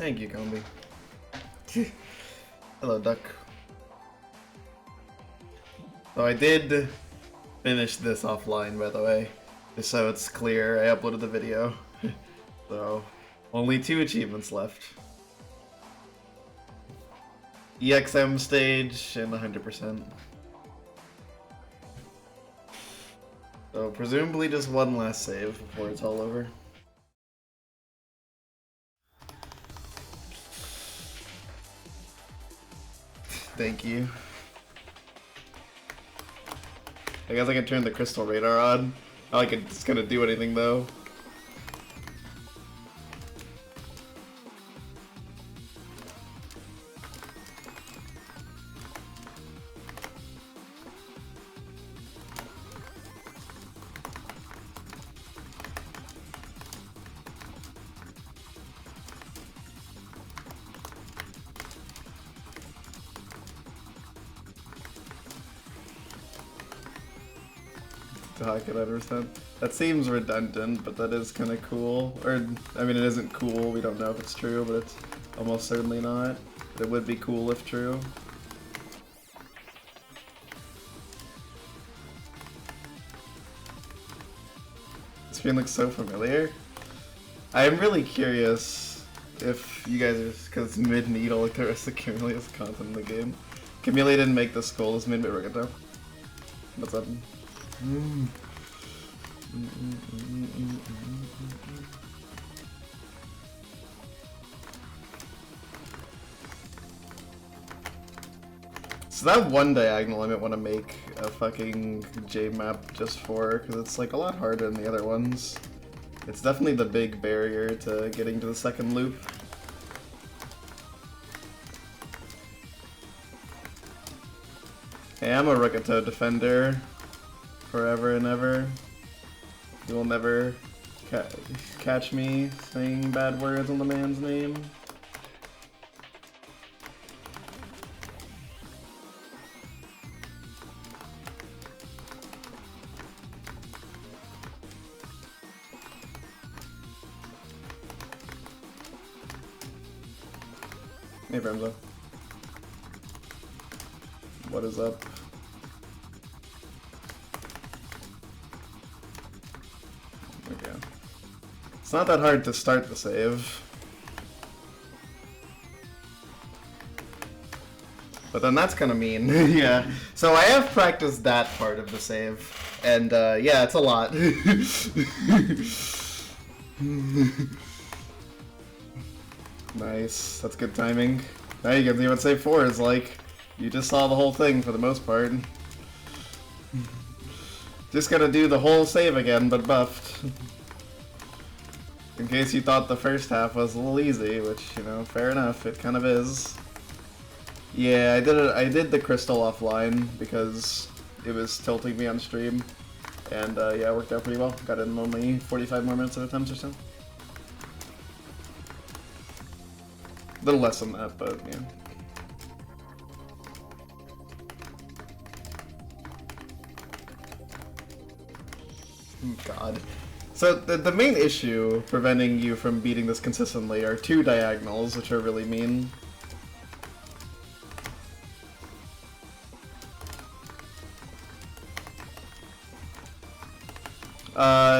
Thank you, Combi. Hello, Duck. So I did finish this offline, by the way, just so it's clear. I uploaded the video. So, only 2 achievements left. EXM stage and 100%. So presumably just one last save before it's all over. Thank you. I guess I can turn the crystal radar on. Not like it's gonna do anything though. I can understand. That seems redundant, but that is kind of cool. Or, I mean, it isn't cool. We don't know if it's true, but it's almost certainly not. It would be cool if true. This screen looks so familiar. I am really curious if you guys are, because it's mid-needle like the rest of Kamilia's content in the game. Kamilia didn't make this goal as mid-mid Rigato. What's up? So that one diagonal I might want to make a fucking J map just for, because it's like a lot harder than the other ones. It's definitely the big barrier to getting to the second loop. Hey, I'm a Rigato defender. Forever and ever. You will never catch me saying bad words on the man's name. Hey, Bremzo. What is up? Okay. It's not that hard to start the save. But then that's kind of mean. Yeah. So I have practiced that part of the save. And yeah, it's a lot. Nice. That's good timing. Now you can see what save 4 is like. You just saw the whole thing for the most part. Just gotta do the whole save again, but buffed. In case you thought the first half was a little easy, which, you know, fair enough, it kind of is. Yeah, I did the crystal offline because it was tilting me on stream. And yeah, it worked out pretty well. Got it in only 45 more minutes at attempts or so. A little less than that, but yeah. God. So the main issue preventing you from beating this consistently are 2 diagonals, which are really mean.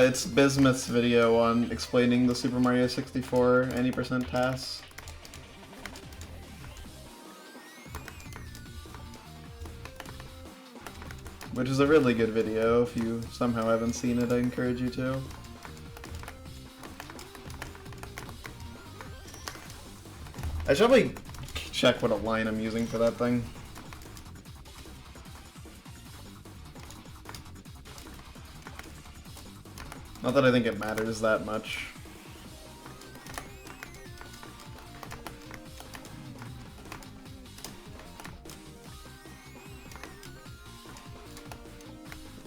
It's Bismuth's video on explaining the Super Mario 64 any percent pass. Which is a really good video. If you somehow haven't seen it, I encourage you to. I should probably check what a line I'm using for that thing. Not that I think it matters that much.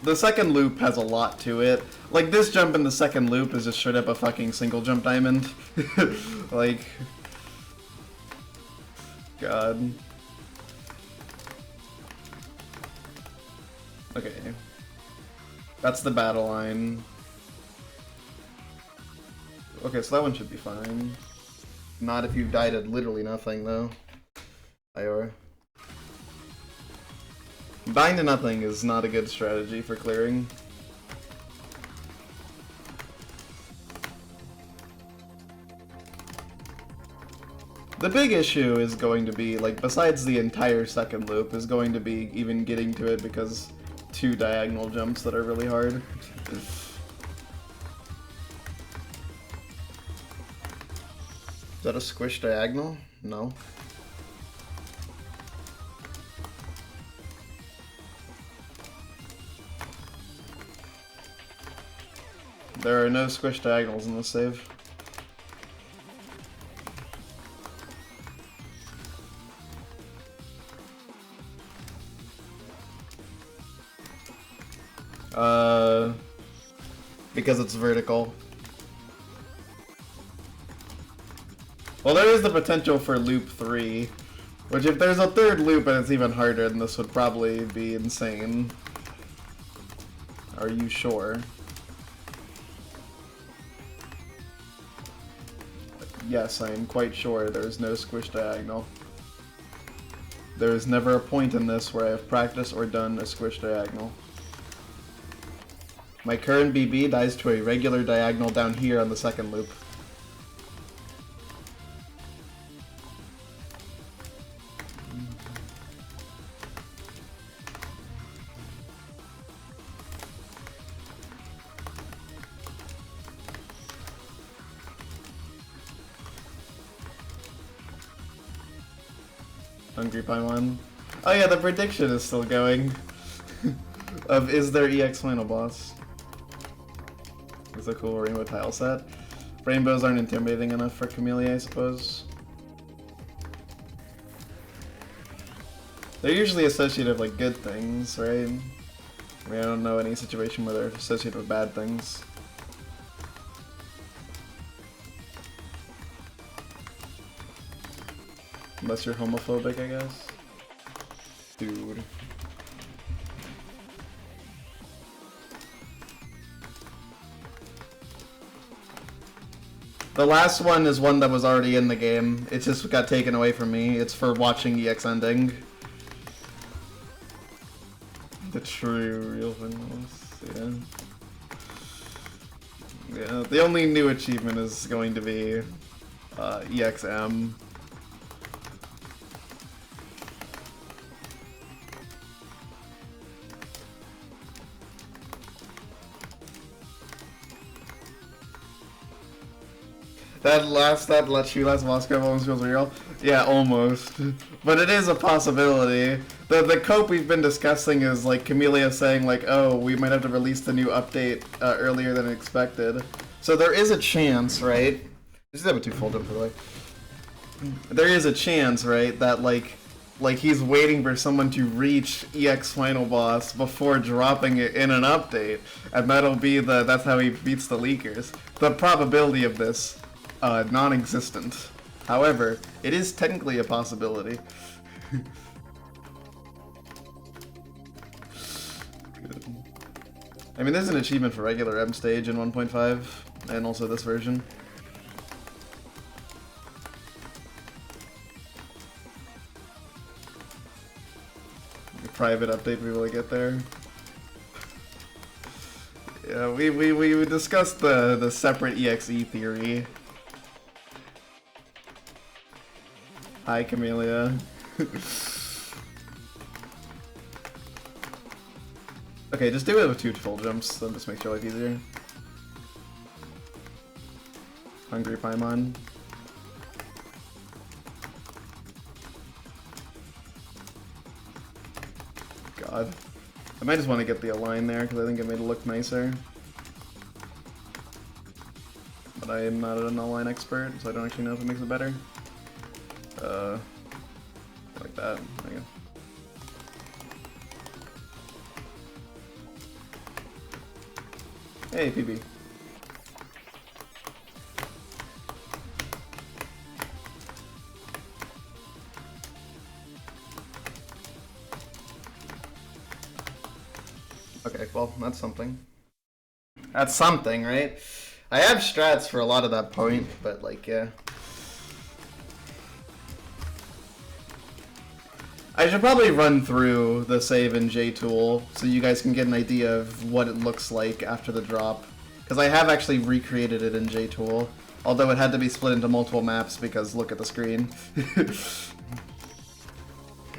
The second loop has a lot to it. Like, this jump in the second loop is just straight up a fucking single jump diamond. Like... God. Okay. That's the battle line. Okay, so that one should be fine. Not if you've died at literally nothing, though. Iora. Dying to nothing is not a good strategy for clearing. The big issue is going to be, like, besides the entire second loop, is going to be even getting to it because 2 diagonal jumps that are really hard. Is that a squish diagonal? No. There are no squish diagonals in this save. Because it's vertical. Well, there is the potential for loop 3, which if there's a third loop and it's even harder, then this would probably be insane. Are you sure? Yes, I am quite sure there is no squish diagonal. There is never a point in this where I have practiced or done a squish diagonal. My current BB dies to a regular diagonal down here on the second loop. Hungry Paimon. Oh yeah, the prediction is still going. Of is there EX final boss? It's a cool rainbow tile set. Rainbows aren't intimidating enough for Kamilia, I suppose. They're usually associated with like good things, right? I mean, I don't know any situation where they're associated with bad things. Unless you're homophobic, I guess. Dude. The last one is one that was already in the game. It just got taken away from me. It's for watching EX ending. The true real thing was, yeah. Yeah, the only new achievement is going to be EXM. That last Moscow almost feels real. Yeah, almost. But it is a possibility. The cope we've been discussing is like Kamilia saying like, oh, we might have to release the new update earlier than expected. So there is a chance, right? Just have a 2 fold up, by the way. There is a chance, right, that like he's waiting for someone to reach EX final boss before dropping it in an update, and that's how he beats the leakers. The probability of this. Non-existent. However, it is technically a possibility. Good. I mean, there's an achievement for regular M stage in 1.5, and also this version. A private update we will get there. Yeah, we discussed the separate EXE theory. Hi, Kamilia. Okay, just do it with 2 full jumps, then just makes your life easier. Hungry Paimon. God. I might just want to get the align there, because I think it made it look nicer. But I am not an align expert, so I don't actually know if it makes it better. Like that. There you go. Hey, PB. Okay, well, that's something. That's something, right? I have strats for a lot of that point, but like, yeah. I should probably run through the save in JTool so you guys can get an idea of what it looks like after the drop. Because I have actually recreated it in JTool, although it had to be split into multiple maps because look at the screen.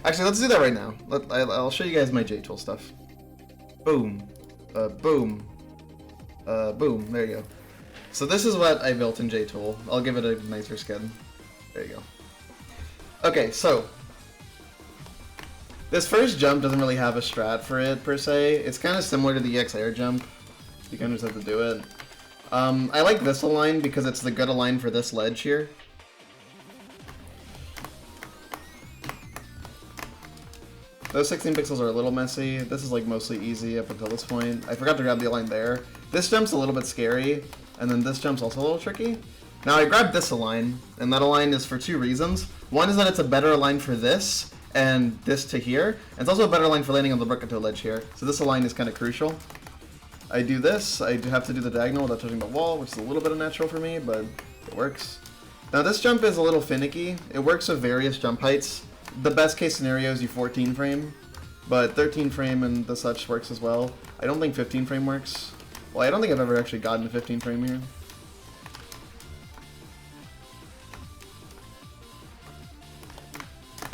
Actually, let's do that right now. I'll show you guys my JTool stuff. Boom. Boom. Boom. There you go. So this is what I built in JTool. I'll give it a nicer skin. There you go. Okay, so this first jump doesn't really have a strat for it, per se. It's kind of similar to the EX air jump. You kind of just have to do it. I like this align because it's the good align for this ledge here. Those 16 pixels are a little messy. This is like mostly easy up until this point. I forgot to grab the align there. This jump's a little bit scary, and then this jump's also a little tricky. Now I grabbed this align, and that align is for two reasons. One is that it's a better align for this, and this to here. And it's also a better align for landing on the Brooklyn ledge here. So this align is kind of crucial. I do this, I do have to do the diagonal without touching the wall, which is a little bit unnatural for me, but it works. Now this jump is a little finicky. It works with various jump heights. The best case scenario is you 14 frame, but 13 frame and the such works as well. I don't think 15 frame works. Well, I don't think I've ever actually gotten a 15 frame here.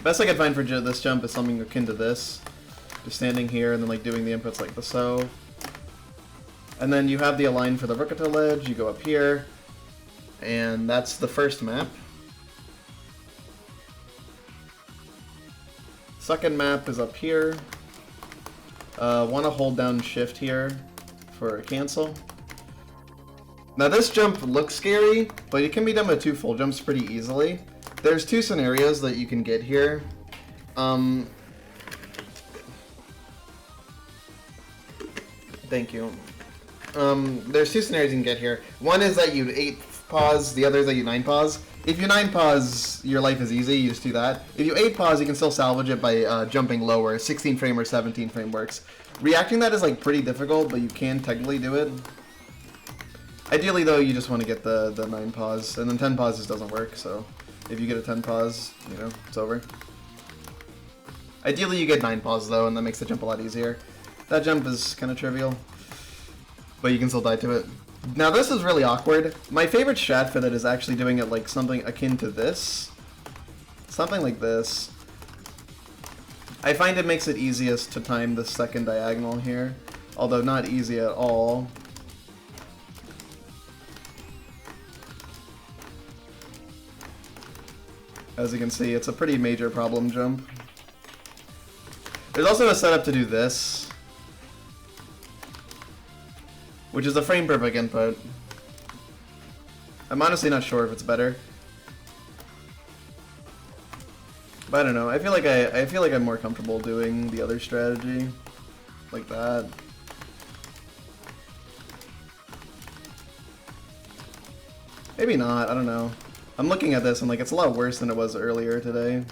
Best I could find for this jump is something akin to this. Just standing here and then like doing the inputs like the so. And then you have the align for the Rukata ledge, you go up here, and that's the first map. Second map is up here. Want to hold down shift here for a cancel. Now this jump looks scary, but it can be done with two full jumps pretty easily. There's two scenarios that you can get here. Thank you. There's two scenarios you can get here. One is that you 8 pause, the other is that you 9 pause. If you 9 pause, your life is easy, you just do that. If you 8 pause, you can still salvage it by jumping lower. 16 frame or 17 frame works. Reacting that is like pretty difficult, but you can technically do it. Ideally though, you just want to get the 9 pause, and then 10 pause just doesn't work, so if you get a 10 pause, you know, it's over. Ideally you get 9 pause though, and that makes the jump a lot easier. That jump is kind of trivial, but you can still die to it. Now this is really awkward. My favorite strat for that is actually doing it like something akin to this. Something like this. I find it makes it easiest to time the second diagonal here, although not easy at all. As you can see, it's a pretty major problem jump. There's also a setup to do this, which is a frame perfect input. I'm honestly not sure if it's better, but I don't know. I feel like I'm more comfortable doing the other strategy, like that. Maybe not. I don't know. I'm looking at this and like it's a lot worse than it was earlier today.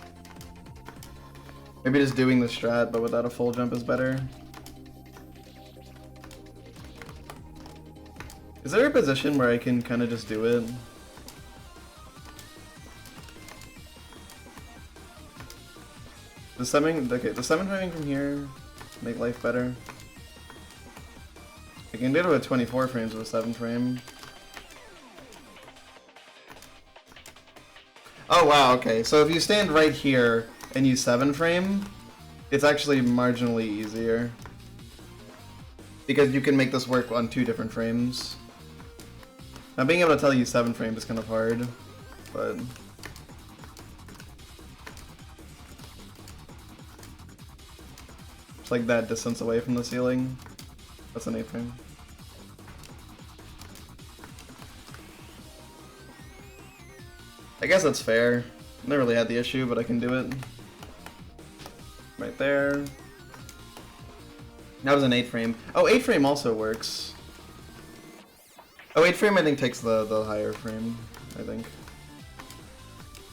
Maybe just doing the strat but without a full jump is better. Is there a position where I can kind of just do it? The 7 framing from here make life better. I can do it with 24 frames with a 7 frame. Oh wow, okay. So if you stand right here and use 7 frame, it's actually marginally easier. Because you can make this work on 2 different frames. Now being able to tell you 7 frames is kind of hard, but it's like that distance away from the ceiling. That's an 8 frame. I guess that's fair. Never really had the issue, but I can do it. Right there. That was an 8 frame. Oh, 8 frame also works. Oh, 8 frame I think takes the higher frame, I think.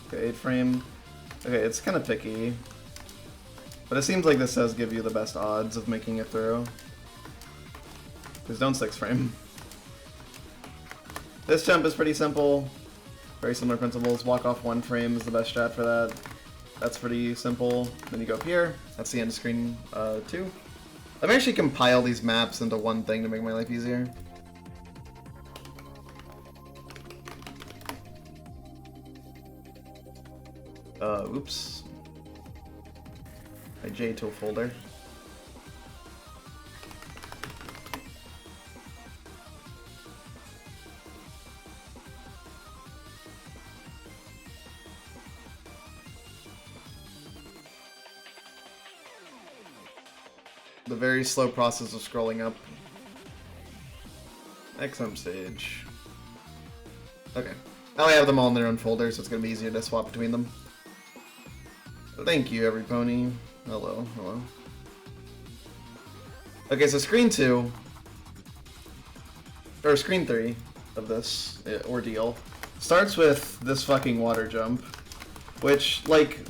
Okay, 8 frame. Okay, it's kind of picky. But it seems like this does give you the best odds of making it through. Because don't 6 frame. This jump is pretty simple. Very similar principles. Walk off 1 frame is the best strat for that. That's pretty simple. Then you go up here. That's the end of screen 2. Let me actually compile these maps into one thing to make my life easier. Oops. My JTool folder. The very slow process of scrolling up. XM stage. Okay. Now I have them all in their own folder, so it's gonna be easier to swap between them. Thank you, every pony. Hello, hello. Okay, so screen 2, or screen 3 of this ordeal starts with this fucking water jump, which, like,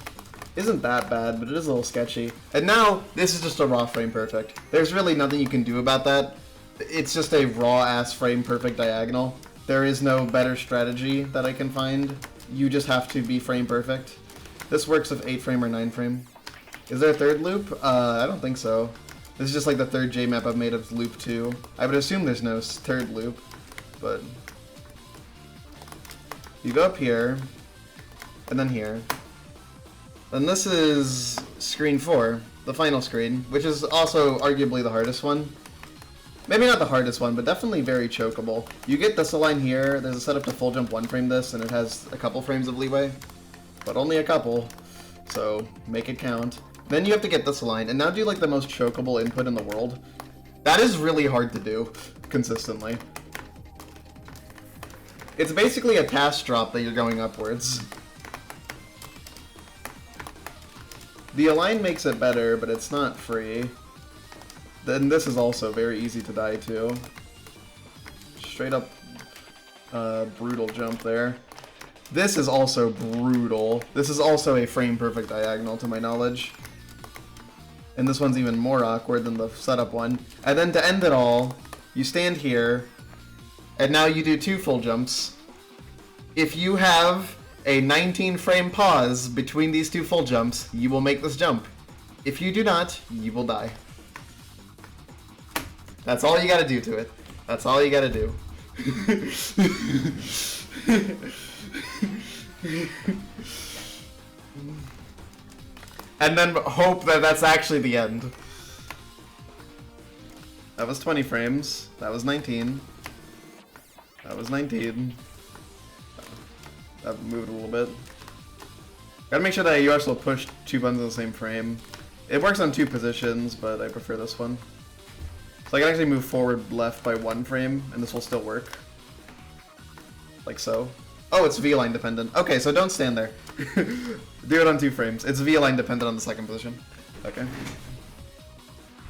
isn't that bad, but it is a little sketchy. And now, this is just a raw frame perfect. There's really nothing you can do about that. It's just a raw-ass frame perfect diagonal. There is no better strategy that I can find. You just have to be frame perfect. This works with 8 frame or 9 frame. Is there a third loop? I don't think so. This is just like the third J map I've made of loop 2. I would assume there's no third loop, but... You go up here, and then here. And this is screen 4, the final screen, which is also arguably the hardest one. Maybe not the hardest one, but definitely very chokeable. You get this line here, there's a setup to full jump 1 frame this, and it has a couple frames of leeway. But only a couple, so make it count. Then you have to get this line, and now do like the most chokeable input in the world. That is really hard to do, consistently. It's basically a task drop that you're going upwards. The align makes it better, but it's not free. Then this is also very easy to die to. Straight up brutal jump there. This is also brutal. This is also a frame perfect diagonal to my knowledge. And this one's even more awkward than the setup one. And then to end it all, you stand here, and now you do 2 full jumps. If you have a 19 frame pause between these 2 full jumps, you will make this jump. If you do not, you will die. That's all you gotta do to it. That's all you gotta do. And then hope that that's actually the end. That was 20 frames. That was 19. That was 19. That moved a little bit. Gotta make sure that you also push 2 buttons in the same frame. It works on 2 positions, but I prefer this one. So I can actually move forward left by 1 frame, and this will still work. Like so. Oh, it's V-line dependent. Okay, so don't stand there. Do it on 2 frames. It's V-line dependent on the second position. Okay.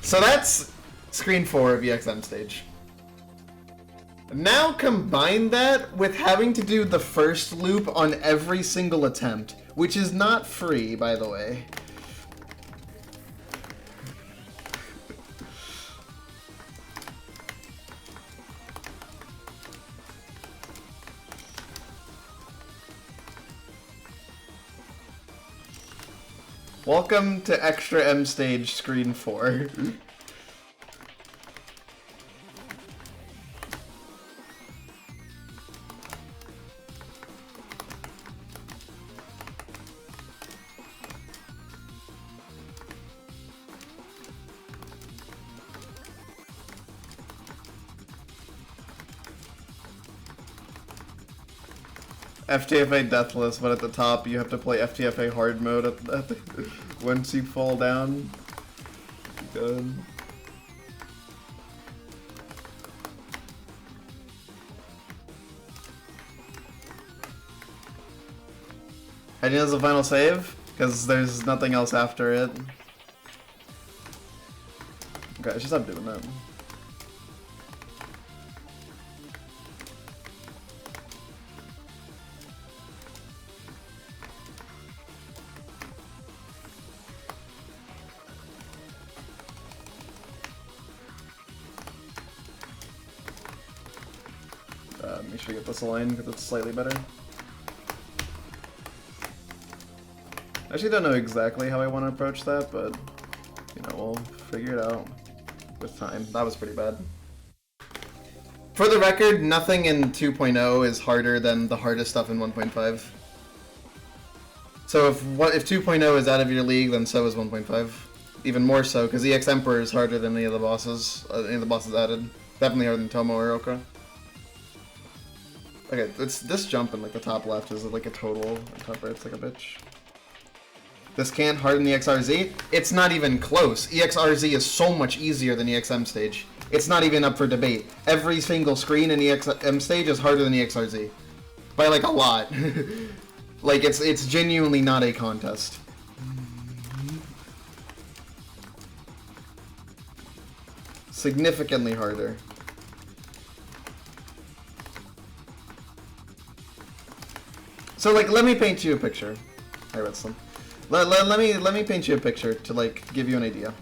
So that's screen 4 of EXM stage. Now combine that with having to do the first loop on every single attempt, which is not free, by the way. Welcome to Extra M Stage Screen 4. FTFA Deathless, but at the top you have to play FTFA hard mode at the once you fall down. Good. I think that's the final save, because there's nothing else after it. Okay, I should stop doing that. Make sure you get this aligned because it's slightly better. Actually don't know exactly how I want to approach that, but, you know, we'll figure it out with time. That was pretty bad. For the record, nothing in 2.0 is harder than the hardest stuff in 1.5. So if 2.0 is out of your league, then so is 1.5. Even more so, because EX Emperor is harder than any of the bosses added. Definitely harder than Tomo or Oka. Okay, it's this jump in like the top left is like a total, and top right's like a bitch. This can't harden the EXRZ. It's not even close. EXRZ is so much easier than EXM stage. It's not even up for debate. Every single screen in EXM stage is harder than EXRZ. By like a lot. Like it's genuinely not a contest. Significantly harder. So like let me paint you a picture. Hi Redstone. Let me paint you a picture to like give you an idea.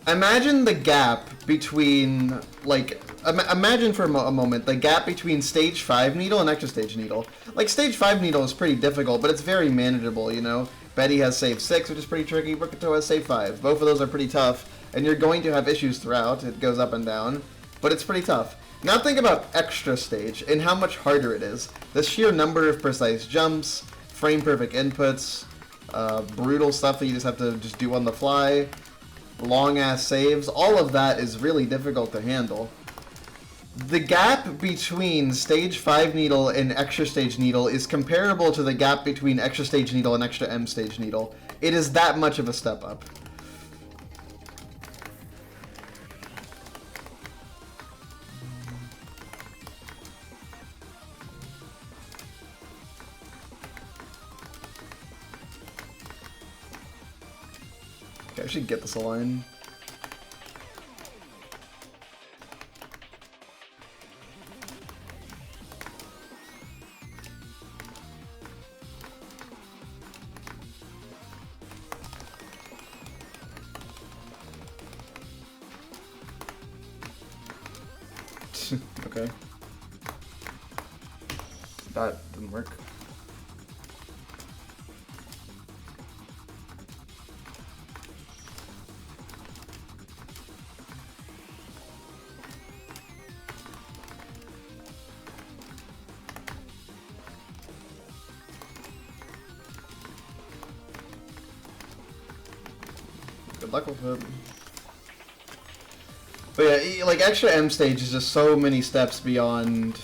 Imagine the gap between like imagine for a moment the gap between stage 5 needle and extra stage needle. Like stage 5 needle is pretty difficult, but it's very manageable, you know. Betty has save 6, which is pretty tricky. Brookito has save 5. Both of those are pretty tough, and you're going to have issues throughout. It goes up and down, but it's pretty tough. Now think about extra stage and how much harder it is. The sheer number of precise jumps, frame perfect inputs, brutal stuff that you just have to just do on the fly, long ass saves, all of that is really difficult to handle. The gap between stage 5 needle and extra stage needle is comparable to the gap between extra stage needle and extra M stage needle. It is that much of a step up. Okay, I should get this aligned. Okay. That didn't work. Good luck with it. But yeah, like extra M stage is just so many steps beyond.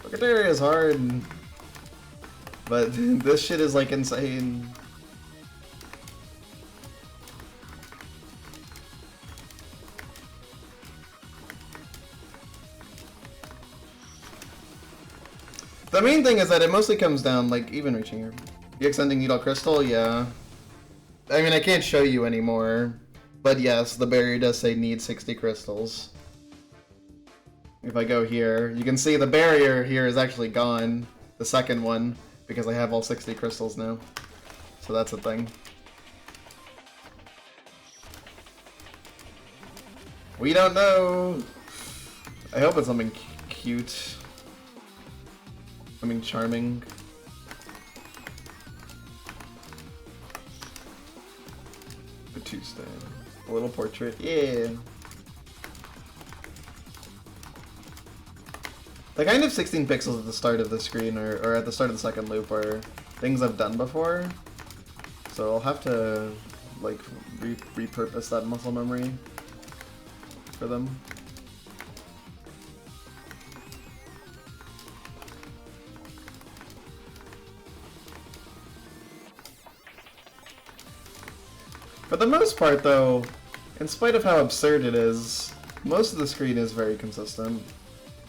Ricketeria is hard, but this shit is like insane. The main thing is that it mostly comes down, like, even reaching here. The extending needle crystal, yeah. I mean, I can't show you anymore, but yes, the barrier does say need 60 crystals. If I go here, you can see the barrier here is actually gone, the second one, because I have all 60 crystals now. So that's a thing. We don't know! I hope it's something cute. Something charming. A Tuesday. A little portrait. Yeah! The kind of 16 pixels at the start of the screen or at the start of the second loop are things I've done before. So I'll have to like repurpose that muscle memory for them. For the most part though, in spite of how absurd it is, most of the screen is very consistent.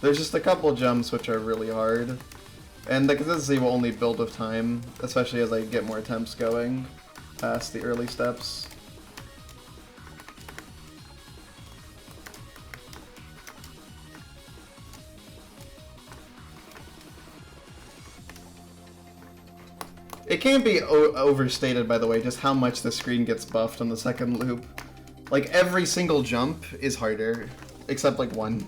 There's just a couple jumps which are really hard, and the consistency will only build with time, especially as I get more attempts going past the early steps. It can't be overstated, by the way, just how much the screen gets buffed on the second loop. Like, every single jump is harder, except like one.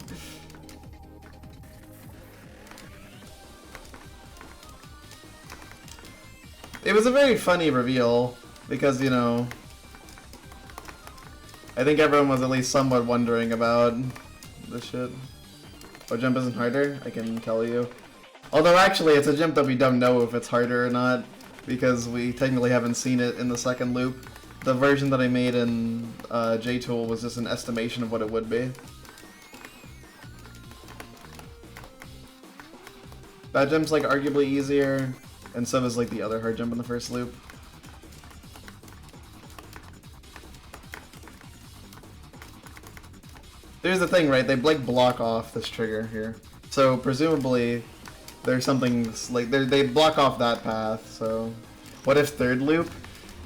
It was a very funny reveal, because, you know, I think everyone was at least somewhat wondering about this shit. What jump isn't harder? I can tell you. Although actually, it's a jump that we don't know if it's harder or not, because we technically haven't seen it in the second loop. The version that I made in JTool was just an estimation of what it would be. That jump's like arguably easier, and so is like the other hard jump in the first loop. Here's the thing, right? They like block off this trigger here, so presumably there's something like they block off that path. So what if third loop?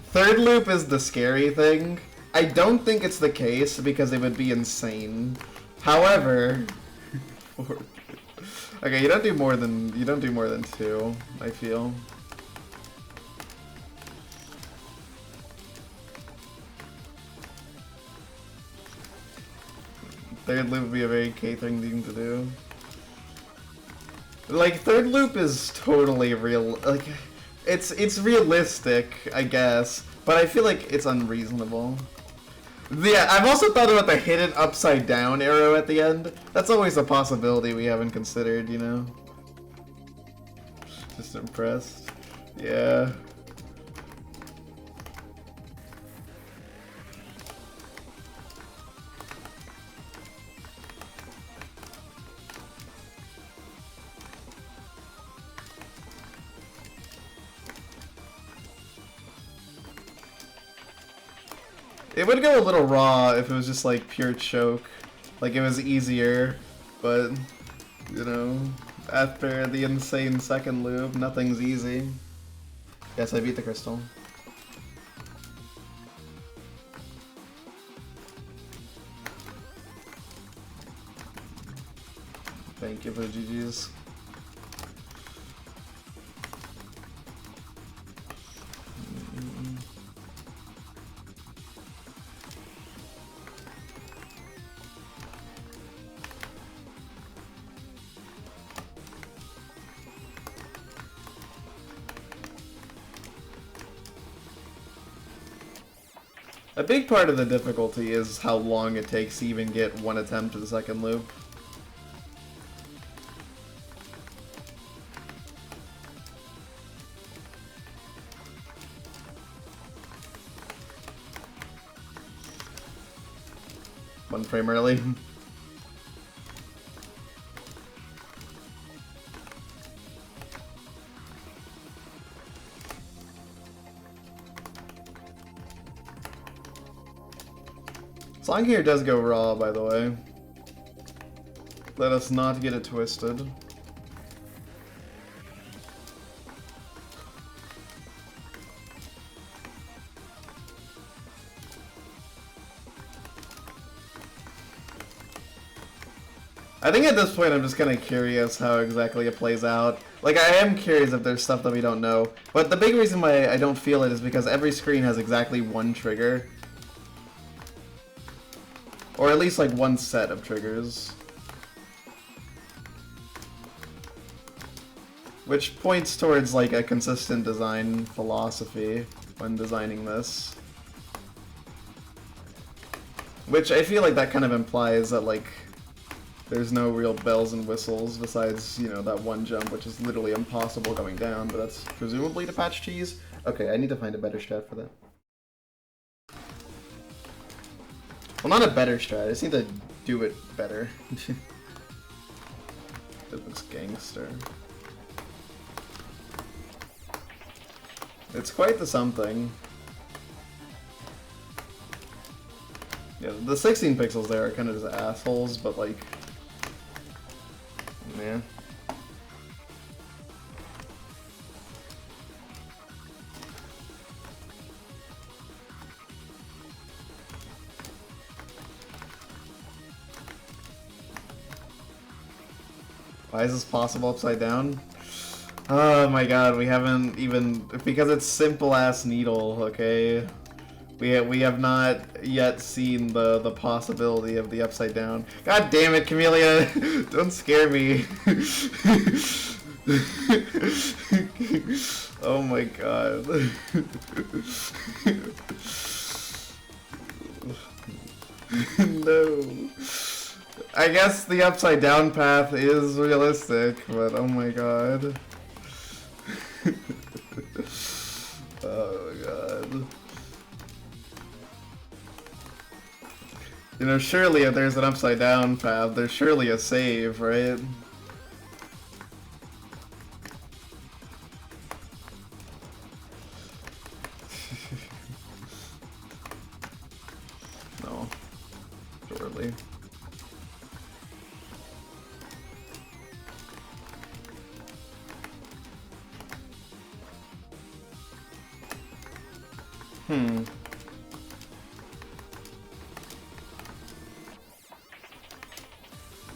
Third loop is the scary thing. I don't think it's the case because it would be insane. However, okay, you don't do more than 2, I feel. Third loop would be a very K thing to do. Like, third loop is totally real. Like, it's realistic, I guess, but I feel like it's unreasonable. Yeah, I've also thought about the hidden upside down arrow at the end. That's always a possibility we haven't considered, you know? Just impressed. Yeah. It would go a little raw if it was just like pure choke. Like it was easier, but you know, after the insane second loop, nothing's easy. Yes, I beat the crystal. Thank you for the GG's. A big part of the difficulty is how long it takes to even get one attempt at the second loop. One frame early. Song here does go raw, by the way. Let us not get it twisted. I think at this point I'm just kind of curious how exactly it plays out. Like, I am curious if there's stuff that we don't know. But the big reason why I don't feel it is because every screen has exactly one trigger. Or at least like one set of triggers. Which points towards like a consistent design philosophy when designing this. Which I feel like that kind of implies that like there's no real bells and whistles besides, you know, that one jump, which is literally impossible going down, but that's presumably to patch cheese. Okay, I need to find a better strat for that. Well, not a better strat, I just need to do it better. It looks gangster. It's quite the something. Yeah, the 16 pixels there are kind of just assholes, but like... man. Why is this possible upside down? Oh my god, we haven't even... because it's simple-ass needle, okay? We have not yet seen the possibility of the upside down. God damn it, Kamilia! Don't scare me. Oh my god. No. I guess the upside down path is realistic, but oh my god. Oh my god. You know, surely if there's an upside down path, there's surely a save, right? No. Surely.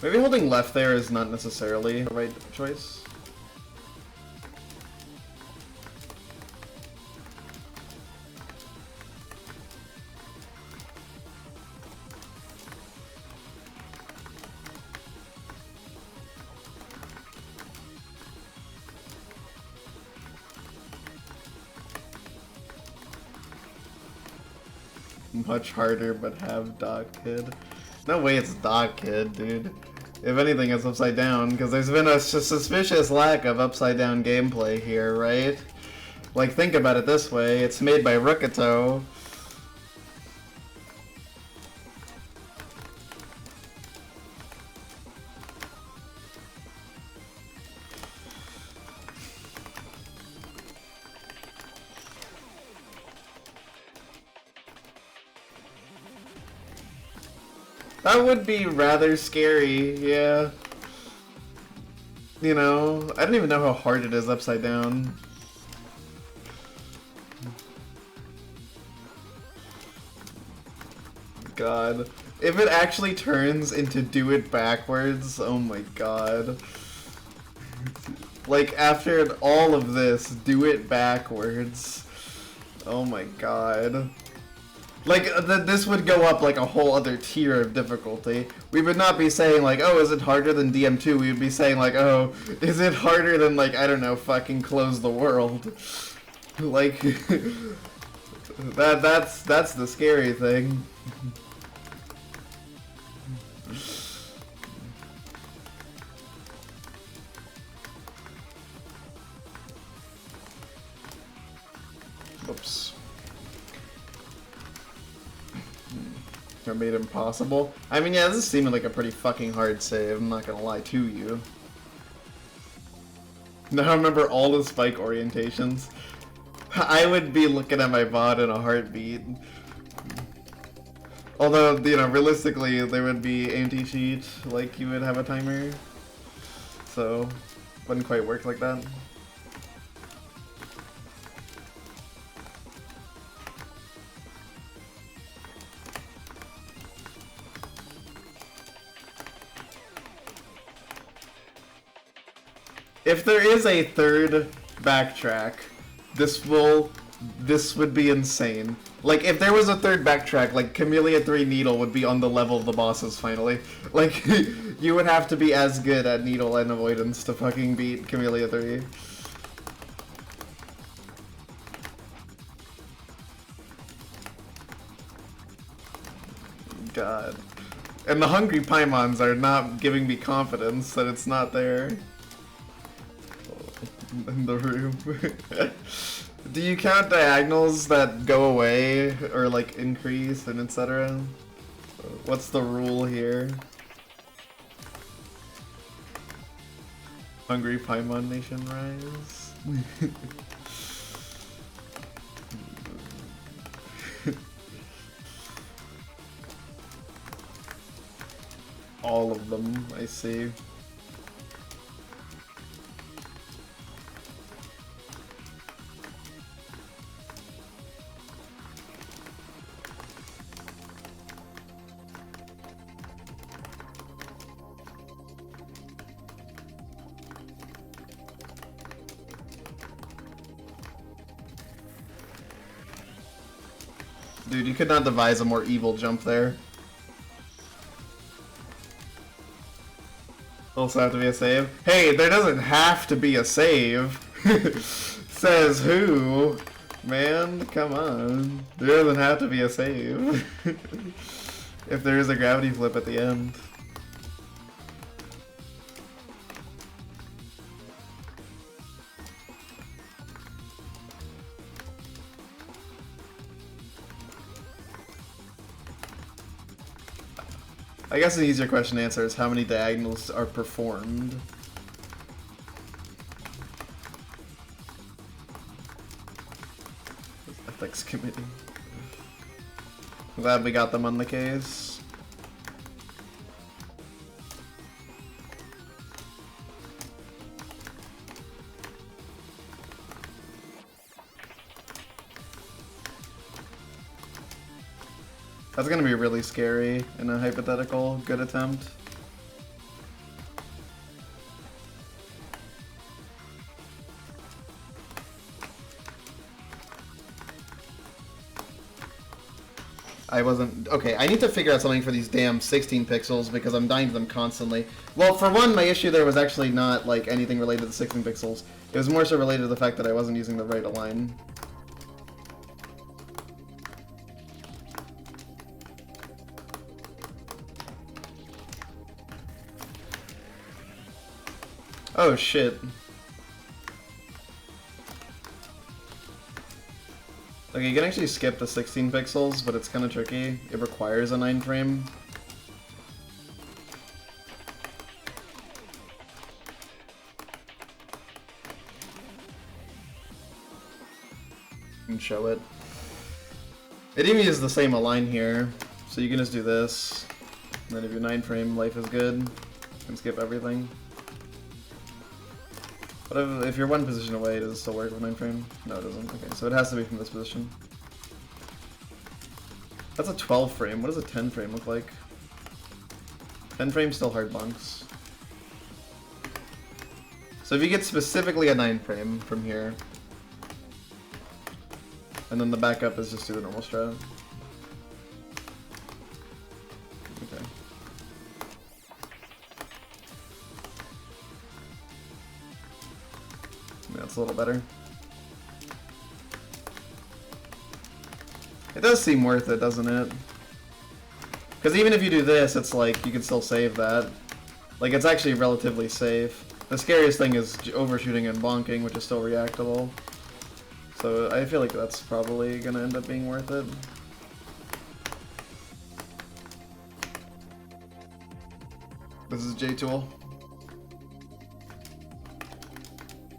Maybe holding left there is not necessarily the right choice. Much harder, but have Doc Kid. No way it's Doc Kid, dude. If anything, it's upside down, because there's been a suspicious lack of upside down gameplay here, right? Like, think about it this way, it's made by Rukato. That would be rather scary, yeah. You know, I don't even know how hard it is upside down. God. If it actually turns into do it backwards, oh my god. Like, after all of this, do it backwards. Oh my god. Like, this would go up like a whole other tier of difficulty. We would not be saying like, oh, is it harder than DM2? We would be saying like, oh, is it harder than like, I don't know, fucking Close the World? Like, that's the scary thing. Oops. I made it impossible. I mean, yeah, this is seeming like a pretty fucking hard save, I'm not gonna lie to you. Now I remember all the spike orientations. I would be looking at my VOD in a heartbeat. Although, you know, realistically, there would be anti-cheat, like you would have a timer. So, wouldn't quite work like that. If there is a third backtrack, this would be insane. Like, if there was a third backtrack, like, Kamilia 3 Needle would be on the level of the bosses, finally. Like, you would have to be as good at Needle and Avoidance to fucking beat Kamilia 3. God. And the Hungry Paimons are not giving me confidence that it's not there. In the room. Do you count diagonals that go away or like increase and etc.? What's the rule here? Hungry Paimon Nation Rise? All of them, I see. Dude, you could not devise a more evil jump there. Also have to be a save. Hey, there doesn't have to be a save. Says who? Man, come on. There doesn't have to be a save. If there is a gravity flip at the end. I guess an easier question to answer is how many diagonals are performed. Ethics committee. I'm glad we got them on the case. That's gonna be really scary in a hypothetical good attempt. I wasn't... Okay, I need to figure out something for these damn 16 pixels because I'm dying to them constantly. Well, for one, my issue there was actually not, like, anything related to the 16 pixels. It was more so related to the fact that I wasn't using the right align. Oh, shit. Okay, you can actually skip the 16 pixels, but it's kind of tricky. It requires a 9 frame. You can show it. It even uses the same align here, so you can just do this. And then if your 9 frame life is good, you can skip everything. But if you're one position away, does it still work with 9 frame? No, it doesn't. Okay, so it has to be from this position. That's a 12 frame. What does a 10 frame look like? 10 frame still hard bunks. So if you get specifically a 9 frame from here, and then the backup is just do the normal strat. Okay. That's a little better. It does seem worth it, doesn't it? Because even if you do this, it's like, you can still save that. Like, it's actually relatively safe. The scariest thing is overshooting and bonking, which is still reactable. So I feel like that's probably gonna end up being worth it. This is J-Tool.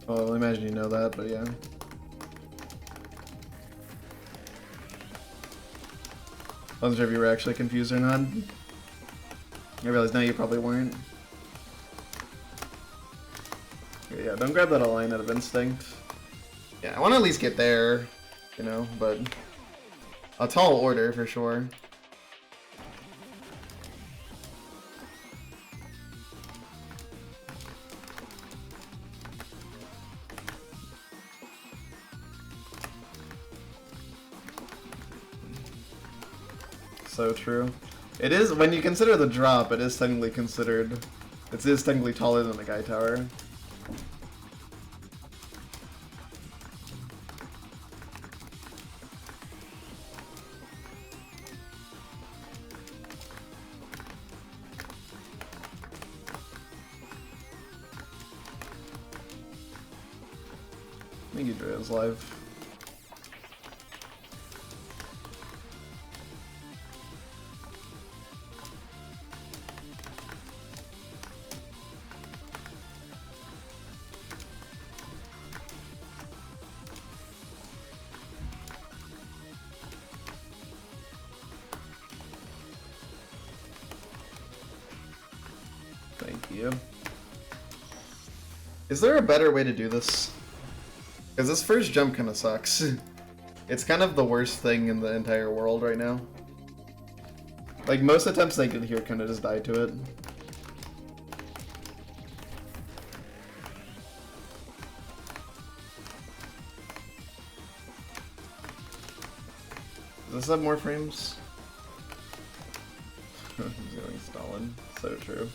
Well, I imagine you know that, but yeah. I wasn't sure if you were actually confused or not. I realized now you probably weren't. Okay, yeah, don't grab that align out of instinct. Yeah, I want to at least get there, you know, but a tall order for sure. So true. It is, when you consider the drop, it is technically considered, it is technically taller than the Guy Tower. I think he drew his live. Thank you. Is there a better way to do this? Because this first jump kind of sucks. It's kind of the worst thing in the entire world right now. Like, most attempts I did here kind of just died to it. Does this have more frames? He's going Stalin. So true.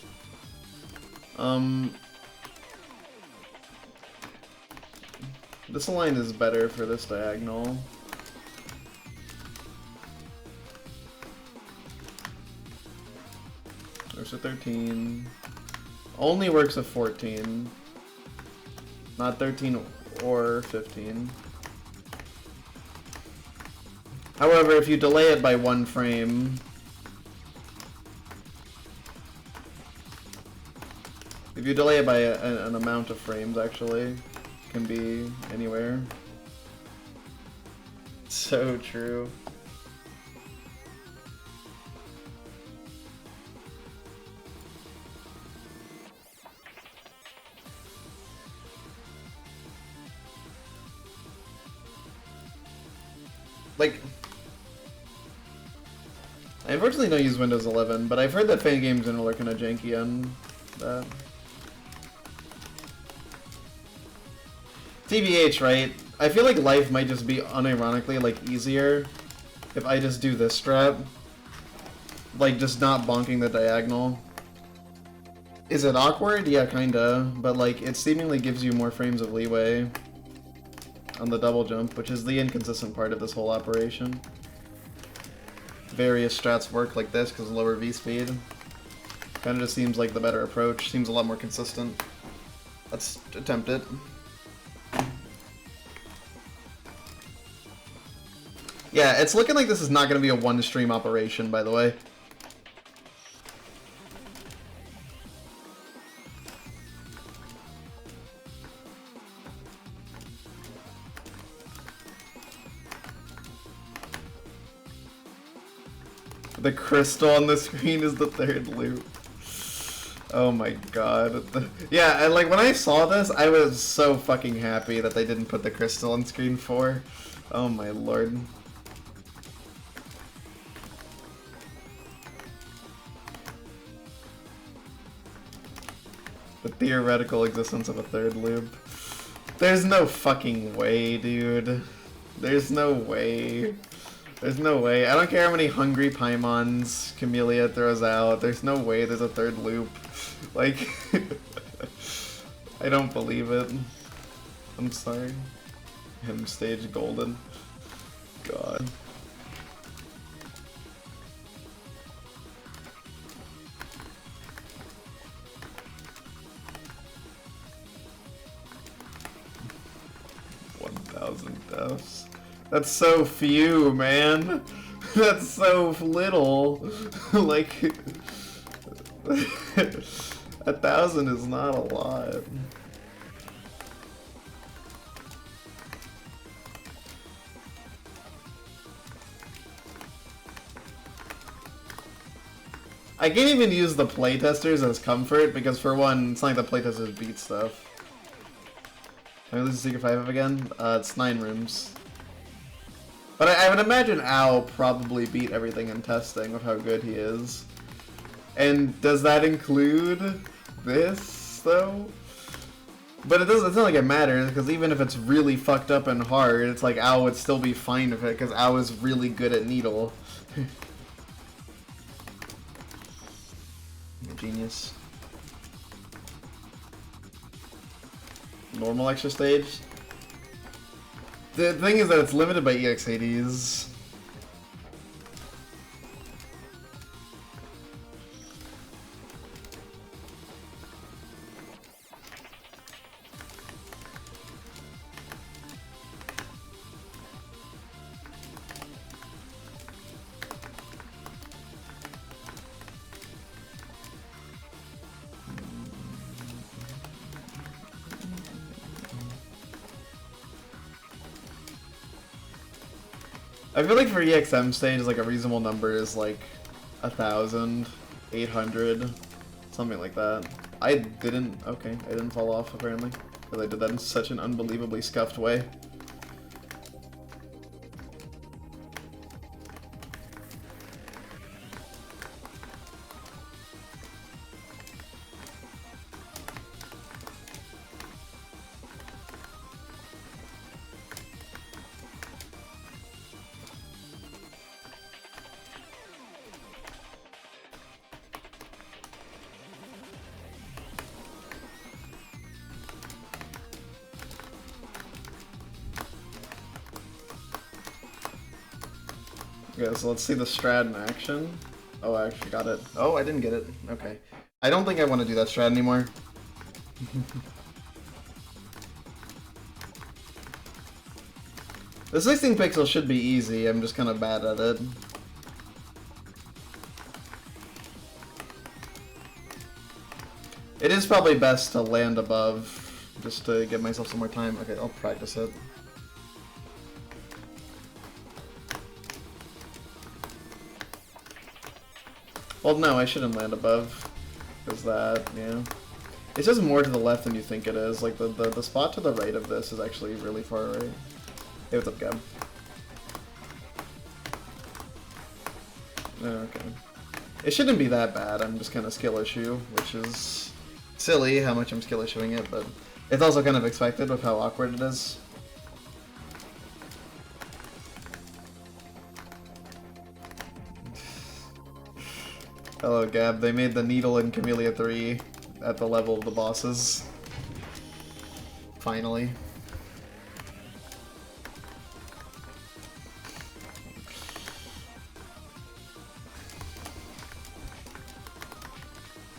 This line is better for this diagonal. There's a 13. Only works at 14. Not 13 or 15. However, if you delay it by 1 frame... If you delay it by an amount of frames, actually, can be anywhere. So true. Like, I unfortunately don't use Windows 11, but I've heard that fan games in general are kind of janky on that. TBH, right? I feel like life might just be unironically like easier if I just do this strat. Like just not bonking the diagonal. Is it awkward? Yeah, kinda. But like it seemingly gives you more frames of leeway on the double jump, which is the inconsistent part of this whole operation. Various strats work like this because of lower V speed. Kinda just seems like the better approach. Seems a lot more consistent. Let's attempt it. Yeah, it's looking like this is not going to be a one-stream operation, by the way. The crystal on the screen is the third loop. Oh my god. Yeah, and like when I saw this, I was so fucking happy that they didn't put the crystal on screen 4. Oh my lord. The theoretical existence of a third loop. There's no fucking way, dude. There's no way. There's no way. I don't care how many hungry Paimons Kamilia throws out. There's no way there's a third loop. Like, I don't believe it. I'm sorry. Him stage golden. God. Deaths. That's so few, man. That's so little. Like, 1,000 is not a lot. I can't even use the playtesters as comfort because, for one, it's not like the playtesters beat stuff. Can I lose the Secret 5 up again? It's 9 rooms. But I would imagine Al probably beat everything in testing with how good he is. And does that include this, though? But it's not like it matters, because even if it's really fucked up and hard, it's like Al would still be fine with it, because Al is really good at Needle. Genius. Normal extra stage. The thing is that it's limited by EX80s. I feel like for EXM stage, like a reasonable number is like 1,000, 800, something like that. I didn't fall off apparently, because I did that in such an unbelievably scuffed way. Okay, so let's see the strat in action. Oh, I actually got it. Oh, I didn't get it. Okay. I don't think I want to do that strat anymore. The 16 pixels should be easy, I'm just kind of bad at it. It is probably best to land above, just to give myself some more time. Okay, I'll practice it. Well, no, I shouldn't land above. Because that, yeah. It's just more to the left than you think it is. Like, the spot to the right of this is actually really far right. Hey, what's up, Gab? Oh, okay. It shouldn't be that bad, I'm just kind of skill issue, which is silly how much I'm skill issuing it, but it's also kind of expected with how awkward it is. Hello, Gab. They made the needle in Kamilia 3 at the level of the bosses. Finally.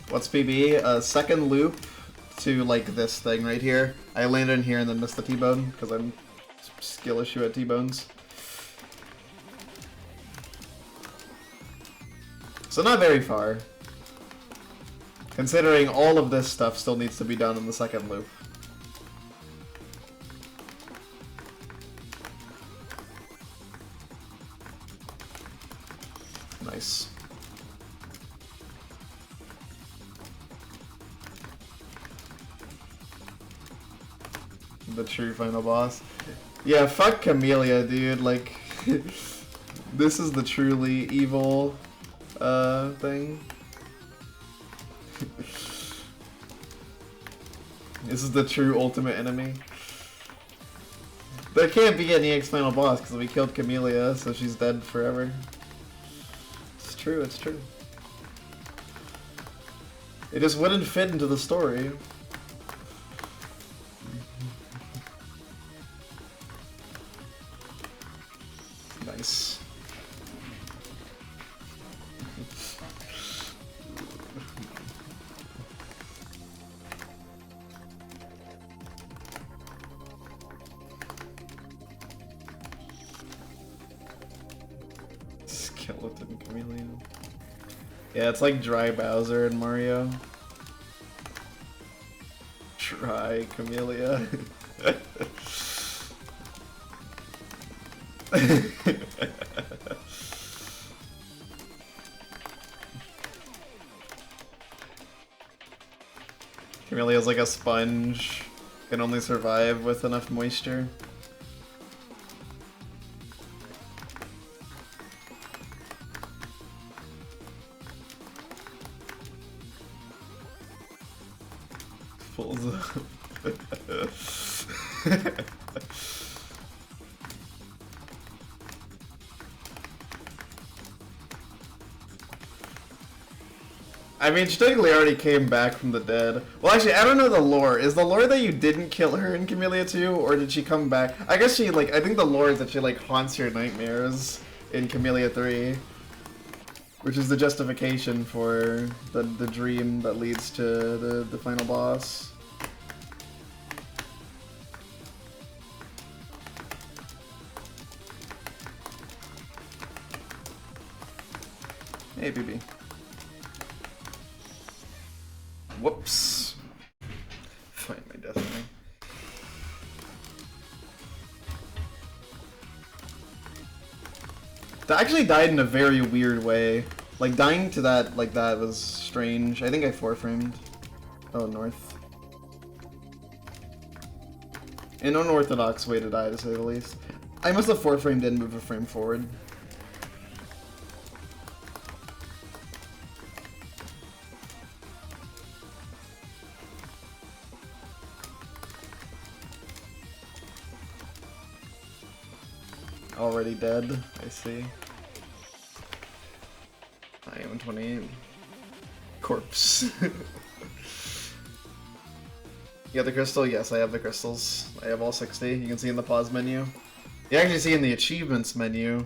What's PB? Second loop to, like, this thing right here. I landed in here and then missed the T-bone, because I'm skill issue at T-bones. So not very far. Considering all of this stuff still needs to be done in the second loop. Nice. The true final boss. Yeah, fuck Kamilia, dude. Like, this is the truly evil thing. This is the true ultimate enemy. There can't be any final boss because we killed Kamilia, so she's dead forever. It's true, it's true. It just wouldn't fit into the story. Nice. Skeleton Kamilia. Yeah, it's like Dry Bowser in Mario. Dry Kamilia. Kamilia's like a sponge. Can only survive with enough moisture. Pulls up. I mean, she technically already came back from the dead. Well, actually, I don't know the lore. Is the lore that you didn't kill her in Kamilia 2, or did she come back? I guess she, like, I think the lore is that she, like, haunts your nightmares in Kamilia 3. Which is the justification for the dream that leads to the final boss. Hey, BB. Whoops. Find my destiny. That actually died in a very weird way. Like, dying to that like that was strange. I think I 4-framed. Oh, north. An unorthodox way to die, to say the least. I must have 4-framed and move a frame forward. Already dead, I see. I am 28. Corpse. You got the crystal? Yes, I have the crystals. I have all 60. You can see in the pause menu. You actually see in the achievements menu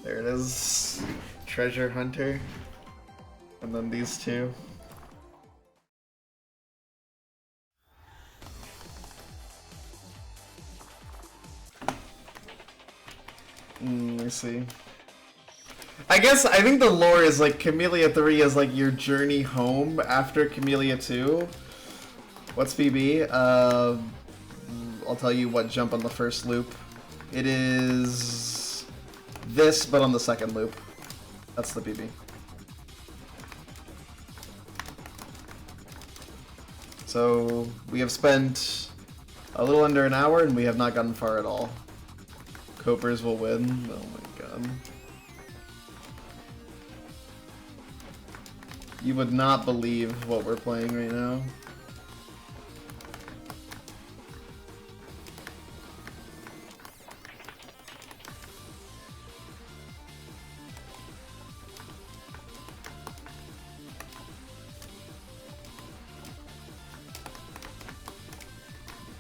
There it is. Treasure Hunter. And then these two. Let me see. I think the lore is like Kamilia 3 is like your journey home after Kamilia 2. What's PB? I'll tell you what jump on the first loop. It is this, but on the second loop. That's the PB. So we have spent a little under an hour and we have not gotten far at all. Copers will win. Oh my god. You would not believe what we're playing right now.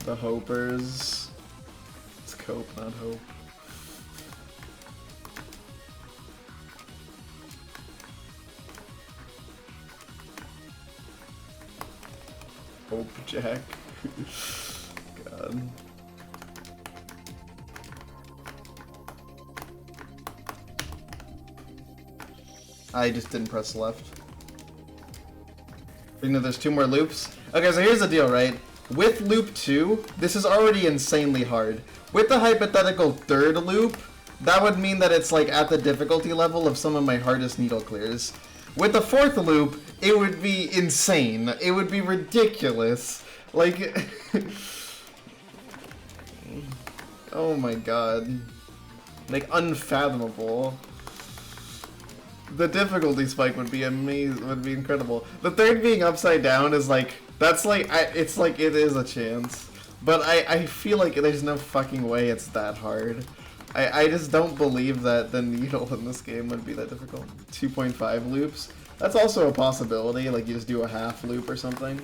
The Hopers. It's Cope, not Hope. Hope Jack. God. I just didn't press left. You know, there's 2 more loops. Okay, so here's the deal, right? With loop 2, this is already insanely hard. With the hypothetical 3rd loop, that would mean that it's like at the difficulty level of some of my hardest needle clears. With the 4th loop, it would be insane. It would be ridiculous. Like, oh my god. Like, unfathomable. The difficulty spike would be amazing, would be incredible. The 3rd being upside down is like, that's like, it's like it is a chance. But I feel like there's no fucking way it's that hard. I just don't believe that the needle in this game would be that difficult. 2.5 loops. That's also a possibility, like you just do a half loop or something.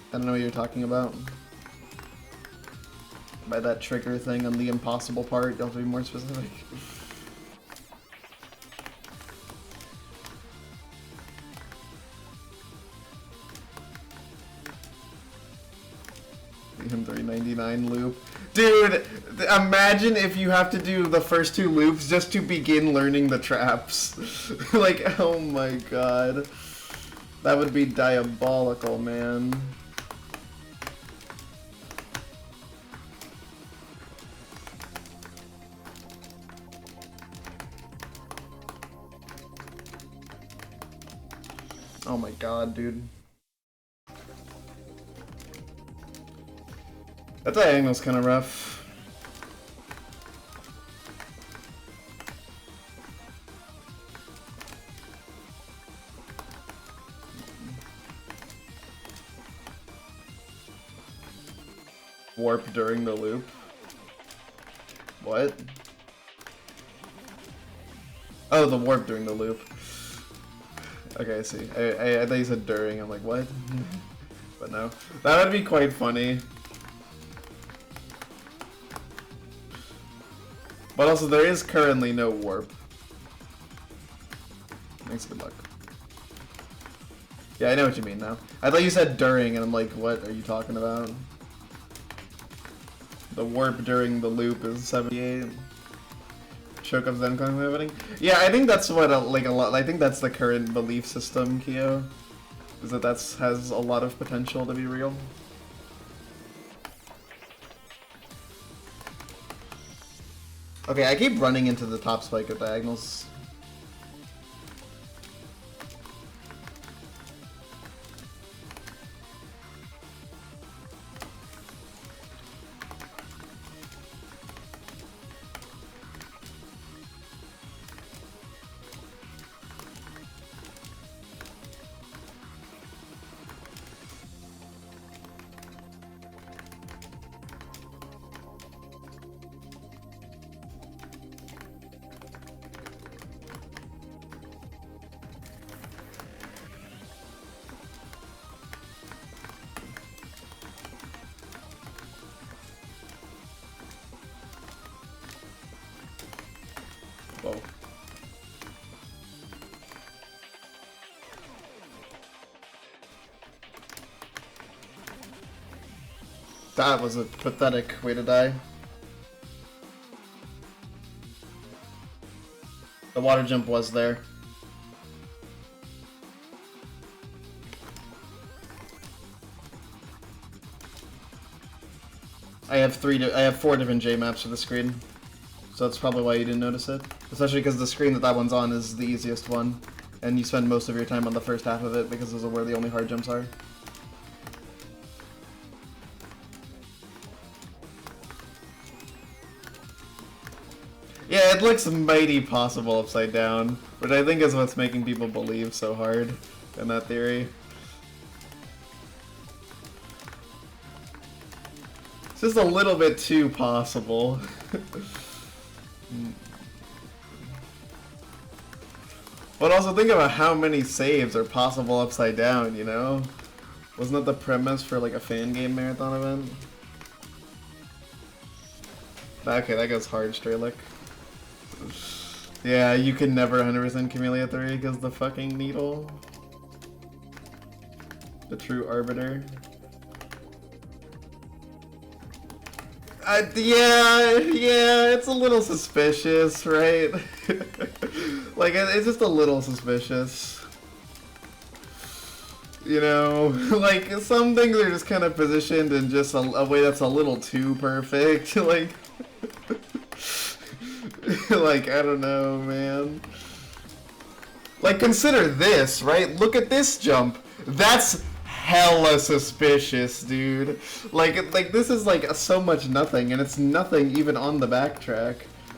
I don't know what you're talking about. By that trigger thing on the impossible part, you'll have to be more specific. Him 399 loop. Dude, imagine if you have to do the first 2 loops just to begin learning the traps. Like, oh my god. That would be diabolical, man. Oh my god, dude. That diagonal's kind of rough. Warp during the loop. What? Oh, the warp during the loop. Okay, I see. I thought you said during. I'm like, what? But no. That would be quite funny. But also, there is currently no warp. Thanks, good luck. Yeah, I know what you mean now. I thought you said during, and I'm like, what are you talking about? The warp during the loop is 78. Choke up Zen happening. Yeah, I think that's what like a lot. I think that's the current belief system, Kyo. Is that has a lot of potential to be real. Okay, I keep running into the top spike of diagonals. That was a pathetic way to die. The water jump was there. I have 4 different J maps for the screen, so that's probably why you didn't notice it. Especially because the screen that one's on is the easiest one, and you spend most of your time on the first half of it because those are where the only hard jumps are. Yeah, it looks mighty possible upside down, which I think is what's making people believe so hard in that theory. It's just a little bit too possible. But also think about how many saves are possible upside down, you know? Wasn't that the premise for like a fan game marathon event? Okay, that goes hard, Strelick. Yeah, you can never 100% Kamilia 3 because the fucking needle. The true arbiter. Yeah, it's a little suspicious, right? Like, it's just a little suspicious. You know, like, some things are just kind of positioned in just a way that's a little too perfect, like... Like, I don't know, man. Like, consider this, right? Look at this jump. That's hella suspicious, dude. Like this is like so much nothing, and it's nothing even on the backtrack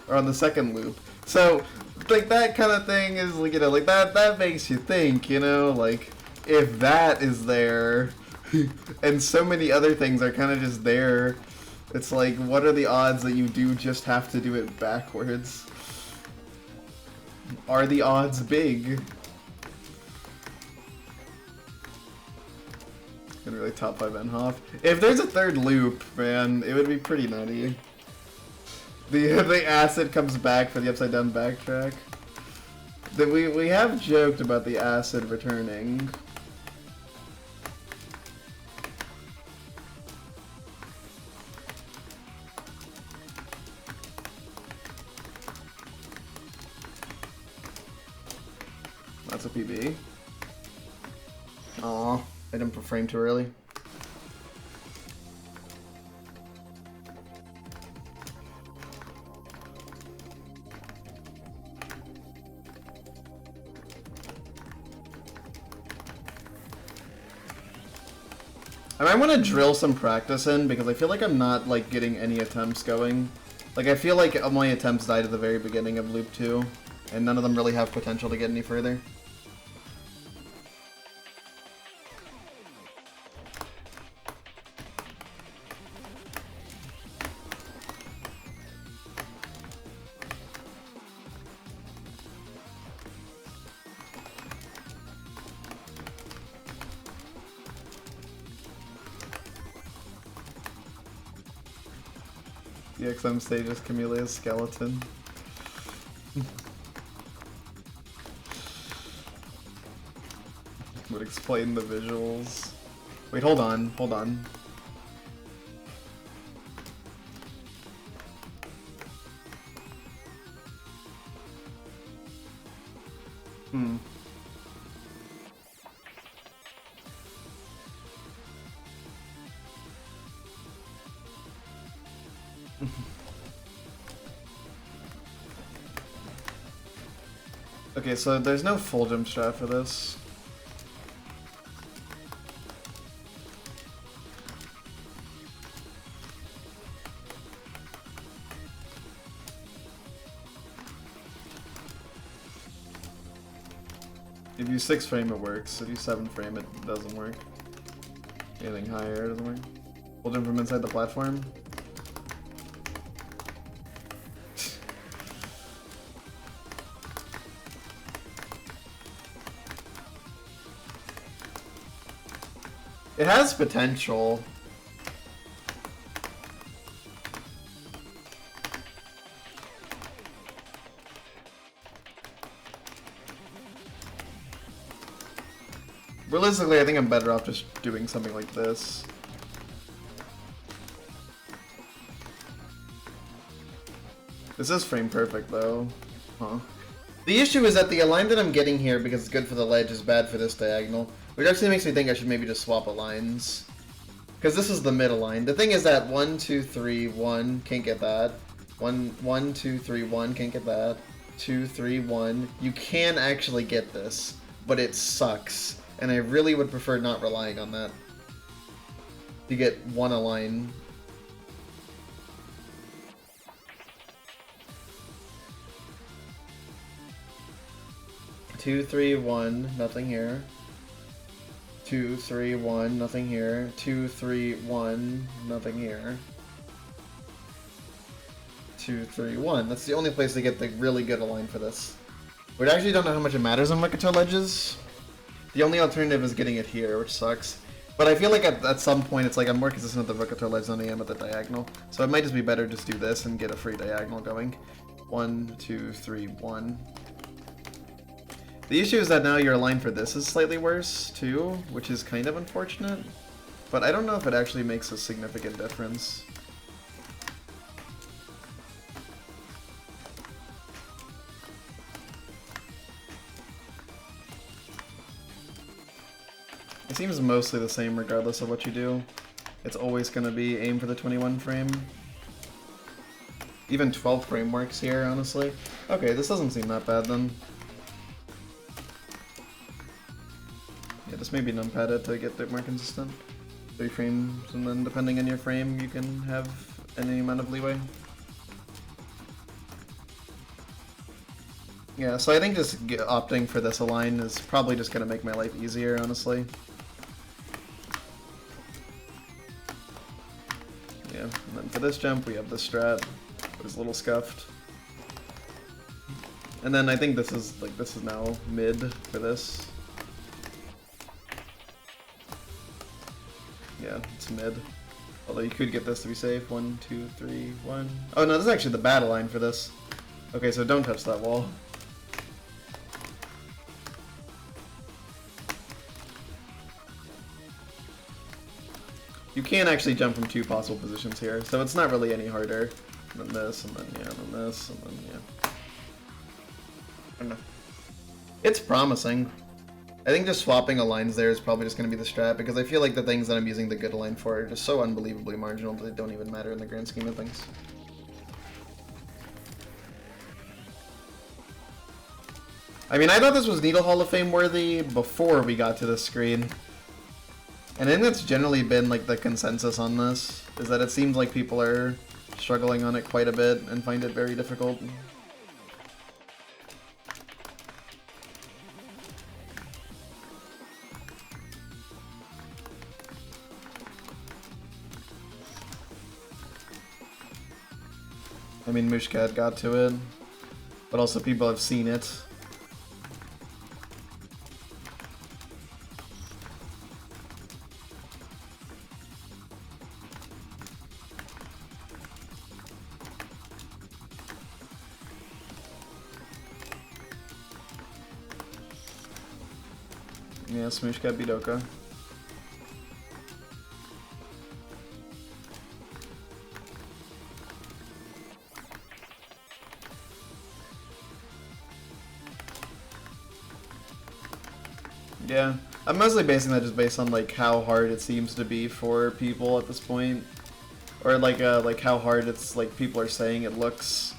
or on the second loop. So, like that kind of thing is like, you know, like that makes you think, you know, like if that is there, and so many other things are kind of just there. It's like, what are the odds that you do just have to do it backwards? Are the odds big? Gonna really top 5 Enhoff. If there's a third loop, man, it would be pretty nutty. The acid comes back for the upside down backtrack. We have joked about the acid returning. That's a PB. Aw, I didn't frame too early. I might want to drill some practice in because I feel like I'm not like getting any attempts going. Like I feel like all my attempts died at the very beginning of loop 2, and none of them really have potential to get any further. The XM stage is Kamilia's skeleton. Would explain the visuals. Wait, hold on, hold on. Okay, so there's no full jump strat for this. If you 6 frame it works, if you 7 frame it doesn't work. Anything higher doesn't work. Full jump from inside the platform. It has potential. Realistically, I think I'm better off just doing something like this. This is frame perfect though. Huh. The issue is that the line that I'm getting here, because it's good for the ledge, is bad for this diagonal. Which actually makes me think I should maybe just swap lines. Because this is the middle line. The thing is that 1, 2, 3, 1, can't get that. 1, 2, 3, 1, can't get that. 2, 3, 1. You can actually get this, but it sucks. And I really would prefer not relying on that. To get one a line. Two, three, one, nothing here. 2, 3, 1, nothing here. 2, 3, 1, nothing here. 2, 3, 1. That's the only place to get the really good align for this. We actually don't know how much it matters on Mercantile ledges. The only alternative is getting it here, which sucks. But I feel like at some point it's like I'm more consistent with the Mercantile ledge than I am at the diagonal. So it might just be better just do this and get a free diagonal going. 1, 2, 3, 1. The issue is that now your line for this is slightly worse, too, which is kind of unfortunate. But I don't know if it actually makes a significant difference. It seems mostly the same regardless of what you do. It's always going to be aim for the 21 frame. Even 12 frame works here, honestly. Okay, this doesn't seem that bad then. Yeah, this may be numpadded to get a bit more consistent. 3 frames, and then depending on your frame, you can have any amount of leeway. Yeah, so I think just opting for this align is probably just going to make my life easier, honestly. Yeah, and then for this jump, we have this strat. It was a little scuffed. And then I think this is now mid for this. Yeah, it's mid. Although you could get this to be safe. 1, 2, 3, 1. Oh no, this is actually the bad line for this. Okay, so don't touch that wall. You can actually jump from 2 possible positions here, so it's not really any harder than this, and then yeah, and then this, and then yeah. I don't know. It's promising. I think just swapping aligns there is probably just going to be the strat, because I feel like the things that I'm using the good align for are just so unbelievably marginal that they don't even matter in the grand scheme of things. I mean, I thought this was Needle Hall of Fame worthy before we got to this screen. And I think that's generally been like the consensus on this, is that it seems like people are struggling on it quite a bit and find it very difficult. I mean, Mushkat got to it, but also people have seen it. Yeah, Smooshkat beat Oka. Yeah, I'm mostly basing that just based on like how hard it seems to be for people at this point, or like how hard it's like people are saying it looks.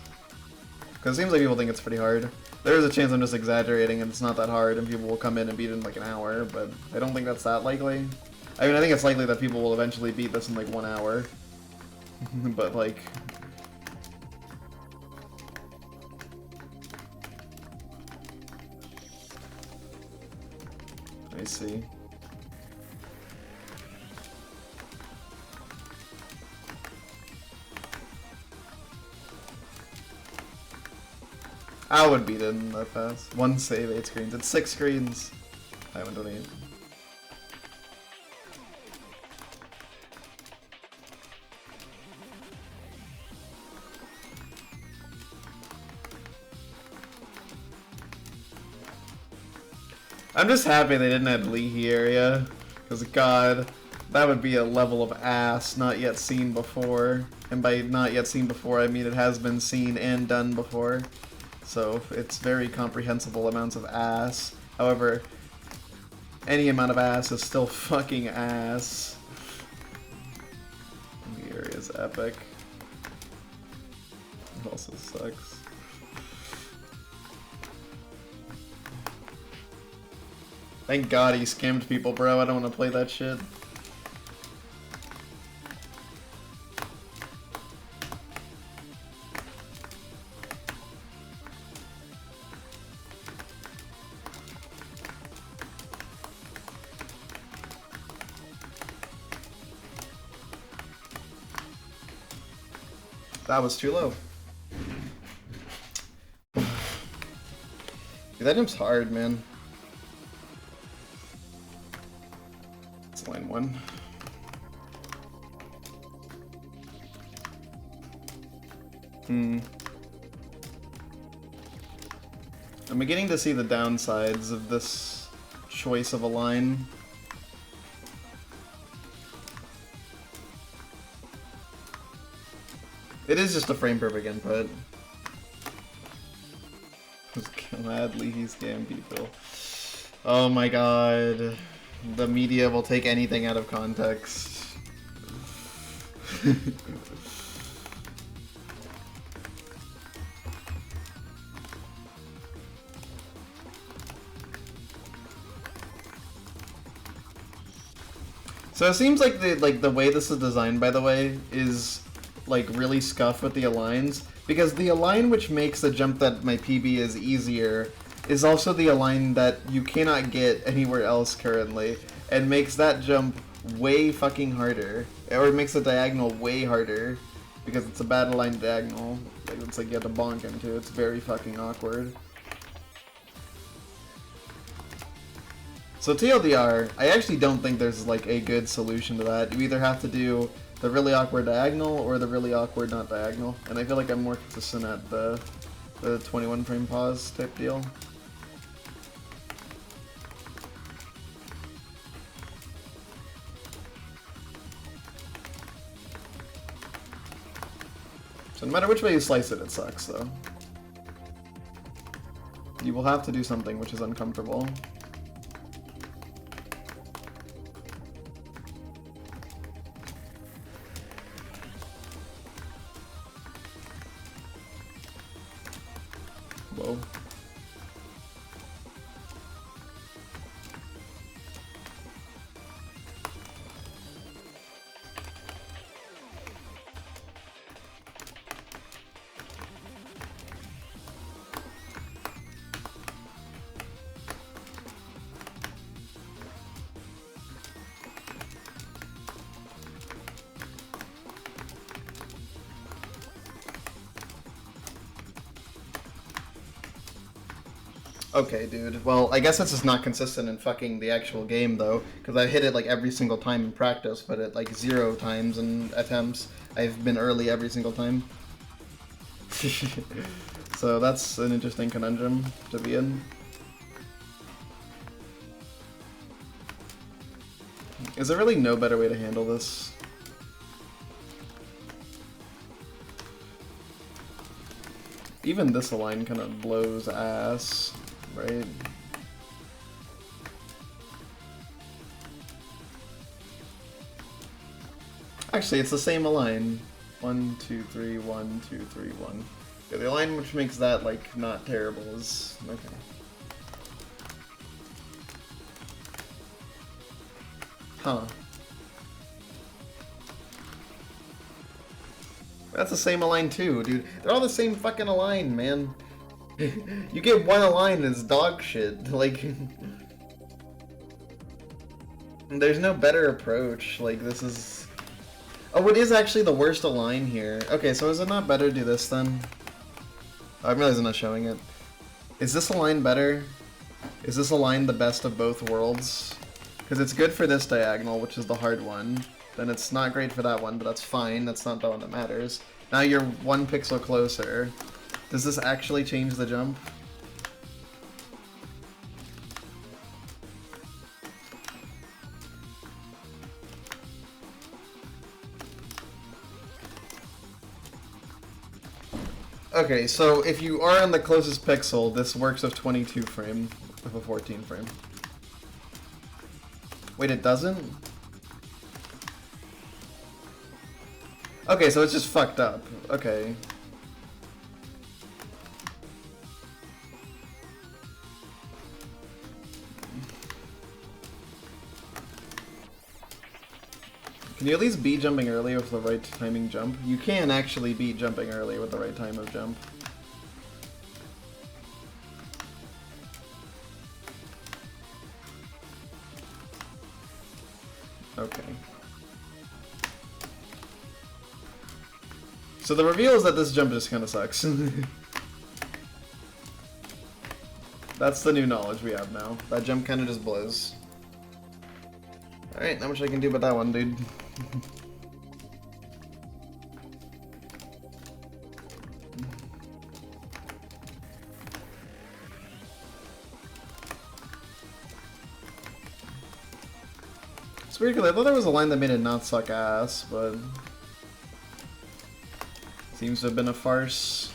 Because it seems like people think it's pretty hard. There is a chance I'm just exaggerating and it's not that hard and people will come in and beat it in like an hour, but I don't think that's that likely. I mean, I think it's likely that people will eventually beat this in like 1 hour. But like... I see. I would beat it in that fast. 1 save, 8 screens. It's 6 screens. I haven't done 8. I'm just happy they didn't add Leahy area. Because god, That would be a level of ass not yet seen before. And by not yet seen before, I mean it has been seen and done before. So it's very comprehensible amounts of ass. However, any amount of ass is still fucking ass. The area's epic. It also sucks. Thank God he scammed people, bro. I don't want to play that shit. That was too low. Dude, that jump's hard, man. It's line 1. I'm beginning to see the downsides of this choice of a line. It is just a frame-perfect input. Gladly he scammed people. Oh my god. The media will take anything out of context. So it seems like the way this is designed, by the way, is like really scuffed with the aligns, because the align which makes the jump that my PB is easier is also the align that you cannot get anywhere else currently, and makes that jump way fucking harder, or it makes the diagonal way harder, because it's a bad aligned diagonal. Like, it's like you have to bonk into. It's very fucking awkward. So TLDR, I actually don't think there's like a good solution to that. You either have to do the really awkward diagonal or the really awkward not diagonal, and I feel like I'm more consistent at the 21 frame pause type deal. So no matter which way you slice it, it sucks though. You will have to do something which is uncomfortable. Whoa. Okay, dude. Well, I guess this is not consistent in fucking the actual game, though, because I hit it like every single time in practice, but at like 0 times in attempts, I've been early every single time. So that's an interesting conundrum to be in. Is there really no better way to handle this? Even this align kind of blows ass. Right. Actually, it's the same align. 1, 2, 3, 1, 2, 3, 1. Yeah, the align which makes that like not terrible is okay. Huh. That's the same align too, dude. They're all the same fucking align, man. You get one align and it's dog shit. Like, there's no better approach. Like, this is... Oh, it is actually the worst align here. Okay, so is it not better to do this then? Oh, I'm realizing I'm not showing it. Is this align better? Is this align the best of both worlds? Because it's good for this diagonal, which is the hard one. Then it's not great for that one, but that's fine. That's not the one that matters. Now you're 1 pixel closer. Does this actually change the jump? Okay, so if you are on the closest pixel, this works with 22 frame, with a 14 frame. Wait, it doesn't? Okay, so it's just fucked up. Okay. Can you at least beat jumping early with the right timing jump? You can actually beat jumping early with the right time of jump. Okay. So the reveal is that this jump just kind of sucks. That's the new knowledge we have now. That jump kind of just blows. Alright, not much I can do about that one, dude. It's weird because I thought there was a line that made it not suck ass, but seems to have been a farce.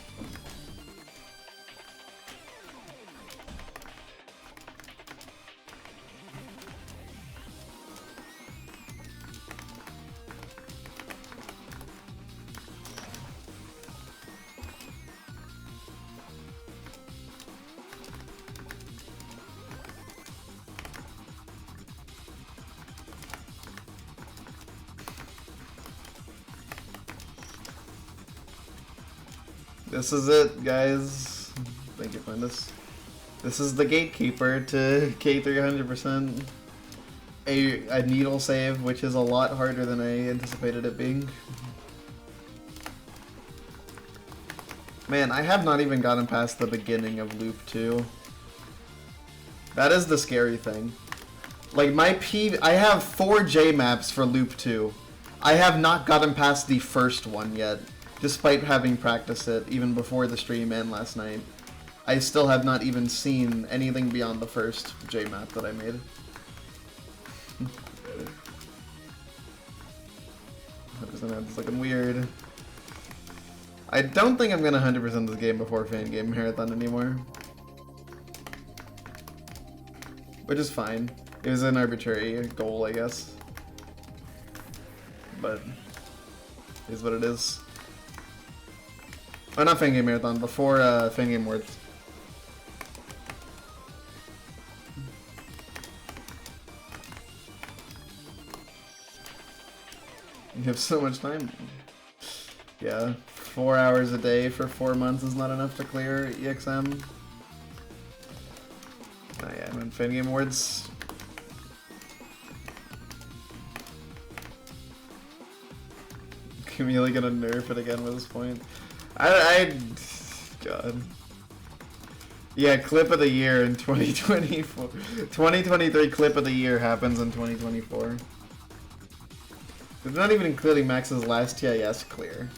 This is it, guys. Thank you, Flindus. This is the gatekeeper to K300%. A needle save, which is a lot harder than I anticipated it being. Man, I have not even gotten past the beginning of Loop 2. That is the scary thing. Like, I have 4 J maps for Loop 2. I have not gotten past the first one yet. Despite having practiced it even before the stream and last night, I still have not even seen anything beyond the first J map that I made. It's looking weird. I don't think I'm gonna 100% this game before Fan Game Marathon anymore. Which is fine. It was an arbitrary goal, I guess. But it is what it is. Oh, not Fan Game Marathon, before Fan Game Awards. You have so much time. Yeah, 4 hours a day for 4 months is not enough to clear EXM. Oh yeah, I mean, Fan Game Awards. Kamilia gonna nerf it again with this point. God. Yeah, clip of the year in 2024. 2023 clip of the year happens in 2024. It's not even including Max's last TIS clear.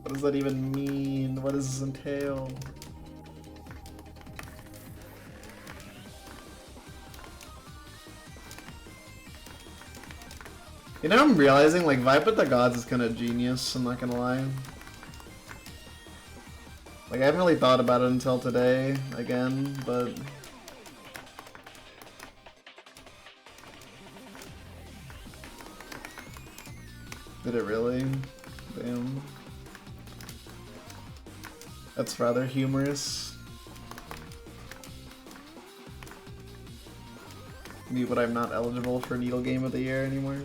What does that even mean? What does this entail? You know, I'm realizing, like, Vibe with the Gods is kind of genius, I'm not gonna lie. Like, I haven't really thought about it until today, again, but... Did it really? Damn. That's rather humorous. Me, but I'm not eligible for Needle Game of the Year anymore.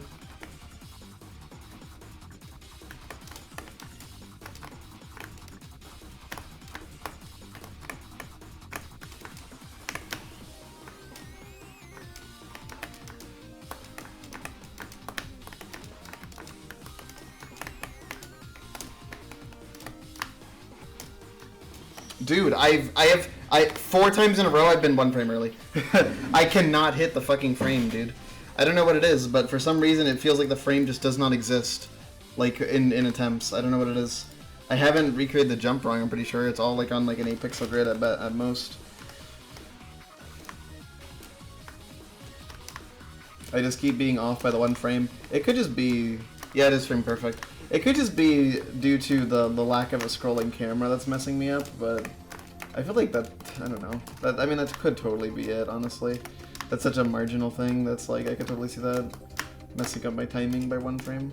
Dude, I 4 times in a row I've been 1 frame early. I cannot hit the fucking frame, dude. I don't know what it is, but for some reason it feels like the frame just does not exist. Like, in attempts. I don't know what it is. I haven't recreated the jump wrong, I'm pretty sure. It's all like on like an 8 pixel grid at most. I just keep being off by the 1 frame. It could just be... Yeah, it is frame perfect. It could just be due to the lack of a scrolling camera that's messing me up, but I feel like that... I don't know. I mean, that could totally be it, honestly. That's such a marginal thing that's like, I could totally see that messing up my timing by 1 frame.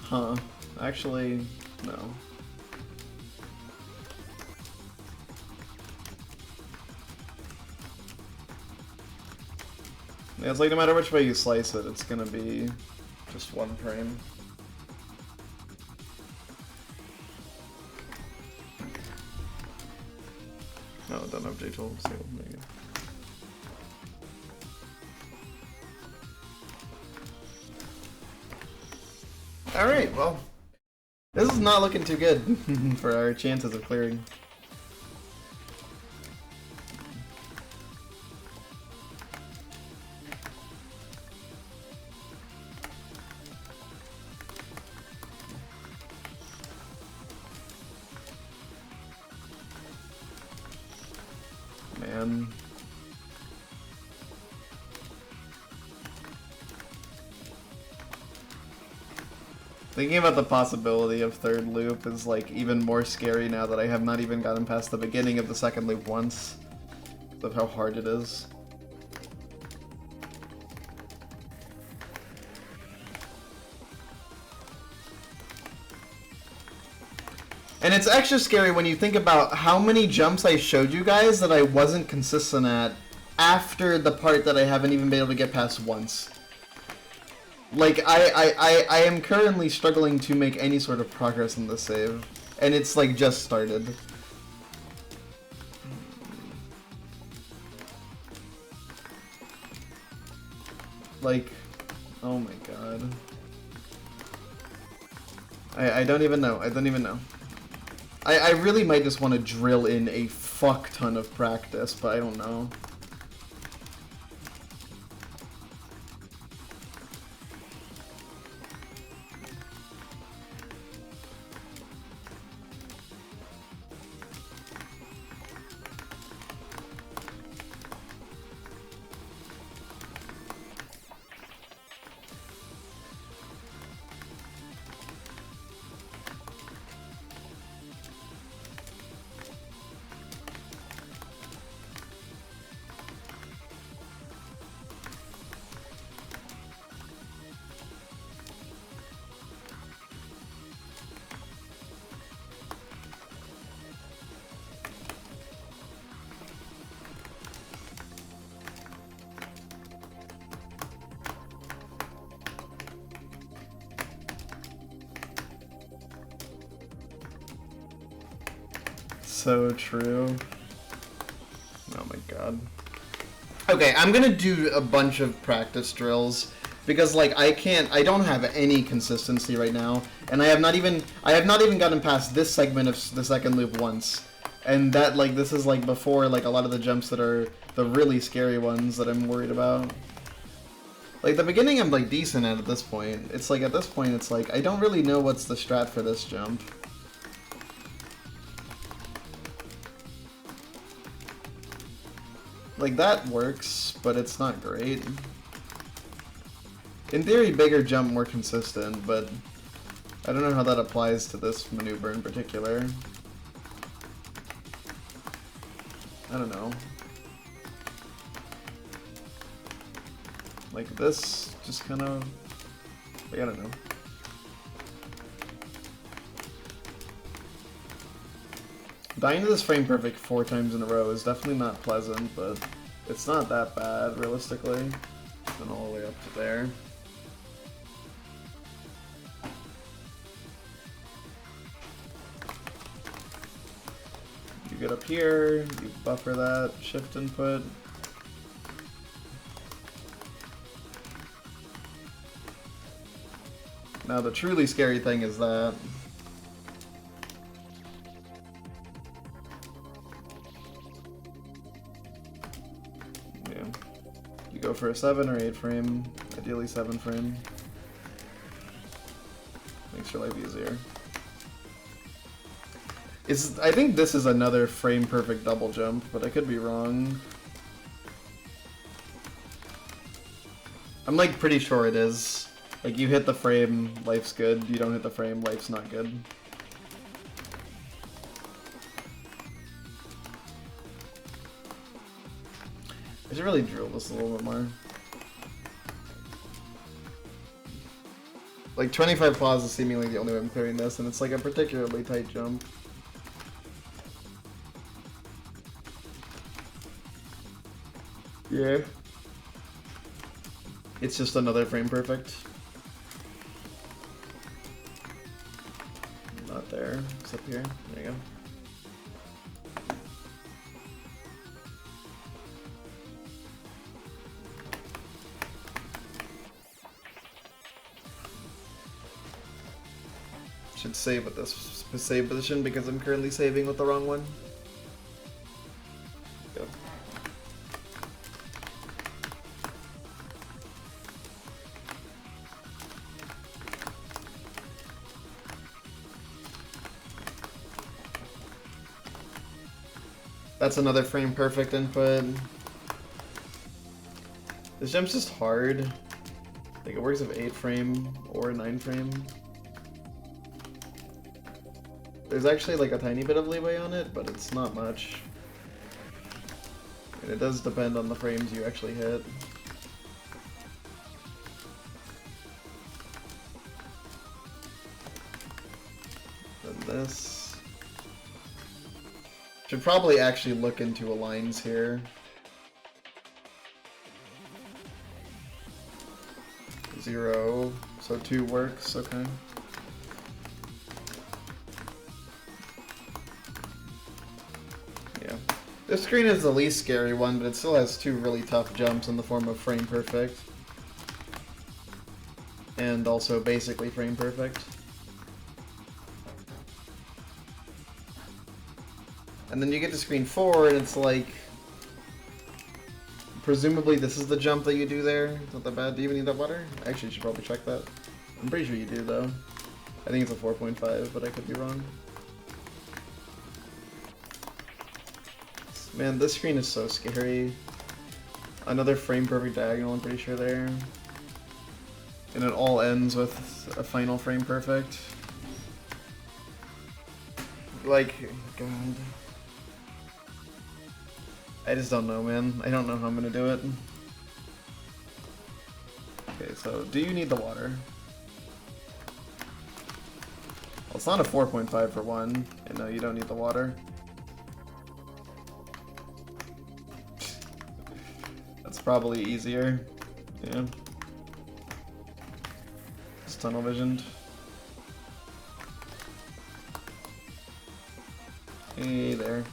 Huh. Actually, no. Yeah, it's like no matter which way you slice it, it's gonna be just 1 frame. No, don't have J12, so maybe. Alright, well, this is not looking too good for our chances of clearing. Man. Thinking about the possibility of 3rd loop is like even more scary now that I have not even gotten past the beginning of the 2nd loop once. Of how hard it is. And it's extra scary when you think about how many jumps I showed you guys that I wasn't consistent at after the part that I haven't even been able to get past once. Like, I am currently struggling to make any sort of progress in this save. And it's, like, just started. Like, oh my god. I don't even know. I don't even know. I really might just want to drill in a fuck ton of practice, but I don't know. So true. Oh my god. Okay, I'm gonna do a bunch of practice drills because like I don't have any consistency right now, and I have not even gotten past this segment of the 2nd loop once. And that like this is like before like a lot of the jumps that are the really scary ones that I'm worried about. Like the beginning I'm like decent at this point. It's like at this point it's like I don't really know what's the strat for this jump. Like, that works, but it's not great. In theory, bigger jump, more consistent, but I don't know how that applies to this maneuver in particular. I don't know. Like, this just kind of... like, I don't know. Dying to this frame perfect 4 times in a row is definitely not pleasant, but it's not that bad, realistically. And all the way up to there. You get up here, you buffer that, shift input. Now the truly scary thing is that you go for a 7 or 8 frame, ideally 7 frame. Makes your life easier. I think this is another frame perfect double jump, but I could be wrong. I'm like pretty sure it is. Like you hit the frame, life's good. You don't hit the frame, life's not good. I should really drill this a little bit more. Like 25 claws is seemingly the only way I'm clearing this, and it's like a particularly tight jump. Yeah. It's just another frame perfect. Not there. It's up here. There you go. Should save with this save position because I'm currently saving with the wrong one. Go. That's another frame perfect input. This jump's just hard. Like it works with 8 frame or 9 frame. There's actually like a tiny bit of leeway on it, but it's not much. And it does depend on the frames you actually hit. Then this. Should probably actually look into aligns here. 0, so 2 works, okay. This screen is the least scary one, but it still has 2 really tough jumps in the form of frame perfect. And also basically frame perfect. And then you get to screen 4 and it's like... Presumably this is the jump that you do there. It's not that bad. Do you even need that water? Actually, you should probably check that. I'm pretty sure you do though. I think it's a 4.5, but I could be wrong. Man, this screen is so scary. Another frame perfect diagonal, I'm pretty sure there. And it all ends with a final frame perfect. Like, God. I just don't know, man. I don't know how I'm gonna do it. Okay, so do you need the water? Well, it's not a 4.5 for one. And no, you don't need the water. Probably easier. Yeah. It's tunnel visioned. Hey there.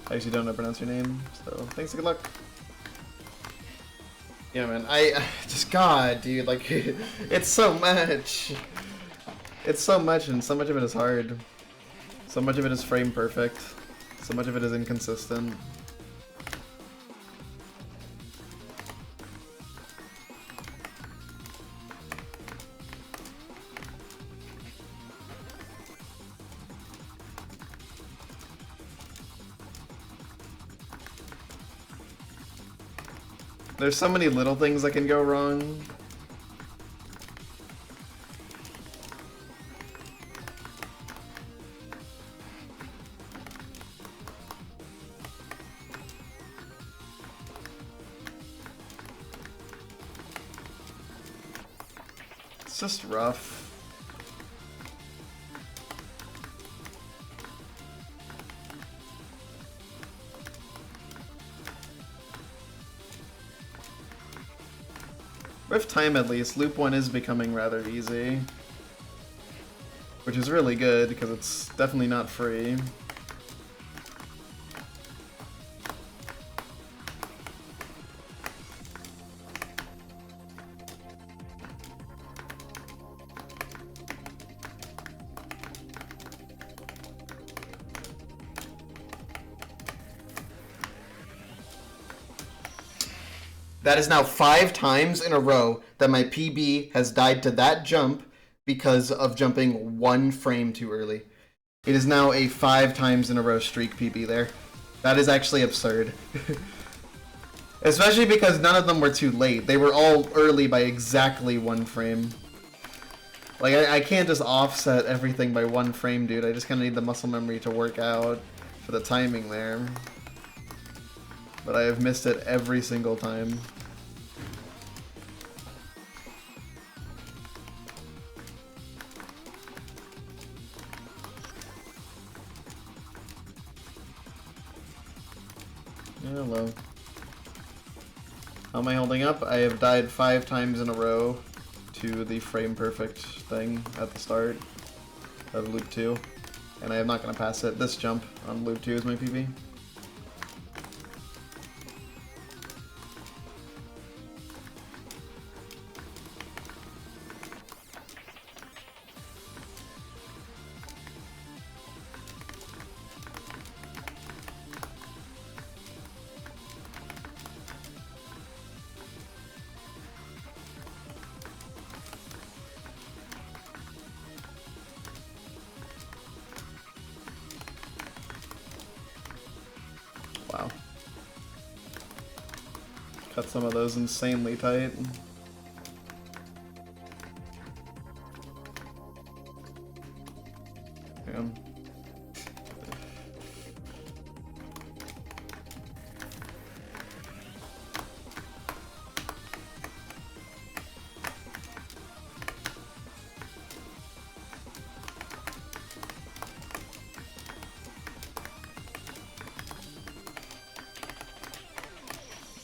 I actually don't know how to pronounce your name, so thanks and good luck. Yeah, man, I just, God, dude, like, it's so much. It's so much, and so much of it is hard. So much of it is frame perfect. So much of it is inconsistent. There's so many little things that can go wrong. It's just rough. With time at least, loop 1 is becoming rather easy. Which is really good, because it's definitely not free. That is now 5 times in a row that my PB has died to that jump because of jumping 1 frame too early. It is now a 5 times in a row streak PB there. That is actually absurd. Especially because none of them were too late. They were all early by exactly 1 frame. Like, I can't just offset everything by 1 frame, dude. I just kind of need the muscle memory to work out for the timing there. But I have missed it every single time. Hello. How am I holding up? I have died 5 times in a row to the frame perfect thing at the start of loop 2. And I am not going to pass it. This jump on loop 2 is my PB. Wow. Cut some of those insanely tight. Yeah.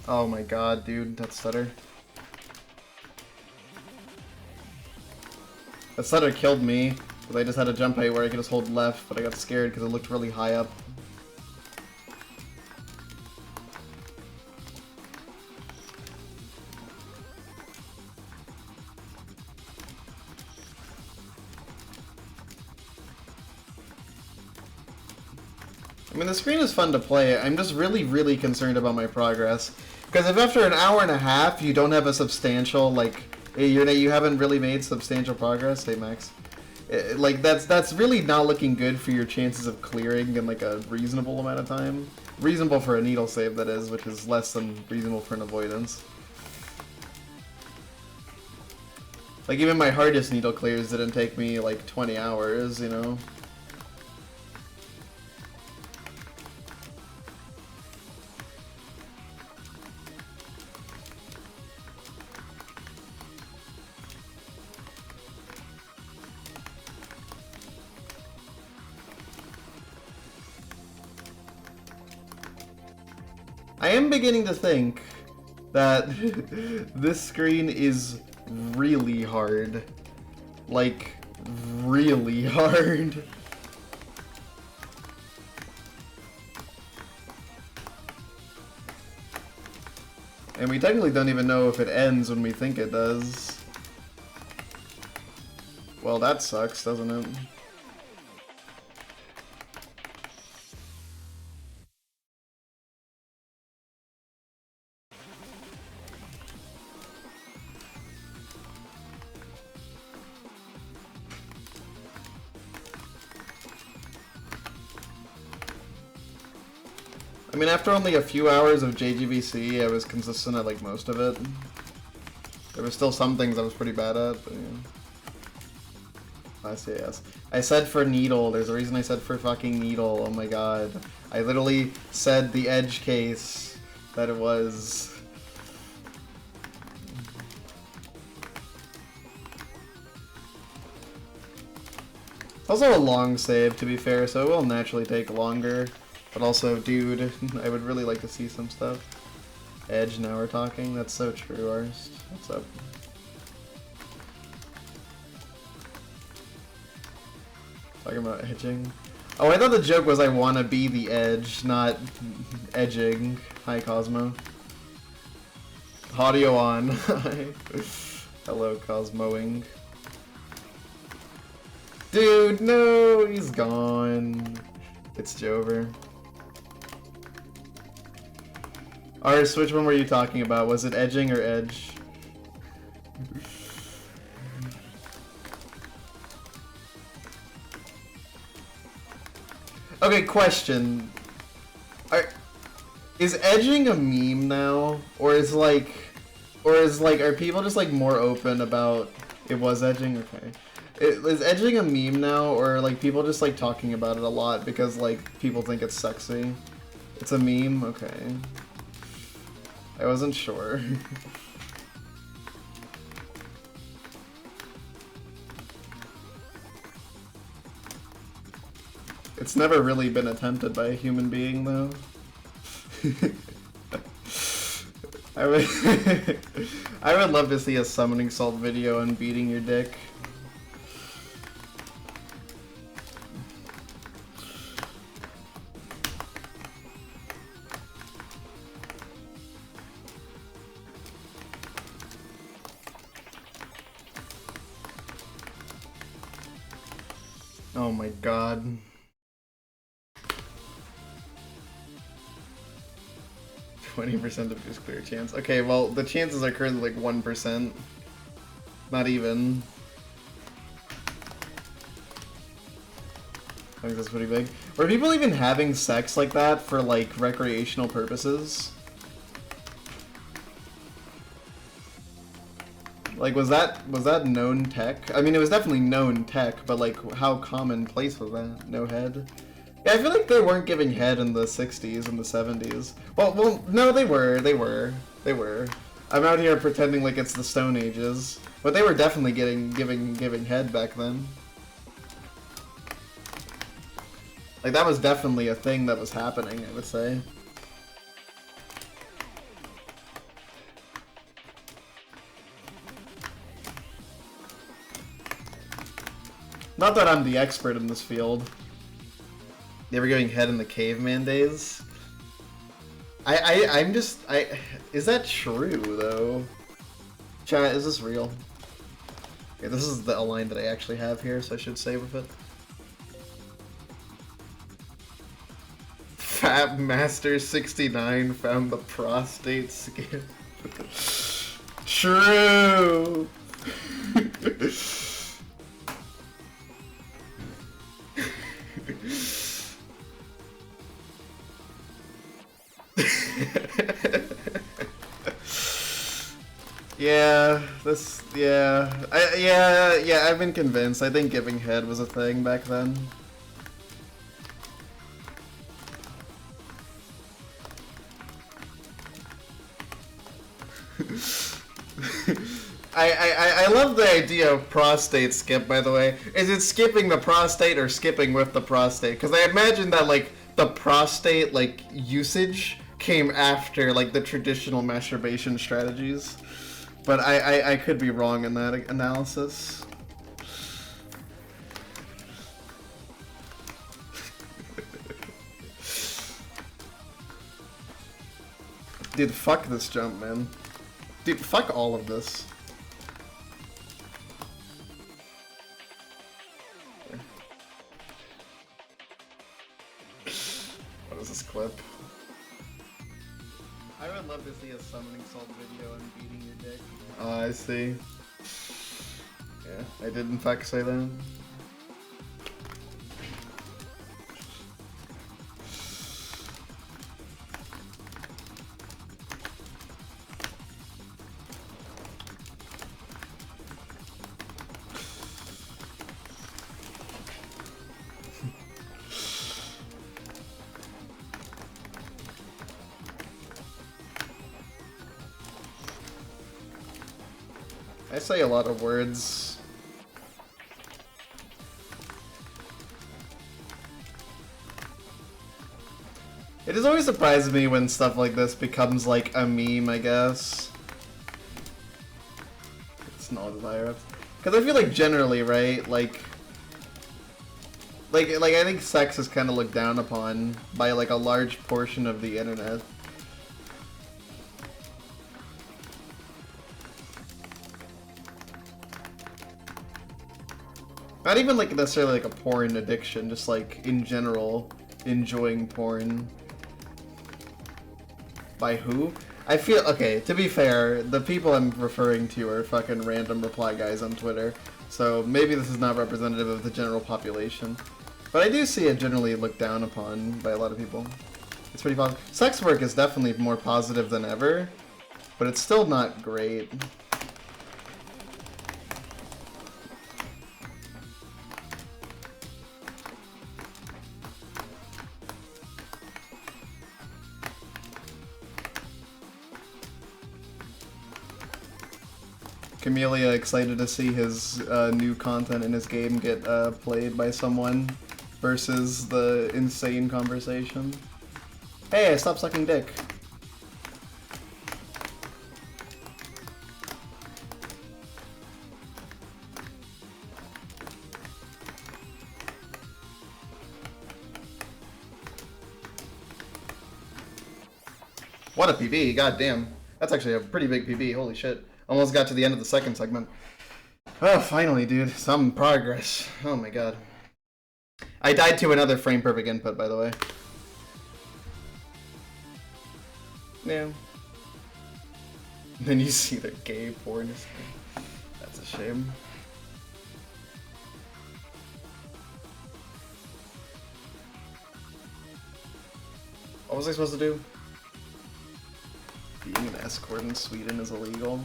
Oh my god, dude, that stutter. That stutter killed me, because I just had a jump height where I could just hold left, but I got scared because it looked really high up. I mean, the screen is fun to play. I'm just really concerned about my progress. Because if after an hour and a half you don't have a substantial, like, you haven't really made substantial progress, hey Max, like, that's really not looking good for your chances of clearing in, like, a reasonable amount of time. Reasonable for a needle save, that is, which is less than reasonable for an avoidance. Like, even my hardest needle clears didn't take me, like, 20 hours, you know? I am beginning to think that this screen is really hard. Like, really hard. And we technically don't even know if it ends when we think it does. Well, that sucks, doesn't it? I mean, after only a few hours of JGVC, I was consistent at, like, most of it. There were still some things I was pretty bad at, but yeah. yes. I said for needle, there's a reason I said for fucking needle, oh my god. I literally said the edge case that it was. It's also a long save, to be fair, so it will naturally take longer. But also, dude, I would really like to see some stuff. Edge, now we're talking. That's so true, Arst. What's up? Talking about edging. Oh, I thought the joke was I wanna be the edge, not edging. Hi, Cosmo. Audio on. Hello, Cosmoing. Dude, no, he's gone. It's Jover. Ars, which one were you talking about? Was it edging or edge? Okay, question. Is edging a meme now? Or is are people just like more open about it was edging? Okay. Is edging a meme now, or like people just like talking about it a lot because like people think it's sexy? It's a meme? Okay. I wasn't sure. It's never really been attempted by a human being, though. I would, I would love to see a summoning salt video and beating your dick. Oh my god. 20% of just clear chance. Okay, well, the chances are currently like 1%. Not even. I think that's pretty big. Were people even having sex like that for like recreational purposes? Like, was that known tech? I mean, it was definitely known tech, but like, how commonplace was that? No head? Yeah, I feel like they weren't giving head in the 60s and the 70s. Well, no, they were. I'm out here pretending like it's the Stone Ages, but they were definitely giving head back then. Like, that was definitely a thing that was happening, I would say. Not that I'm the expert in this field. They were giving head in the caveman days. Is that true though? Chat, is this real? Okay, this is the line that I actually have here, so I should save with it. Fat Master 69 found the prostate skin. True. Yeah, I've been convinced. I think giving head was a thing back then. I love the idea of prostate skip, by the way. Is it skipping the prostate or skipping with the prostate? Because I imagine that, like, the prostate, like, usage came after, like, the traditional masturbation strategies. But I could be wrong in that analysis. Dude, fuck this jump, man. Dude, fuck all of this. What is this clip? I would love to see a summoning salt video and beating your dick. Oh, I see. Yeah, I did in fact say that. I say a lot of words. It has always surprised me when stuff like this becomes like a meme, I guess. It's not the higher ups. Because I feel like generally, right, like Like I think sex is kind of looked down upon by like a large portion of the internet. Not even like necessarily like a porn addiction, just like in general enjoying porn. By who? I feel okay, to be fair, the people I'm referring to are fucking random reply guys on Twitter. So maybe this is not representative of the general population. But I do see it generally looked down upon by a lot of people. It's pretty positive. Sex work is definitely more positive than ever, but it's still not great. Kamilia excited to see his new content in his game get played by someone versus the insane conversation. Hey, stop sucking dick. What a PB, god damn. That's actually a pretty big PB, holy shit. Almost got to the end of the second segment. Oh, finally, dude. Some progress. Oh my god. I died to another frame perfect input, by the way. Yeah. Then you see the gay porn. That's a shame. What was I supposed to do? Being an escort in Sweden is illegal.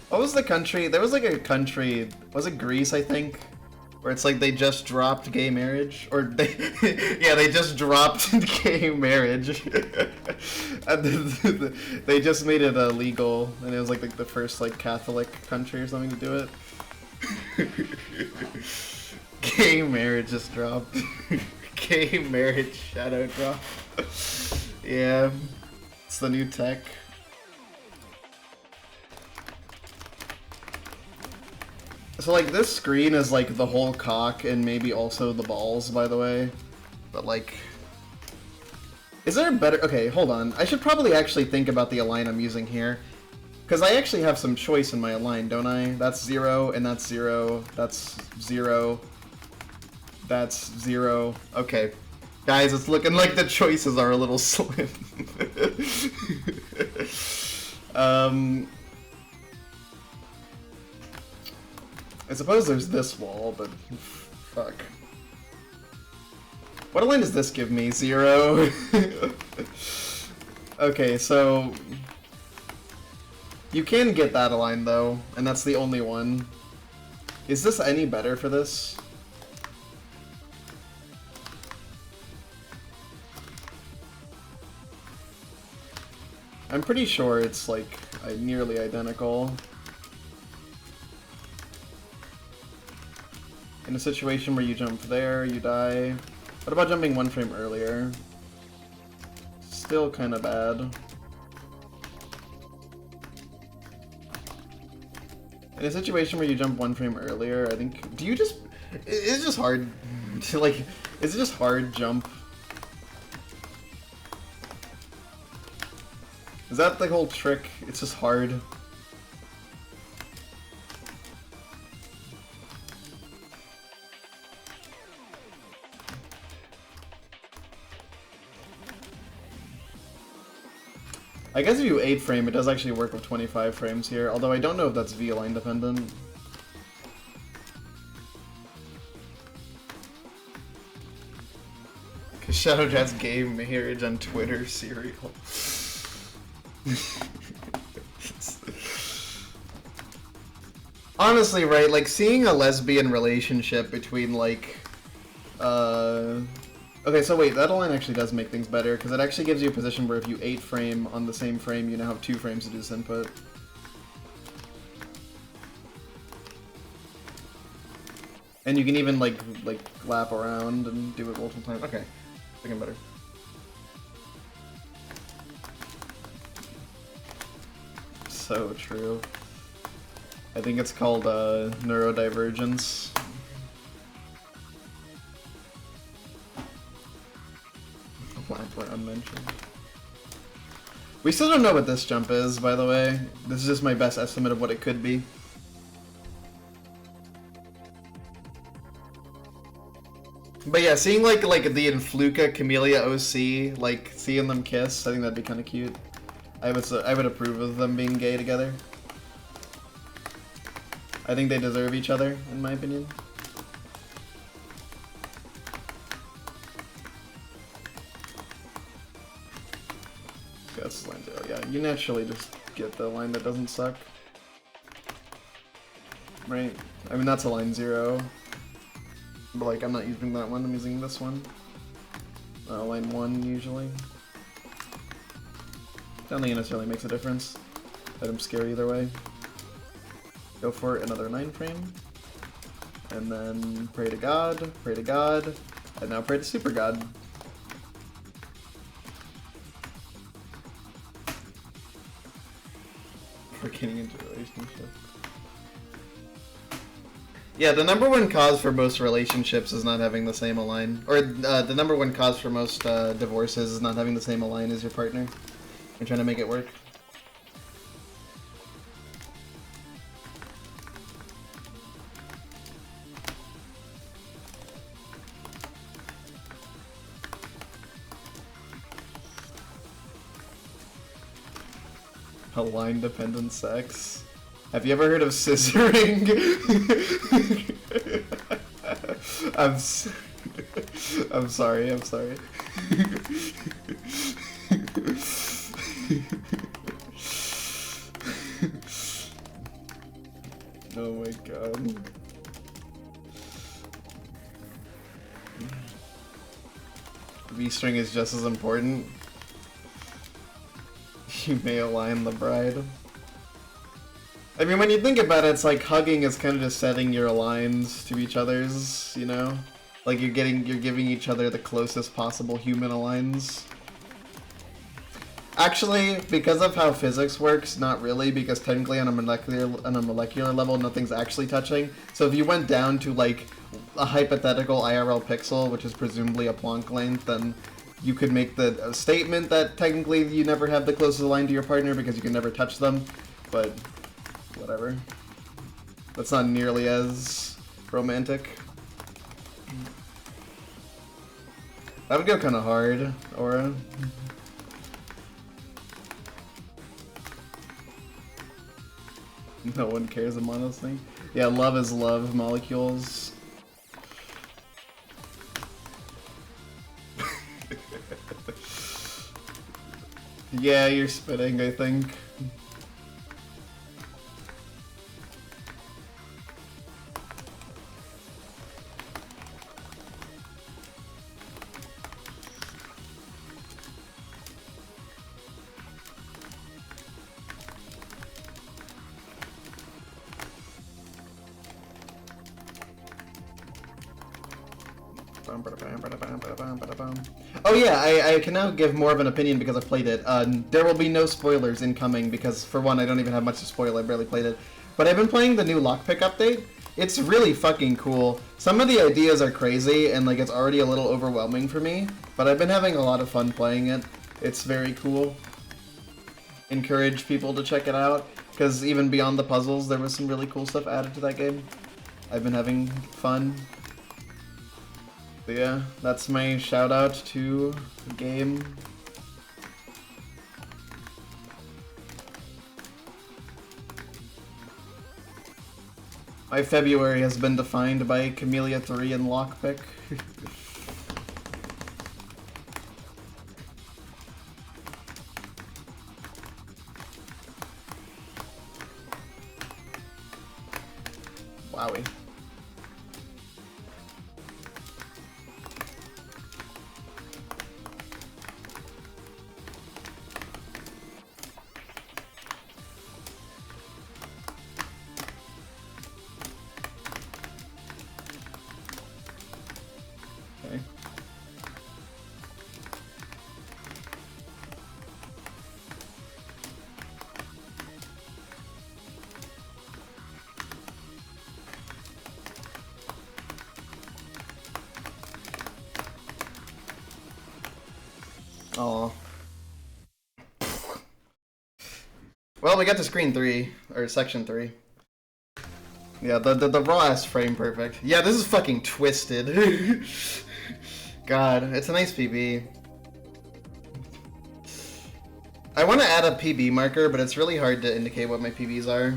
What was the country? There was like a country, was it Greece, I think? Where it's like they just dropped gay marriage? Or they, yeah, they just dropped gay marriage. And they just made it illegal, and it was like the first like Catholic country or something to do it. Gay marriage just dropped. Gay marriage shadow drop. Yeah, it's the new tech. So like this screen is like the whole cock and maybe also the balls, by the way. But like, is there a better? Okay, hold on. I should probably actually think about the align I'm using here, because I actually have some choice in my align, don't I? That's 0 and that's 0. That's 0. That's 0. Okay. Guys, it's looking like the choices are a little slim. I suppose there's this wall, but fuck. What align does this give me? 0? Okay, so you can get that align though, and that's the only one. Is this any better for this? I'm pretty sure it's like nearly identical. In a situation where you jump there, you die. What about jumping one frame earlier? Still kind of bad. In a situation where you jump one frame earlier, I think... Do you just... It's just hard to like... Is it just hard jump? Is that the whole trick? It's just hard. I guess if you 8 frame, it does actually work with 25 frames here, although I don't know if that's V-align dependent. Cause Shadow Jazz gay marriage on Twitter cereal. Honestly, right, like seeing a lesbian relationship between like okay, so wait, that align actually does make things better, because it actually gives you a position where if you 8 frame on the same frame, you now have 2 frames to do this input. And you can even like lap around and do it multiple times. Okay, looking better. So true. I think it's called neurodivergence. Lap round mentioned. We still don't know what this jump is, by the way. This is just my best estimate of what it could be. But yeah, seeing like the Influka Kamilia OC, like seeing them kiss, I think that'd be kind of cute. I would approve of them being gay together. I think they deserve each other, in my opinion. That's line 0. Yeah, you naturally just get the line that doesn't suck. Right? I mean, that's a line 0. But like, I'm not using that one, I'm using this one. Line 1 usually. I don't think it necessarily makes a difference. Item's scary either way. Go for it, another 9 frame. And then pray to God, and now pray to Super God. For getting into a relationship. Yeah, the number one cause for most relationships is not having the same align. Or the number one cause for most divorces is not having the same align as your partner. You're trying to make it work. Align dependent sex. Have you ever heard of scissoring? I'm sorry. Oh my god. V-string is just as important. You may align the bride. I mean, when you think about it, it's like hugging is kind of just setting your aligns to each other's, you know? Like you're giving each other the closest possible human aligns. Actually, because of how physics works, not really, because technically on a molecular level, nothing's actually touching. So if you went down to like a hypothetical IRL pixel, which is presumably a Planck length, then you could make the statement that technically you never have the closest align to your partner because you can never touch them, but whatever. That's not nearly as romantic. That would go kind of hard, Aura. No one cares about this thing. Yeah, love is love, molecules. Yeah, you're spitting, I think. Oh yeah, I can now give more of an opinion because I've played it. There will be no spoilers incoming because, for one, I don't even have much to spoil, I barely played it. But I've been playing the new lockpick update. It's really fucking cool. Some of the ideas are crazy and like it's already a little overwhelming for me, but I've been having a lot of fun playing it. It's very cool. Encourage people to check it out, because even beyond the puzzles, there was some really cool stuff added to that game. I've been having fun. But yeah, that's my shout out to the game. My February has been defined by Kamilia 3 and lockpick. Wowie. Okay. Oh. Well, we got to screen 3, or section 3. Yeah, the rawest frame perfect. Yeah, this is fucking twisted. God, it's a nice PB. I want to add a PB marker, but it's really hard to indicate what my PBs are.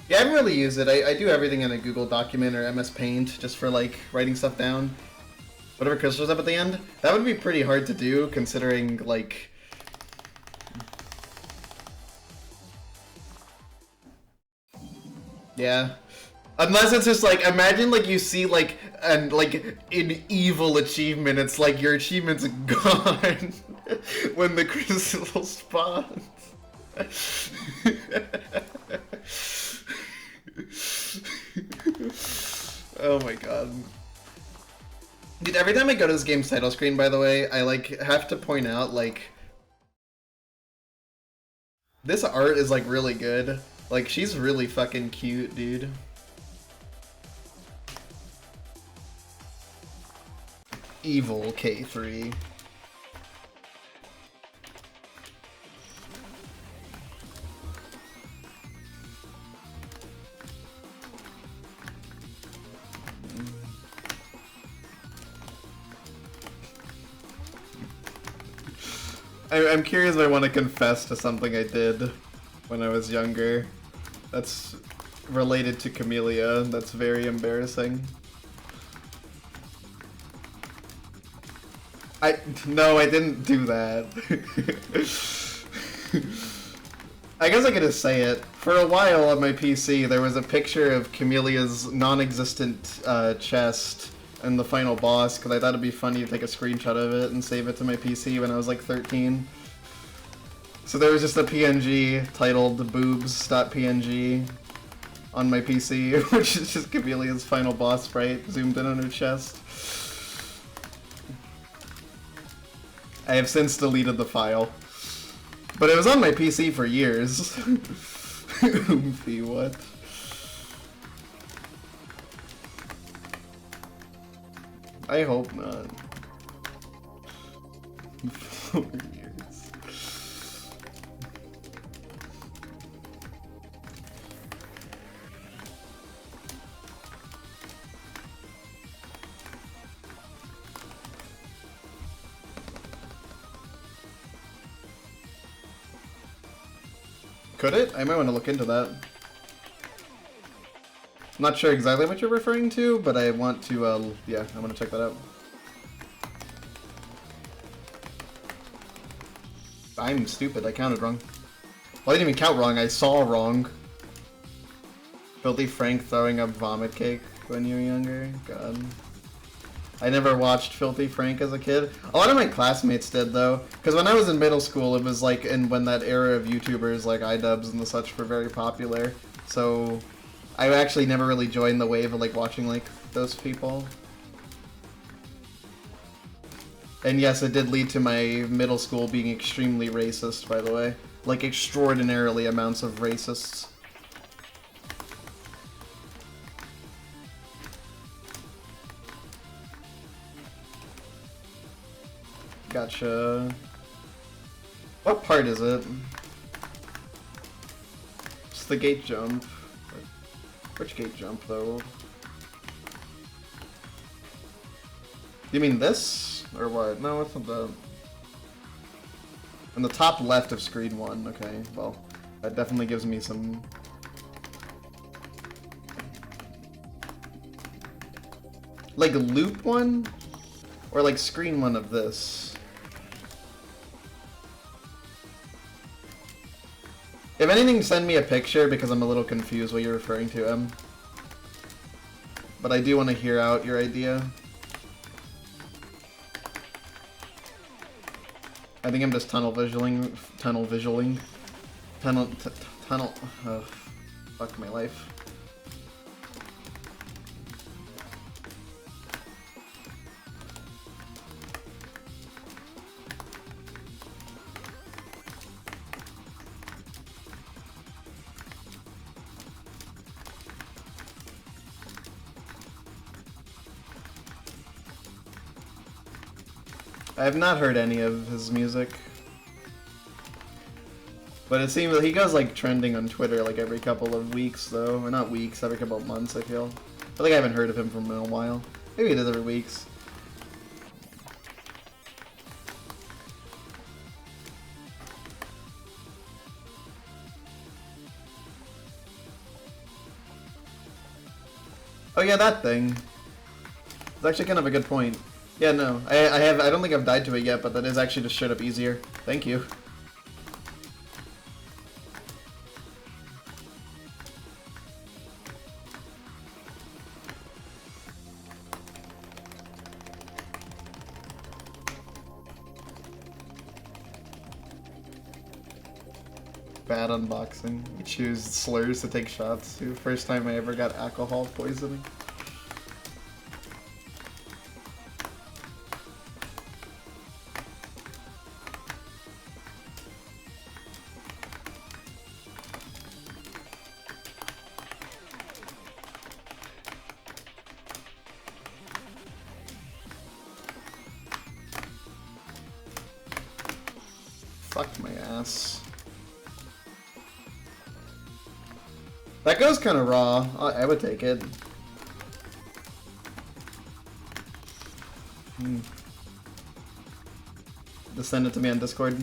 Yeah, I haven't really used it. I do everything in a Google document or MS Paint just for like writing stuff down. Whatever crystals up at the end. That would be pretty hard to do considering like... Yeah. Unless it's just like, imagine like you see like an evil achievement, it's like your achievement's gone when the crystal spawns. Oh my god. Dude, every time I go to this game's title screen, by the way, I like have to point out like this art is like really good. Like she's really fucking cute, dude. Evil K3. I'm curious if I want to confess to something I did when I was younger. That's related to Kamilia. That's very embarrassing. No, I didn't do that. I guess I could just say it. For a while on my PC, there was a picture of Kamilia's non-existent chest and the final boss, because I thought it'd be funny to take a screenshot of it and save it to my PC when I was like 13. So there was just a PNG titled boobs.png on my PC, which is just Kamilia's final boss sprite zoomed in on her chest. I have since deleted the file. But it was on my PC for years. Oomphy, what? I hope not. 4 years. Could it? I might want to look into that. I'm not sure exactly what you're referring to, but I want to, yeah, I want to check that out. I'm stupid, I counted wrong. Well, I didn't even count wrong, I saw wrong. Filthy Frank throwing up vomit cake when you were younger? God. I never watched Filthy Frank as a kid. A lot of my classmates did, though. Because when I was in middle school, it was like when that era of YouTubers like iDubbbz and the such were very popular. So I actually never really joined the wave of like watching like those people. And yes, it did lead to my middle school being extremely racist, by the way. Like extraordinarily amounts of racists. Gotcha. What part is it? It's the gate jump. Which gate jump, though? You mean this? Or what? No, it's not that. On the top left of screen 1. Okay, well, that definitely gives me some... Like loop 1? Or like screen 1 of this? If anything, send me a picture because I'm a little confused what you're referring to, Em. But I do want to hear out your idea. I think I'm just tunnel visualing. Oh, fuck my life. I have not heard any of his music. But it seems that he goes like trending on Twitter like every couple of weeks though. Or not weeks, every couple of months I feel. I think I haven't heard of him for a while. Maybe he does every weeks. Oh yeah, that thing. It's actually kind of a good point. Yeah, no, I don't think I've died to it yet, but that is actually just straight up easier. Thank you. Bad unboxing. You choose slurs to take shots to. First time I ever got alcohol poisoning. Fuck my ass. That goes kind of raw. I would take it. Just send it to me on Discord.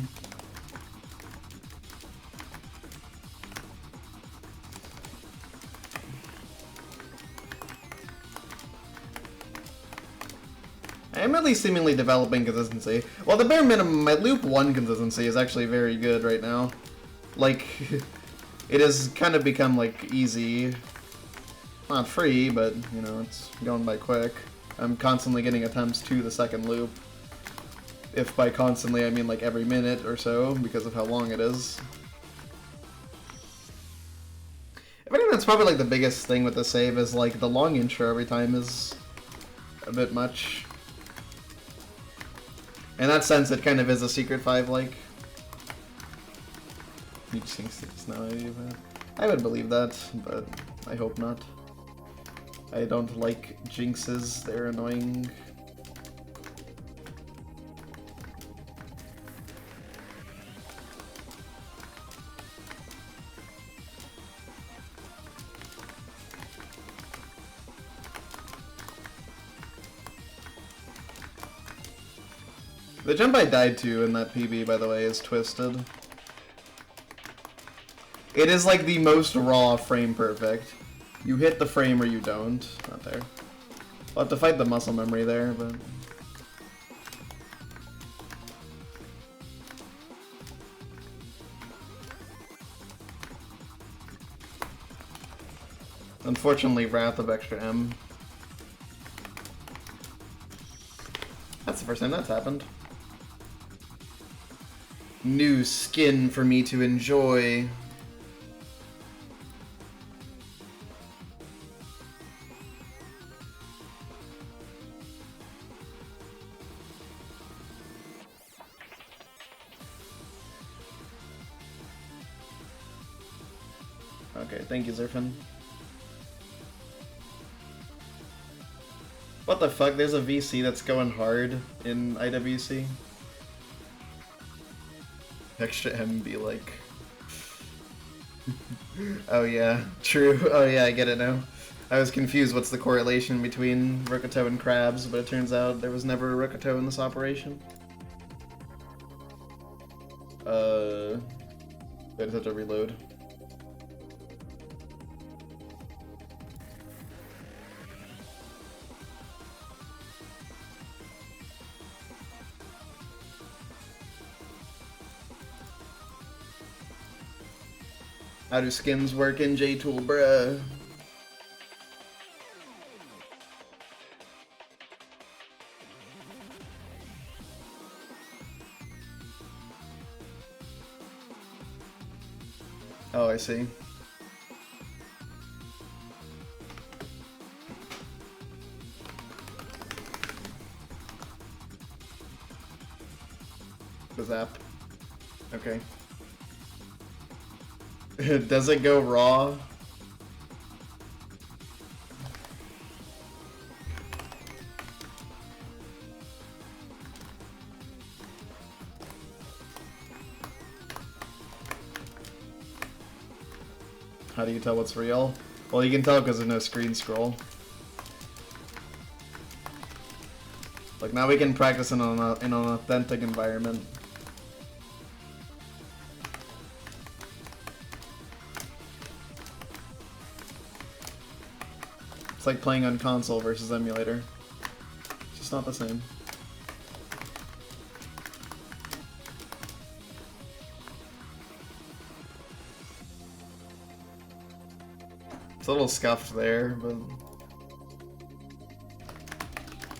I am at least seemingly developing consistency. Well, the bare minimum, my loop 1 consistency is actually very good right now. Like, it has kind of become, like, easy. Not free, but, you know, it's going by quick. I'm constantly getting attempts to the second loop. If by constantly, I mean, like, every minute or so, because of how long it is. I think that's probably, like, the biggest thing with the save is, like, the long intro every time is a bit much. In that sense, it kind of is a Secret 5, like. You think it's naive. I would believe that, but I hope not. I don't like jinxes, they're annoying. The jump I died to in that PB, by the way, is twisted. It is like the most raw frame perfect. You hit the frame or you don't. Not there. I'll have to fight the muscle memory there, but... Unfortunately, Wrath of Extra M. That's the first time that's happened. New skin for me to enjoy. Okay, thank you, Zerfin. What the fuck? There's a VC that's going hard in IWC. Extra M be like... Oh yeah, true. Oh yeah, I get it now. I was confused what's the correlation between Rokuto and crabs, but it turns out there was never a Rokuto in this operation. I just have to reload. How do skins work in JTool, bruh? Oh, I see. The zap. Okay. Does it go raw? How do you tell what's real? Well, you can tell because there's no screen scroll. Like, now we can practice in an authentic environment. It's like playing on console versus emulator. It's just not the same. It's a little scuffed there, but...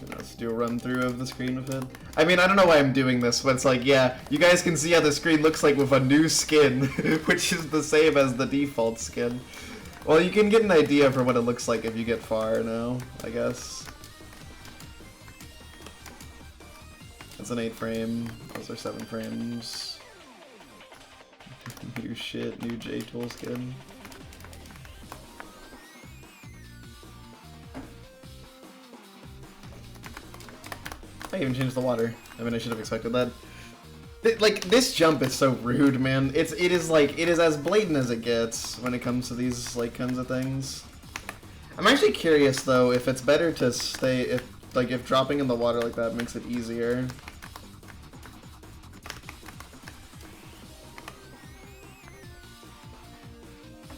Let's do a run through of the screen with it. I mean, I don't know why I'm doing this, but it's like, yeah, you guys can see how the screen looks like with a new skin, which is the same as the default skin. Well, you can get an idea for what it looks like if you get far now, I guess. That's an 8 frame. Those are 7 frames. New shit, new J-Tool skin. I even changed the water. I mean, I should have expected that. Like, this jump is so rude, man. It is as blatant as it gets when it comes to these, like, kinds of things. I'm actually curious, though, if it's better to stay, if dropping in the water like that makes it easier.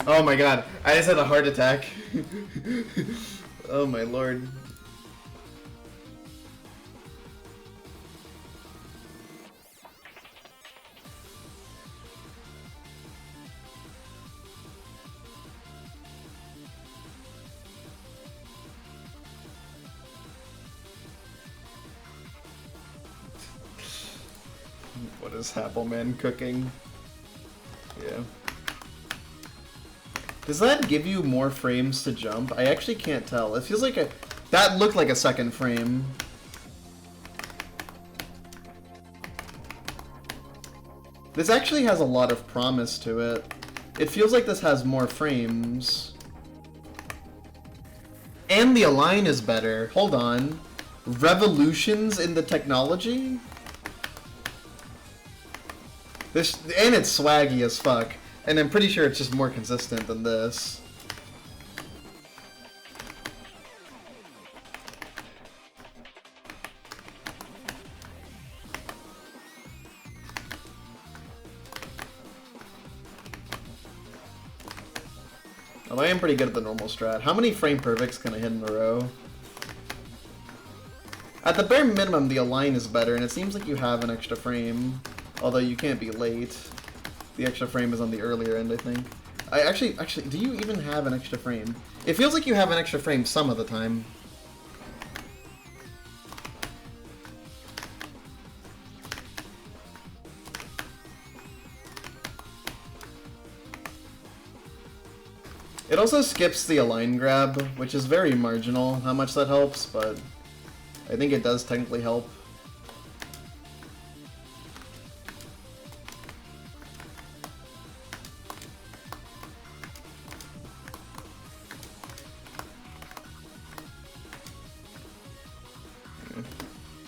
Oh my god, I just had a heart attack. Oh my lord. What is Appleman cooking? Yeah. Does that give you more frames to jump? I actually can't tell. It feels like that looked like a second frame. This actually has a lot of promise to it. It feels like this has more frames. And the align is better. Hold on. Revolutions in the technology? This, and it's swaggy as fuck. And I'm pretty sure it's just more consistent than this. Although I am pretty good at the normal strat. How many frame perfects can I hit in a row? At the bare minimum, the align is better, and it seems like you have an extra frame. Although you can't be late. The extra frame is on the earlier end, I think. Actually, do you even have an extra frame? It feels like you have an extra frame some of the time. It also skips the align grab, which is very marginal how much that helps, but I think it does technically help.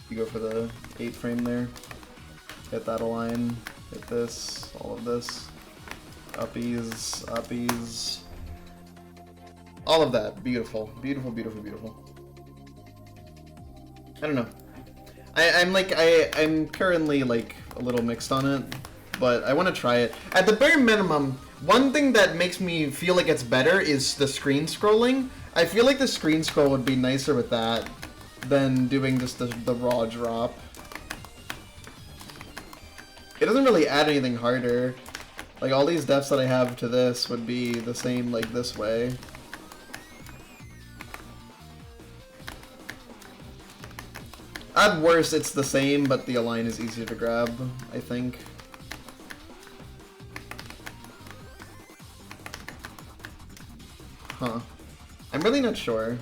You go for the 8 frame there. Hit that align. Hit this. All of this. Uppies. Uppies. All of that. Beautiful. Beautiful, beautiful, beautiful. I don't know. I'm currently like a little mixed on it, but I want to try it. At the bare minimum, one thing that makes me feel like it's better is the screen scrolling. I feel like the screen scroll would be nicer with that than doing just the raw drop. It doesn't really add anything harder. Like, all these deaths that I have to this would be the same, like, this way. At worst, it's the same, but the align is easier to grab, I think. Huh. I'm really not sure.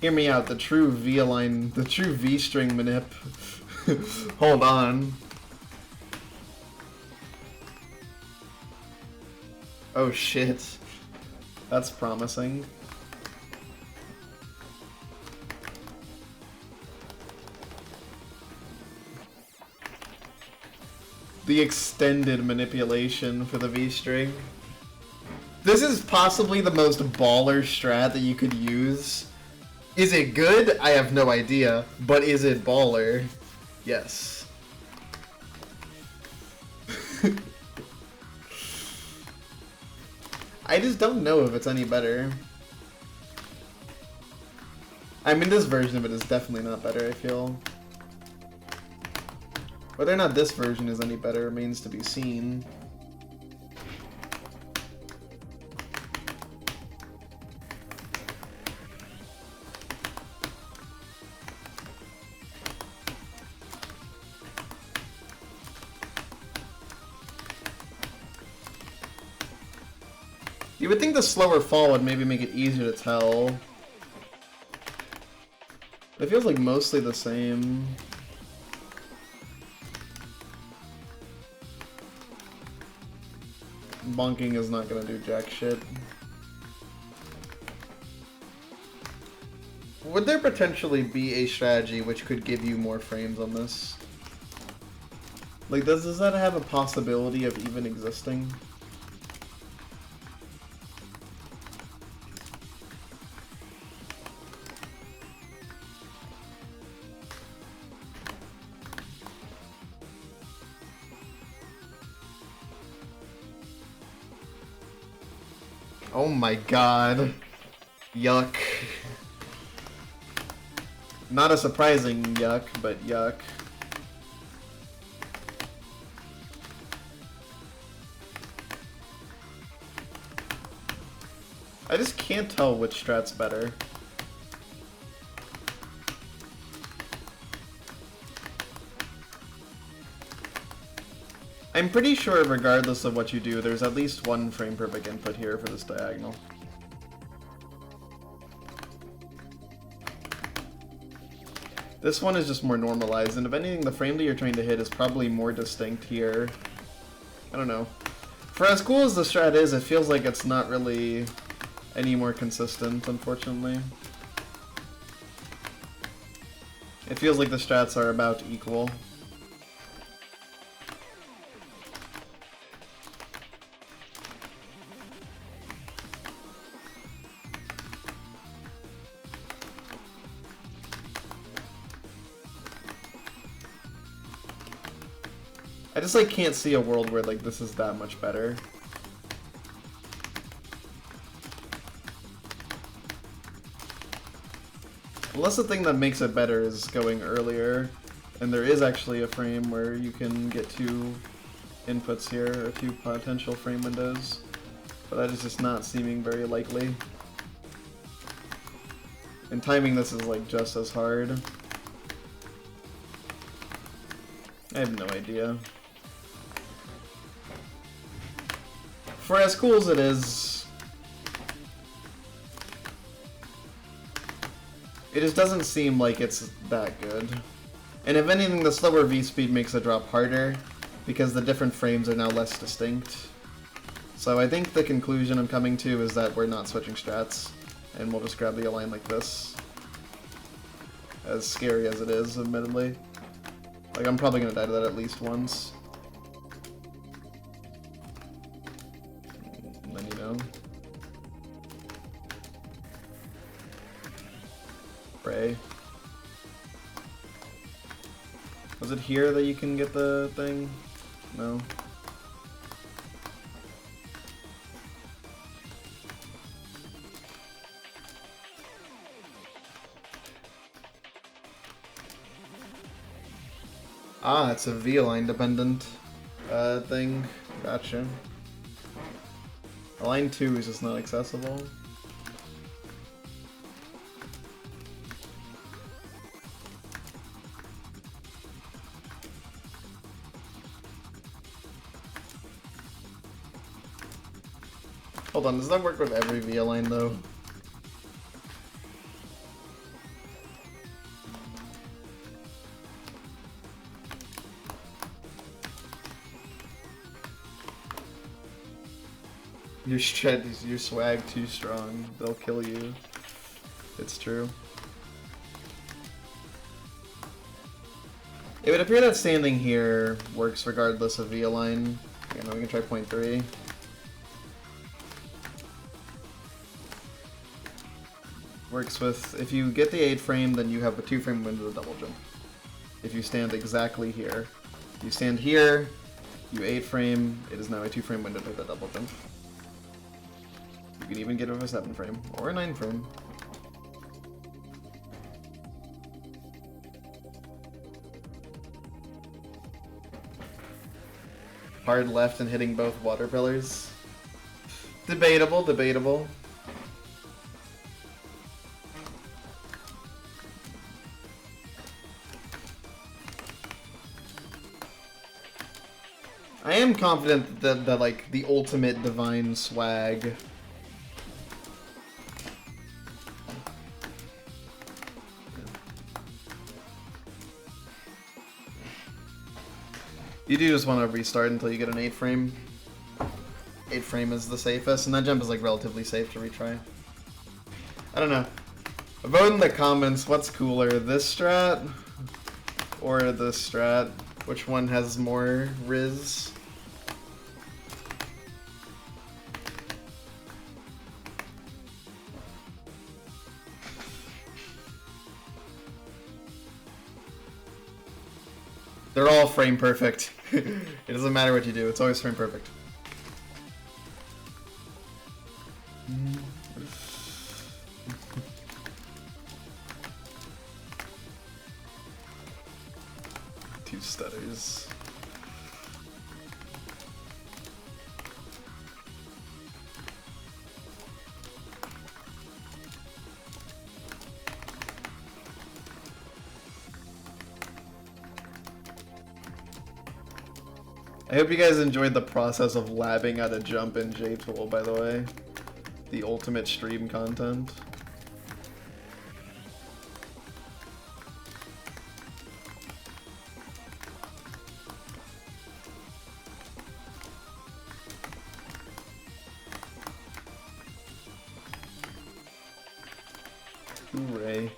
Hear me out, the true V-align, the true V-string manip. Hold on. Oh shit. That's promising. The extended manipulation for the V-string. This is possibly the most baller strat that you could use. Is it good? I have no idea. But is it baller? Yes. I just don't know if it's any better. I mean, this version of it is definitely not better, I feel. Whether or not this version is any better remains to be seen. You would think the slower fall would maybe make it easier to tell. It feels like mostly the same. Bonking is not gonna do jack shit. Would there potentially be a strategy which could give you more frames on this? Like, does that have a possibility of even existing? Oh my god. Yuck. Not a surprising yuck, but yuck. I just can't tell which strat's better. I'm pretty sure regardless of what you do, there's at least one frame perfect input here for this diagonal. This one is just more normalized, and if anything, the frame that you're trying to hit is probably more distinct here. I don't know. For as cool as the strat is, it feels like it's not really any more consistent, unfortunately. It feels like the strats are about equal. I just like can't see a world where like this is that much better. Unless the thing that makes it better is going earlier, and there is actually a frame where you can get two inputs here, or two potential frame windows, but that is just not seeming very likely. And timing this is like just as hard. I have no idea. For as cool as it is, it just doesn't seem like it's that good. And if anything, the slower V-speed makes it drop harder, because the different frames are now less distinct. So I think the conclusion I'm coming to is that we're not switching strats, and we'll just grab the align like this. As scary as it is, admittedly. Like, I'm probably gonna die to that at least once. And then, you know. Pray. Was it here that you can get the thing? No. Ah, it's a V-align dependent thing. Gotcha. Align 2 is just not accessible. Hold on, does that work with every V-align though? Your swag too strong. They'll kill you. It's true. It would appear that standing here works regardless of V-align. You know, we can try 0.3. works with, if you get the 8 frame, then you have a 2 frame window to double jump. If you stand exactly here. You stand here, you 8 frame, it is now a 2 frame window to the double jump. You can even get it with a 7 frame, or a 9 frame. Hard left and hitting both water pillars. Debatable, debatable. I am confident that like the ultimate divine swag you do just want to restart until you get an 8 frame. 8 frame is the safest, and that jump is like relatively safe to retry. I don't know. Vote in the comments, what's cooler, this strat or this strat? Which one has more Riz? They're all frame perfect. It doesn't matter what you do, it's always frame perfect. Two stutters. I hope you guys enjoyed the process of labbing at a jump in J-Tool, by the way. The ultimate stream content. Hooray.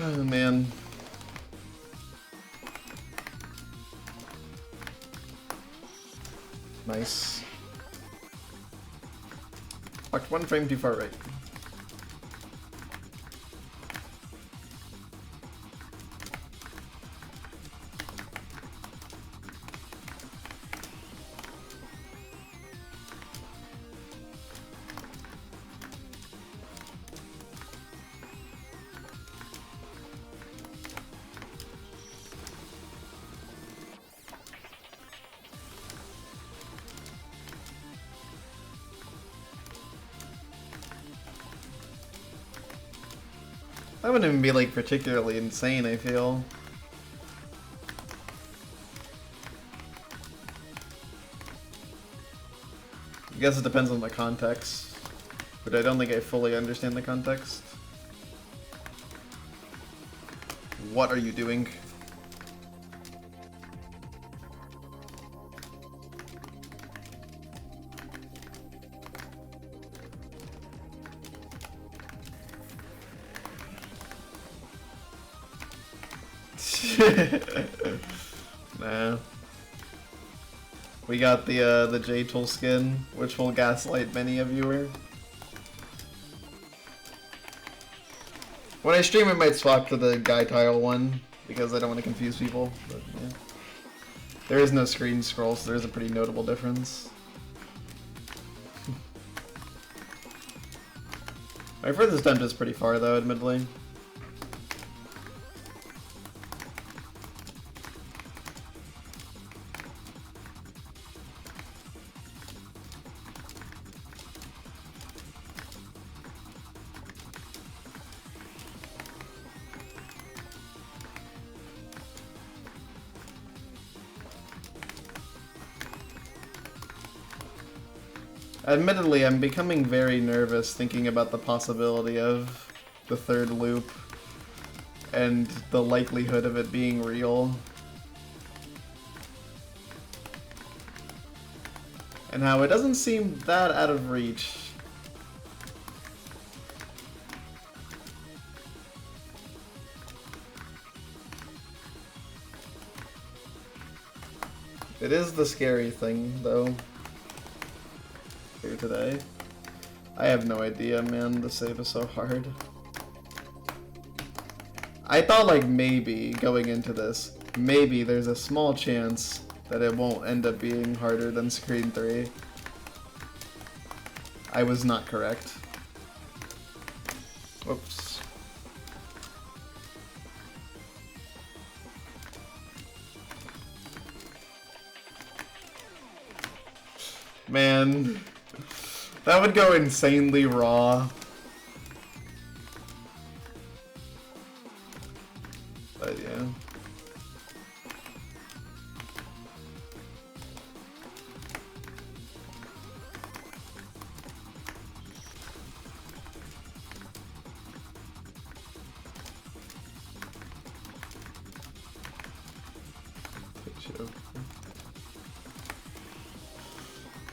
Oh man. Nice. Walked 1 frame too far right. That wouldn't even be like particularly insane, I feel. I guess it depends on the context, but I don't think I fully understand the context. What are you doing? Nah. We got the J-Tool skin, which will gaslight many a viewer. When I stream, I might swap to the Guy Tile one, because I don't want to confuse people, but yeah. There is no screen scroll, so there's a pretty notable difference. My furthest jump is pretty far though, admittedly. Admittedly, I'm becoming very nervous thinking about the possibility of the third loop and the likelihood of it being real. And how it doesn't seem that out of reach. It is the scary thing, though. Here today. I have no idea, man. The save is so hard. I thought, like, maybe, going into this, maybe there's a small chance that it won't end up being harder than Screen 3. I was not correct. Whoops. Man, that would go insanely raw. But yeah.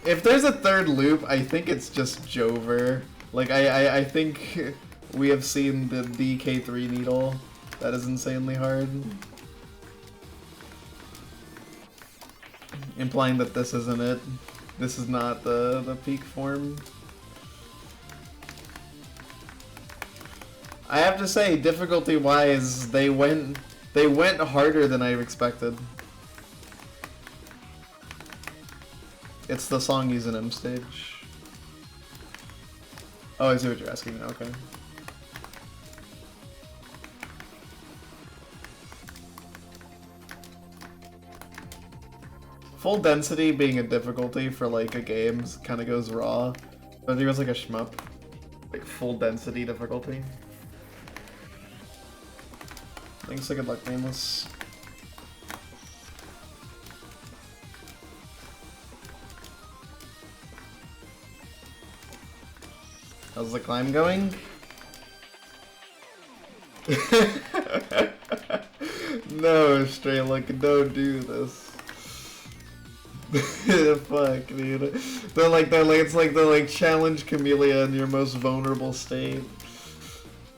If there's a third loop, I think it's just Jover. Like, I think we have seen the DK3 needle. That is insanely hard. Implying that this isn't it. This is not the peak form. I have to say, difficulty-wise, they went harder than I expected. It's the song using M stage. Oh, I see what you're asking now, okay. Full density being a difficulty for like a game kind of goes raw. But I think it was like a shmup. Like full density difficulty. Thanks, so good luck, Nameless. How's the climb going? No, Stray, like, don't do this. Fuck, dude. It's like the challenge Kamilia in your most vulnerable state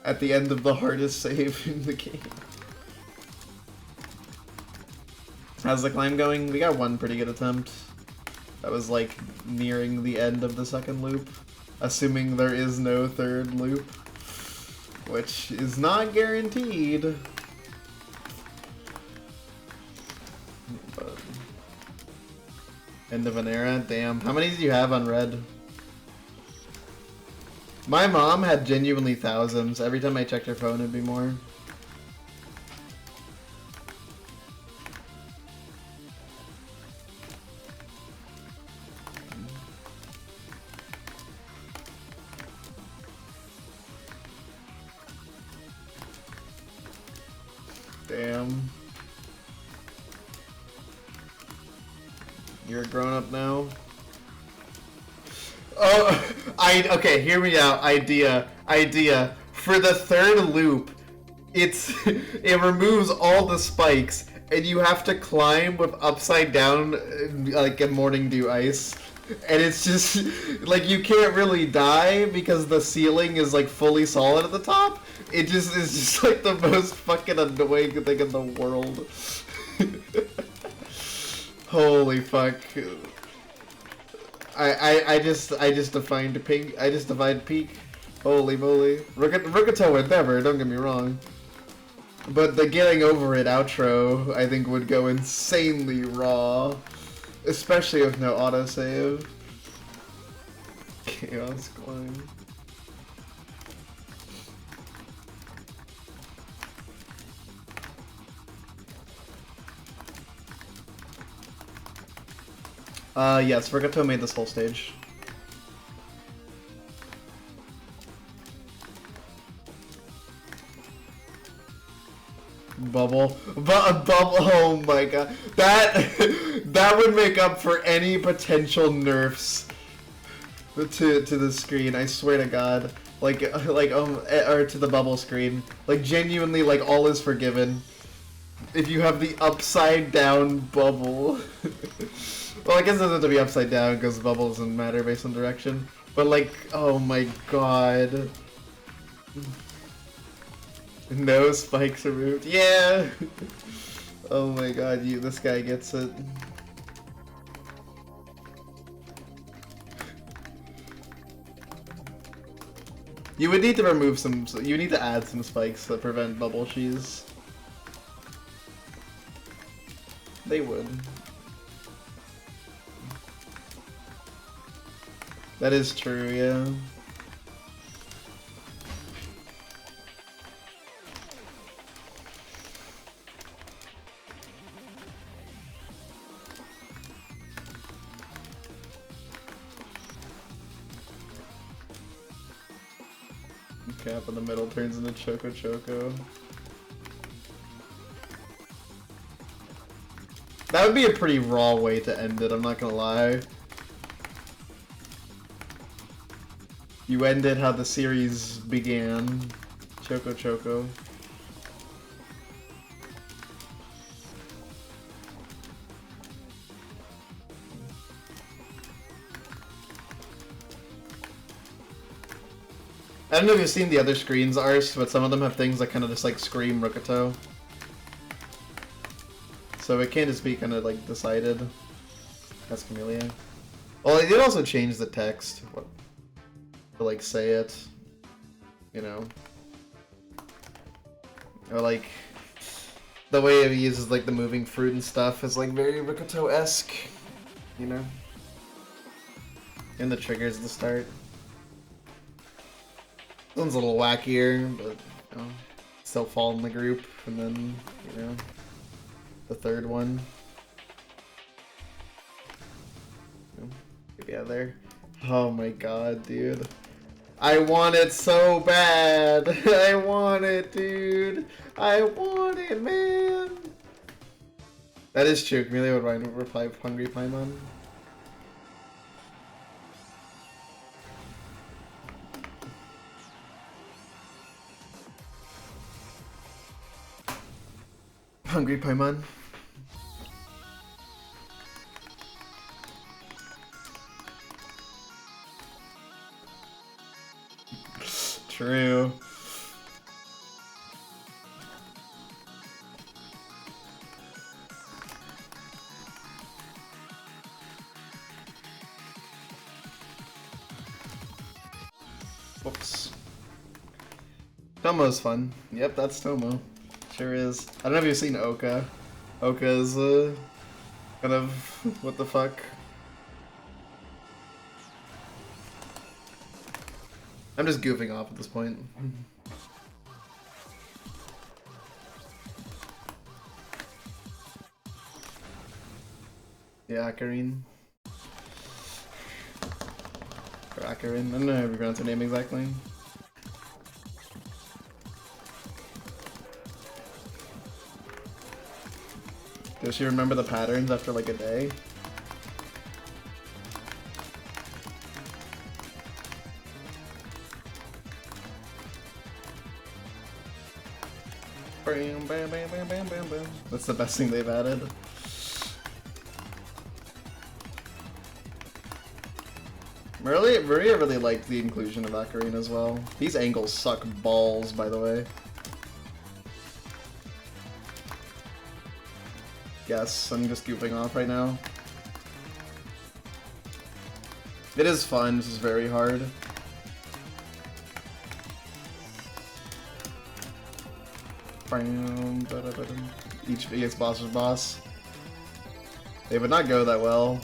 at the end of the hardest save in the game. How's the climb going? We got one pretty good attempt. That was like nearing the end of the second loop. Assuming there is no third loop, which is not guaranteed. But end of an era? Damn. How many did you have on red? My mom had genuinely thousands. Every time I checked her phone, it'd be more. Damn. You're a grown-up now? Oh, okay, hear me out. Idea. For the third loop, it removes all the spikes, and you have to climb with upside down, like a morning dew ice. And it's just, like, you can't really die because the ceiling is, like, fully solid at the top. It just is just, like, the most fucking annoying thing in the world. Holy fuck. I just defined pink. I just defined peak. Holy moly. Rookatoa would never, don't get me wrong. But the getting over it outro, I think, would go insanely raw. Especially with no autosave. Chaos climb. Yes, Rookatoa made this whole stage. Bubble. Bubble. Oh my god. That would make up for any potential nerfs to the screen. I swear to God. Or to the bubble screen. Like, genuinely, like, all is forgiven if you have the upside down bubble. Well, I guess it doesn't have to be upside down because bubble doesn't matter based on direction. But, like, oh my god. No spikes removed. Yeah! Oh my god, this guy gets it. You would need to remove some. You need to add some spikes that prevent bubble cheese. They would. That is true, yeah. Cap in the middle turns into Choco Choco. That would be a pretty raw way to end it, I'm not gonna lie. You ended how the series began. Choco Choco. I don't know if you've seen the other screens, Ars, but some of them have things that kind of just like scream Rokuto. So it can't just be kind of like decided. That's Kamilia. Well, it did also change the text to like say it, you know, or like the way it uses like the moving fruit and stuff is like very Rokuto-esque, you know, and the triggers at the start. This one's a little wackier, but you know, still fall in the group, and then you know the third one. Yeah, there. Oh my god, dude. I want it so bad. I want it, dude. I want it, man. That is true. Kamilia would reply Hungry Paimon. Hungry Paimon. True. Whoops. Tomo's fun. Yep, that's Tomo. Sure is. I don't know if you've seen Oka. Oka is kind of what the fuck. I'm just goofing off at this point. Yeah, Akarin. Or Akarin. I don't know how to pronounce her name exactly. Does she remember the patterns after like a day? Bam, bam, bam, bam, bam, bam, bam. That's the best thing they've added. Maria really liked the inclusion of Akarin as well. These angles suck balls, by the way. Guess I'm just goofing off right now. It is fun, this is very hard. Each VX boss is boss. They would not go that well.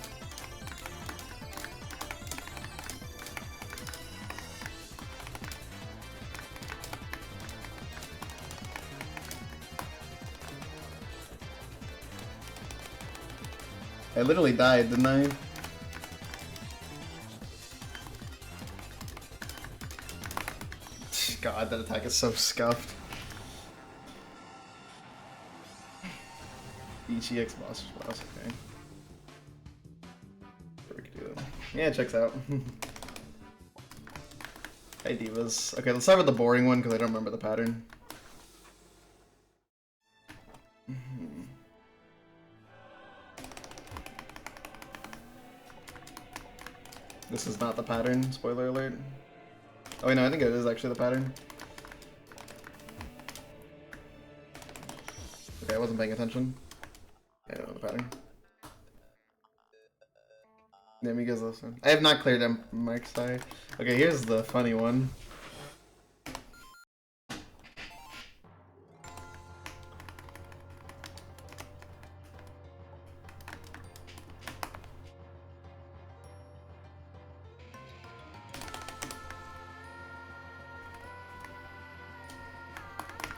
I literally died, didn't I? God, that attack is so scuffed. Each EX boss okay. We could do that. Yeah, it checks out. Hey divas. Okay, let's start with the boring one because I don't remember the pattern. This is not the pattern, spoiler alert. Oh wait, no, I think it is actually the pattern. Okay, I wasn't paying attention. Yeah, the pattern. Yeah, me goes this one. I have not cleared Mark's side. Okay, here's the funny one.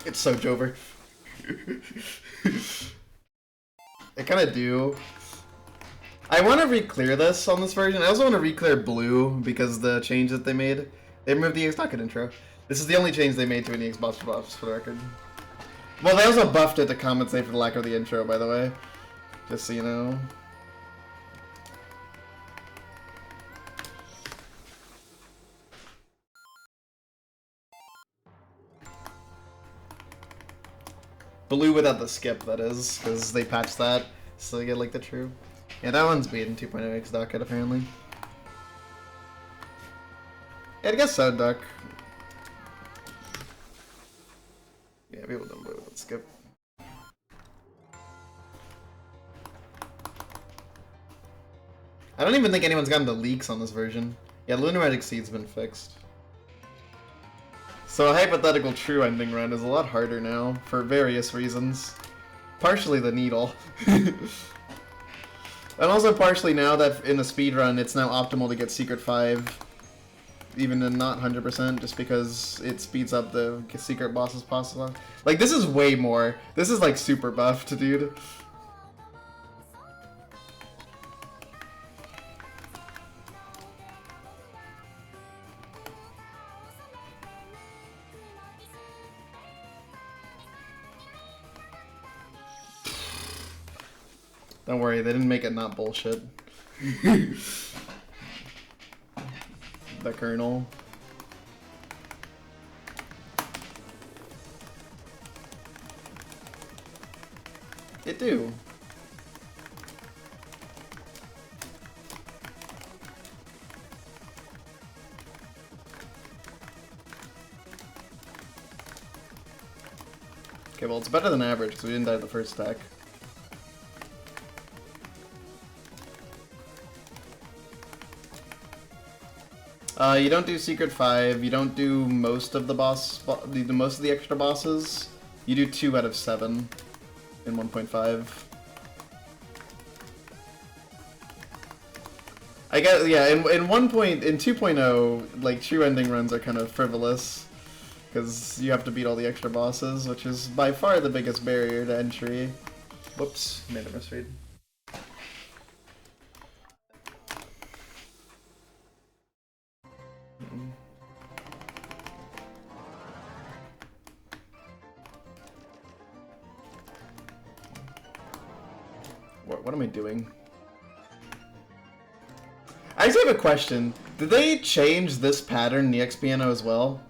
It's so Jover. I kind of do. I want to re-clear this on this version. I also want to re-clear blue because the change that they made. They removed the EX Pocket intro. This is the only change they made to an EX buffs for the record. Well, they also buffed it to compensate for the lack of the intro, by the way. Just so you know. Blue without the skip, that is, because they patched that, so they get like the true. Yeah, that one's beaten 2.0 X Docket apparently. Yeah, I guess so, Duck. Yeah, people don't play with skip. I don't even think anyone's gotten the leaks on this version. Yeah, Lunar Magic Seed's been fixed. So a hypothetical true ending run is a lot harder now, for various reasons. Partially the needle. And also partially now that in a speedrun it's now optimal to get Secret 5, even in not 100%, just because it speeds up the secret bosses possible. Like, this is way more. This is like super buffed, dude. Don't worry, they didn't make it not bullshit. The Colonel. It do. Okay, well, it's better than average because we didn't die at the first attack. You don't do Secret 5, you don't do most of the most of the extra bosses. You do 2 out of 7 in 1.5. I guess, yeah, in 2.0, like, true ending runs are kind of frivolous, because you have to beat all the extra bosses, which is by far the biggest barrier to entry. Whoops, made a misread. What am I doing? I actually have a question. Did they change this pattern in the EX Piano as well?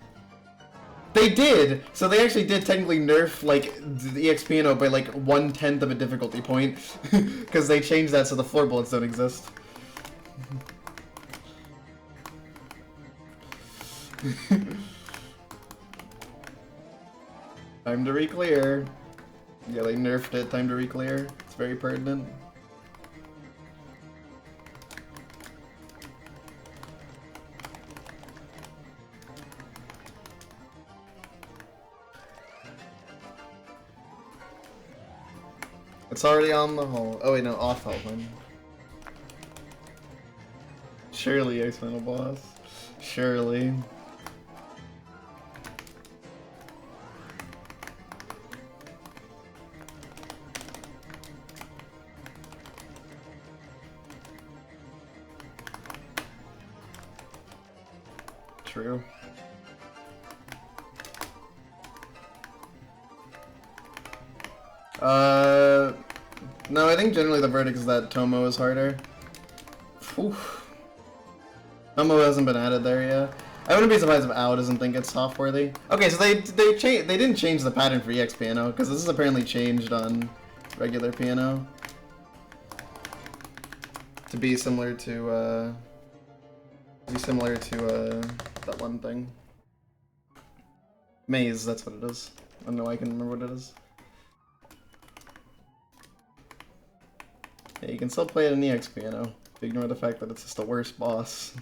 They did! So they actually did technically nerf, like, the EX Piano by, like, 1/10 of a difficulty point. Because they changed that so the floor bullets don't exist. Time to re-clear. Yeah, they nerfed it. Time to re-clear. It's very pertinent. It's already on the hole. Oh wait, no, off Hellman. Surely X-Final boss. Surely. True. No, I think generally the verdict is that Tomo is harder. Oof. Tomo hasn't been added there yet. I wouldn't be surprised if Ao doesn't think it's soft worthy. Okay, so they didn't change the pattern for EX Piano because this is apparently changed on regular piano to be similar to that one thing. Maze, that's what it is. I don't know why I can remember what it is. Yeah, you can still play it in the EX Piano. Ignore the fact that it's just the worst boss.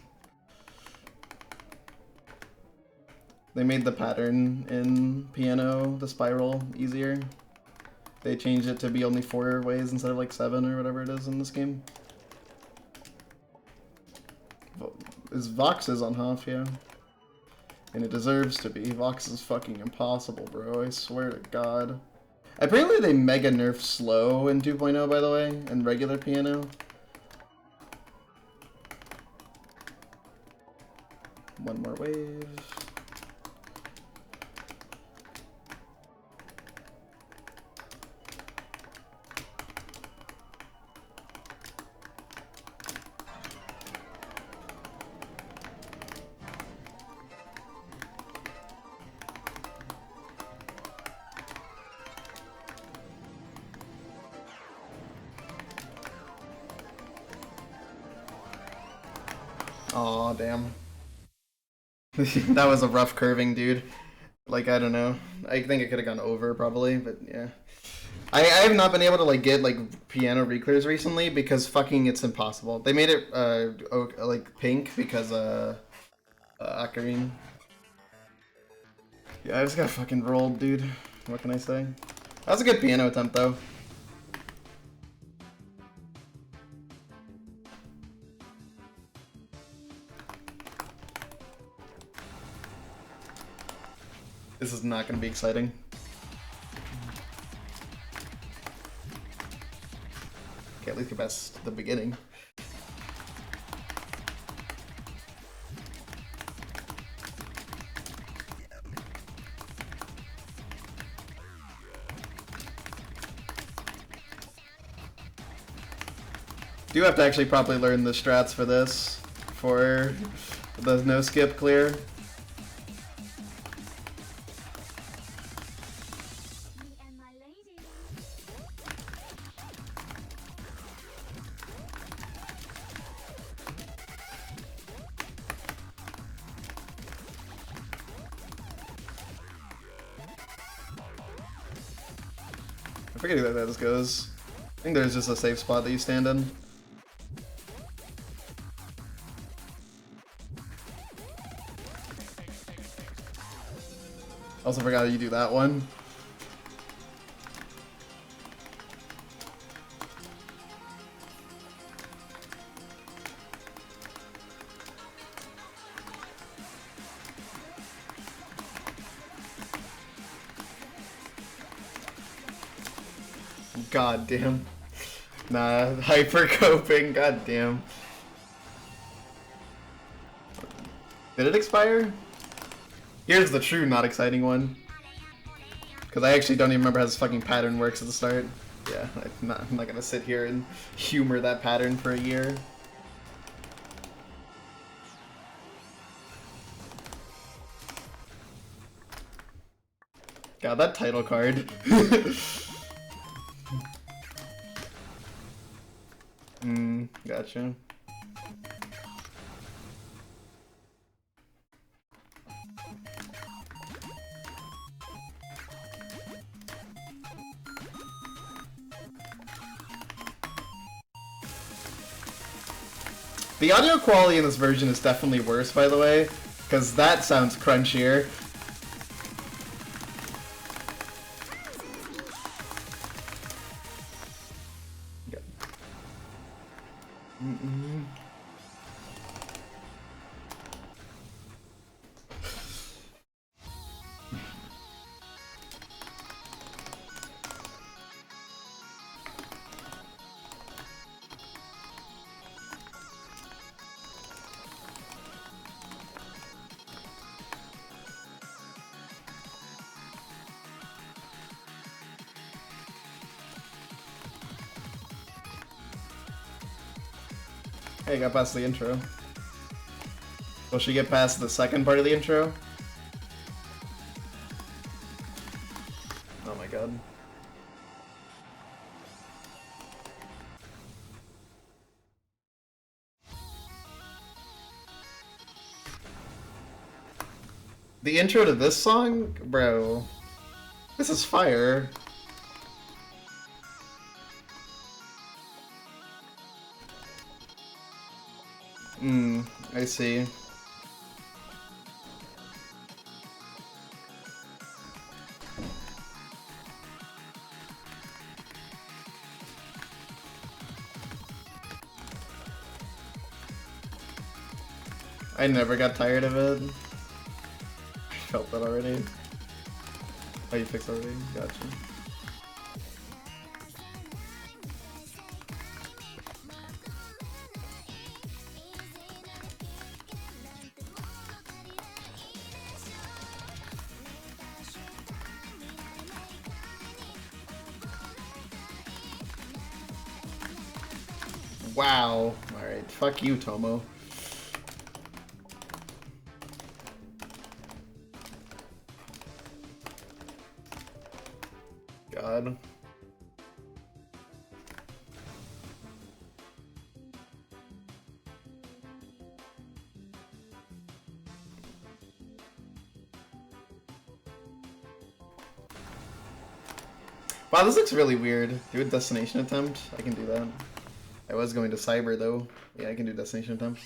They made the pattern in piano, the spiral, easier. They changed it to be only 4 ways instead of like 7 or whatever it is in this game. Vox is on half, yeah. And it deserves to be. Vox is fucking impossible, bro. I swear to God. Apparently they mega nerf slow in 2.0, by the way, and regular piano. One more wave. Aw, damn. That was a rough curving, dude. Like, I don't know. I think it could have gone over, probably, but yeah. I have not been able to, like, get, like, piano reclears recently because fucking it's impossible. They made it, like, pink because, Ocarine. Yeah, I just got fucking rolled, dude. What can I say? That was a good piano attempt, though. This is not gonna be exciting. Okay, at least get past the beginning. Do have to actually probably learn the strats for this, for the no skip clear. I forget how this goes. I think there's just a safe spot that you stand in. Also forgot how you do that one. God damn. Nah, hyper coping, god damn. Did it expire? Here's the true not exciting one. Because I actually don't even remember how this fucking pattern works at the start. Yeah, I'm not gonna sit here and humor that pattern for a year. God, that title card. Gotcha. The audio quality in this version is definitely worse, by the way, because that sounds crunchier. Hey, got past the intro. Will she get past the second part of the intro? Oh my god. The intro to this song? Bro. This is fire. I see. I never got tired of it. Felt that already. Oh, you fixed already? Gotcha. Wow. Alright, fuck you, Tomo. God. Wow, this looks really weird. Do a destination attempt? I can do that. I was going to Cyber, though. Yeah, I can do destination attempt.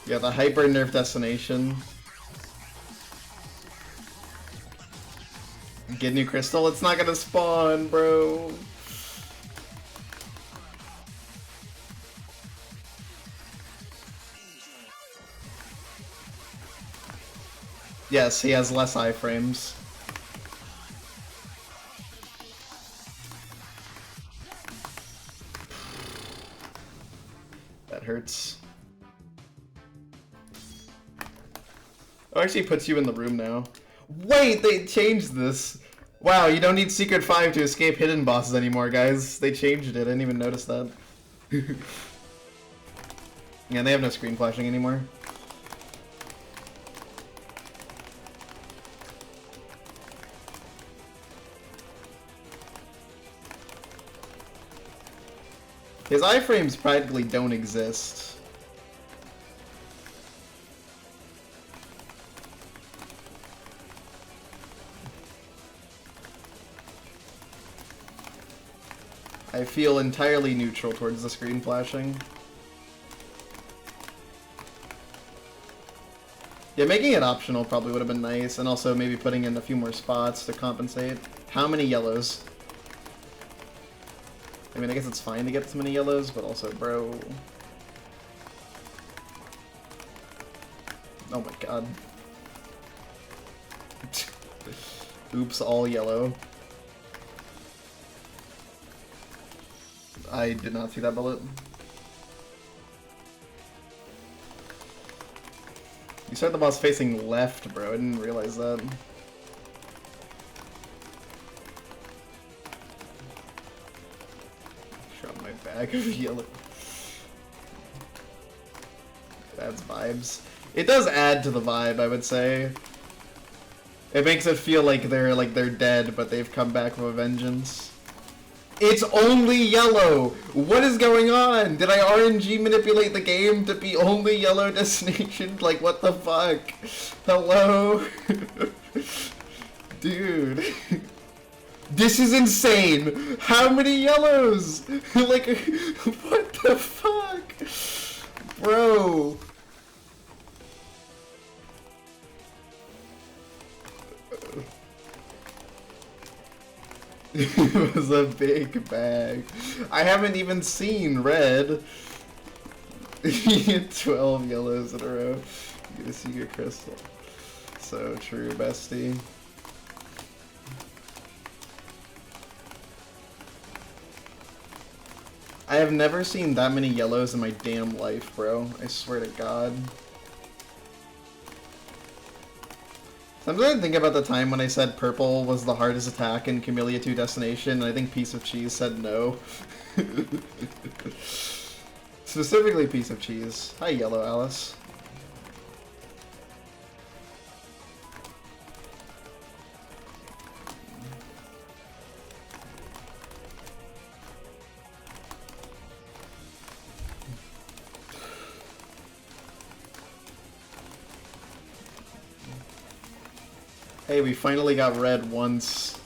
Yeah, the hyper nerf destination. Get new crystal? It's not gonna spawn, bro. Yes, he has less iframes. That hurts. Oh, actually puts you in the room now. Wait, they changed this. Wow, you don't need Secret 5 to escape hidden bosses anymore, guys. They changed it. I didn't even notice that. Yeah, they have no screen flashing anymore. His iframes practically don't exist. I feel entirely neutral towards the screen flashing. Yeah, making it optional probably would have been nice, and also maybe putting in a few more spots to compensate. How many yellows? I mean, I guess it's fine to get this many yellows, but also, bro... Oh my god. Oops, all yellow. I did not see that bullet. You start the boss facing left, bro. I didn't realize that. Shot my bag of yellow. That's vibes. It does add to the vibe, I would say. It makes it feel like they're dead, but they've come back with a vengeance. It's only yellow! What is going on? Did I RNG manipulate the game to be only yellow destination? Like, what the fuck? Hello? Dude. This is insane! How many yellows? Like, what the fuck? Bro. It was a big bag. I haven't even seen red. 12 yellows in a row. You get a secret crystal. So true, bestie. I have never seen that many yellows in my damn life, bro. I swear to God. Sometimes I think about the time when I said purple was the hardest attack in Kamilia 2 Destination, and I think Piece of Cheese said no. Specifically Piece of Cheese. Hi, Yellow Alice. Hey, we finally got red once.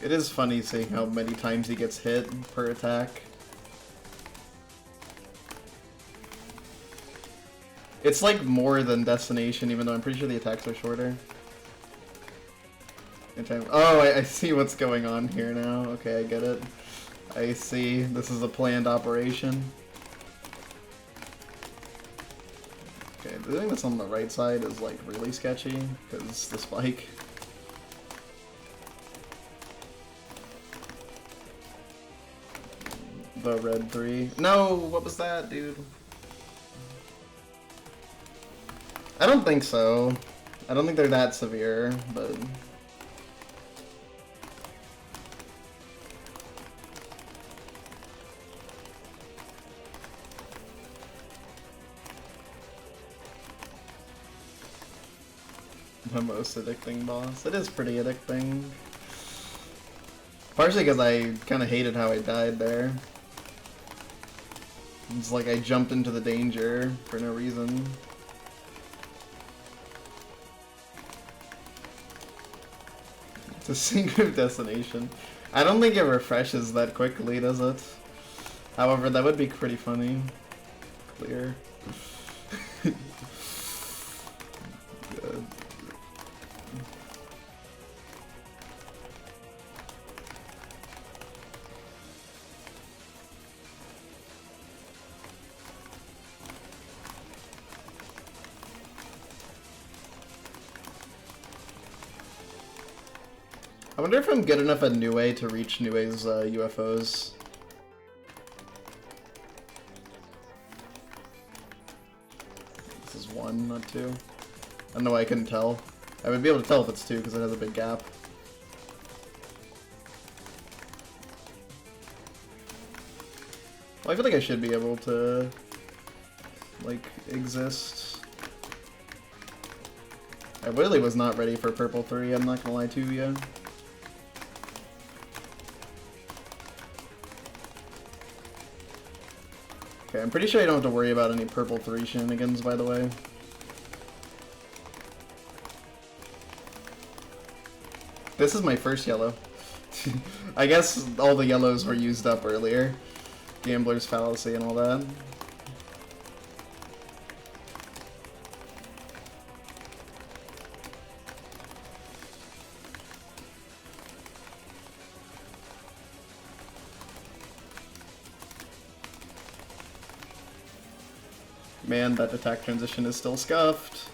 It is funny seeing how many times he gets hit per attack. It's like more than Destination, even though I'm pretty sure the attacks are shorter. Oh, I see what's going on here now. Okay, I get it. I see. This is a planned operation. Okay, doing this on the right side is like really sketchy, because the spike. The red 3. No, what was that, dude? I don't think so. I don't think they're that severe, but... The most addicting boss. It is pretty addicting. Partially because I kind of hated how I died there. It's like I jumped into the danger for no reason. It's a secret destination. I don't think it refreshes that quickly, does it? However, that would be pretty funny. Clear. Good. I wonder if I'm good enough at Niue to reach Niue's UFOs. This is 1, not 2. I don't know why I couldn't tell. I would be able to tell if it's 2 because it has a big gap. Well, I feel like I should be able to, like, exist. I really was not ready for purple 3, I'm not gonna lie to you. Okay, I'm pretty sure I don't have to worry about any purple 3 shenanigans, by the way. This is my first yellow. I guess all the yellows were used up earlier. Gambler's fallacy and all that. Man, that attack transition is still scuffed.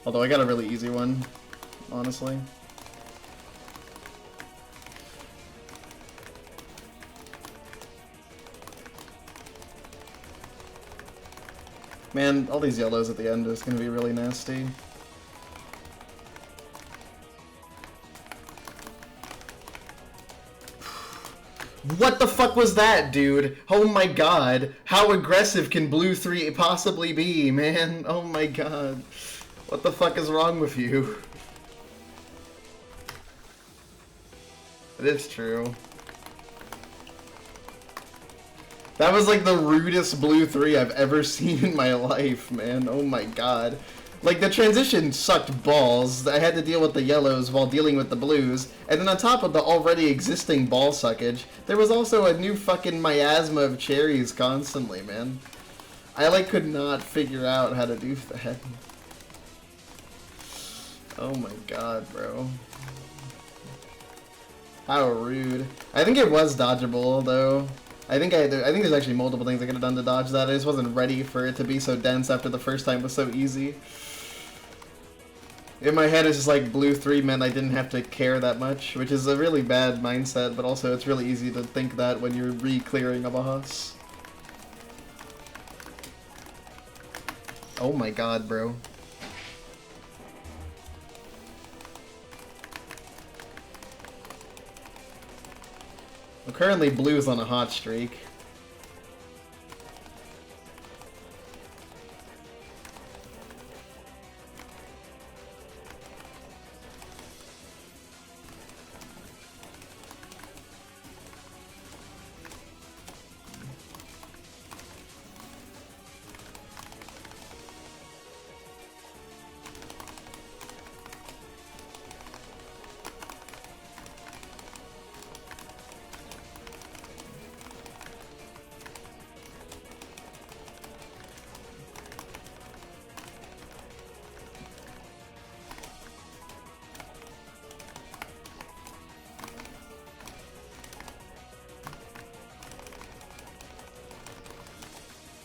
Although I got a really easy one, honestly. Man, all these yellows at the end is gonna be really nasty. What the fuck was that, dude? Oh my god. How aggressive can blue 3 possibly be, man? Oh my god. What the fuck is wrong with you? It is true. That was like the rudest blue 3 I've ever seen in my life, man. Oh my god. Like, the transition sucked balls. I had to deal with the yellows while dealing with the blues. And then on top of the already existing ball suckage, there was also a new fucking miasma of cherries constantly, man. I, like, could not figure out how to do that. Oh my god, bro. How rude. I think it was dodgeable, though. I think there's actually multiple things I could have done to dodge that. I just wasn't ready for it to be so dense after the first time was so easy. In my head, it's just like blue 3 meant I didn't have to care that much, which is a really bad mindset, but also it's really easy to think that when you're re-clearing a boss. Oh my god, bro. Well, currently blue's on a hot streak.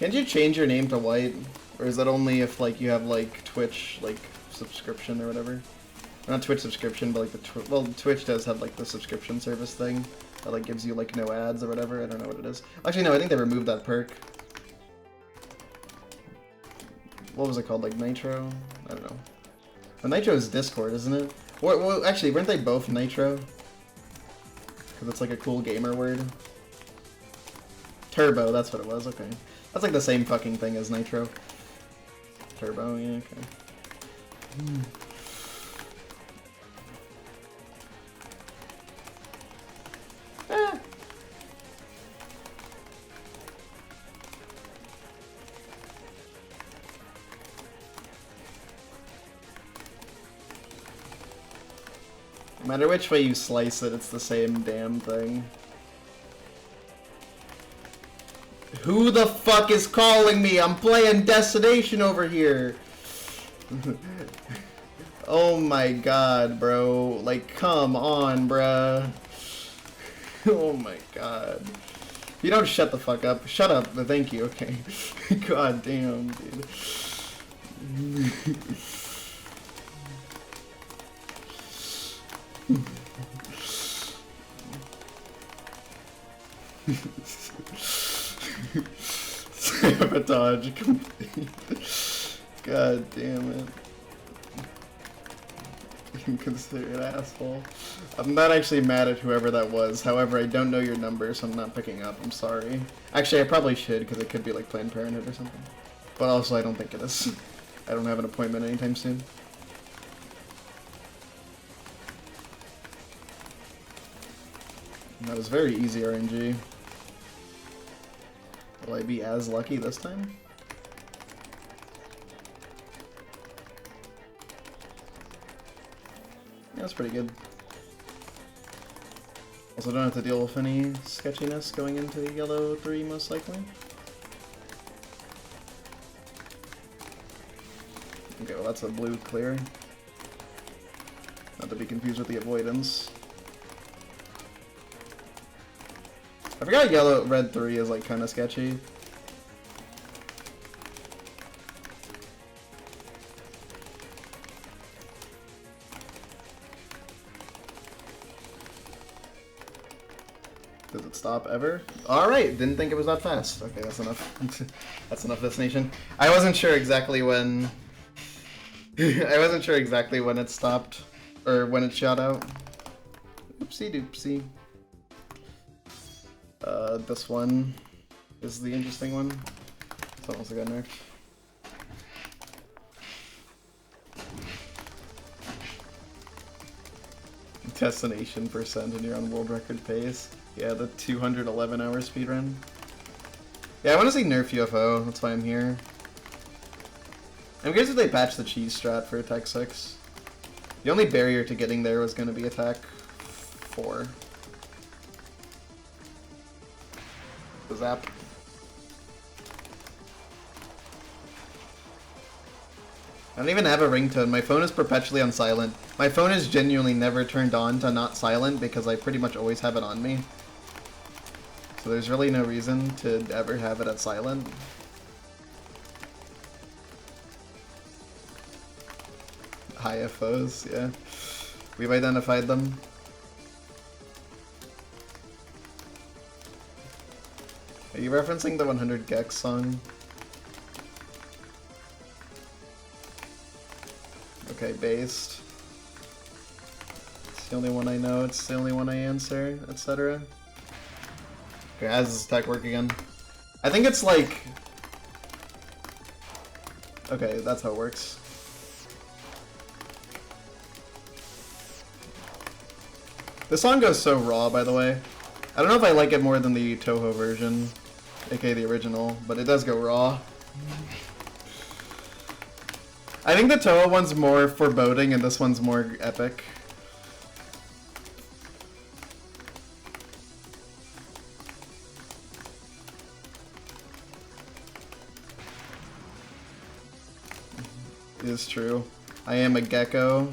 Can't you change your name to White? Or is that only if, like, you have, like, Twitch, like, subscription or whatever? Not Twitch subscription, but, like, well, Twitch does have, like, the subscription service thing that, like, gives you, like, no ads or whatever. I don't know what it is. Actually, no, I think they removed that perk. What was it called? Like, Nitro? I don't know. Well, Nitro is Discord, isn't it? Well, actually, weren't they both Nitro? Because it's, like, a cool gamer word. Turbo, that's what it was, okay. That's like the same fucking thing as Nitro. Turbo, yeah, okay. Ah. No matter which way you slice it, it's the same damn thing. Who the fuck is calling me? I'm playing Destination over here. Oh my god, bro. Like, come on, bruh. Oh my god. You don't shut the fuck up. Shut up, but thank you, okay. God damn, dude. Sabotage complete. God damn it. You consider an asshole. I'm not actually mad at whoever that was. However, I don't know your number, so I'm not picking up. I'm sorry. Actually, I probably should, because it could be like Planned Parenthood or something. But also, I don't think it is. I don't have an appointment anytime soon. That was very easy RNG. Will I be as lucky this time? Yeah, that's pretty good. Also don't have to deal with any sketchiness going into the yellow 3 most likely. Okay, well that's a blue clear. Not to be confused with the avoidance. I forgot yellow, red 3 is like kind of sketchy. Does it stop ever? Alright, didn't think it was that fast. Okay, that's enough. That's enough Destination. I wasn't sure exactly when... I wasn't sure exactly when it stopped, or when it shot out. Oopsie doopsie. This one is the interesting one. It's almost got nerfed. Destination percent and you're on world record pace. Yeah, the 211 hour speedrun. Yeah, I want to see nerf UFO, that's why I'm here. I'm curious if they patched the cheese strat for attack 6. The only barrier to getting there was going to be attack 4. The zap. I don't even have a ringtone. My phone is perpetually on silent. My phone is genuinely never turned on to not silent because I pretty much always have it on me. So there's really no reason to ever have it at silent. IFOs, yeah. We've identified them. Are you referencing the 100 Gex song? Okay, based. It's the only one I know, it's the only one I answer, etc. Okay, how does this attack work again? I think it's like... Okay, that's how it works. This song goes so raw, by the way. I don't know if I like it more than the Toho version, aka the original, but it does go raw. I think the Toho one's more foreboding and this one's more epic. It is true. I am a gecko.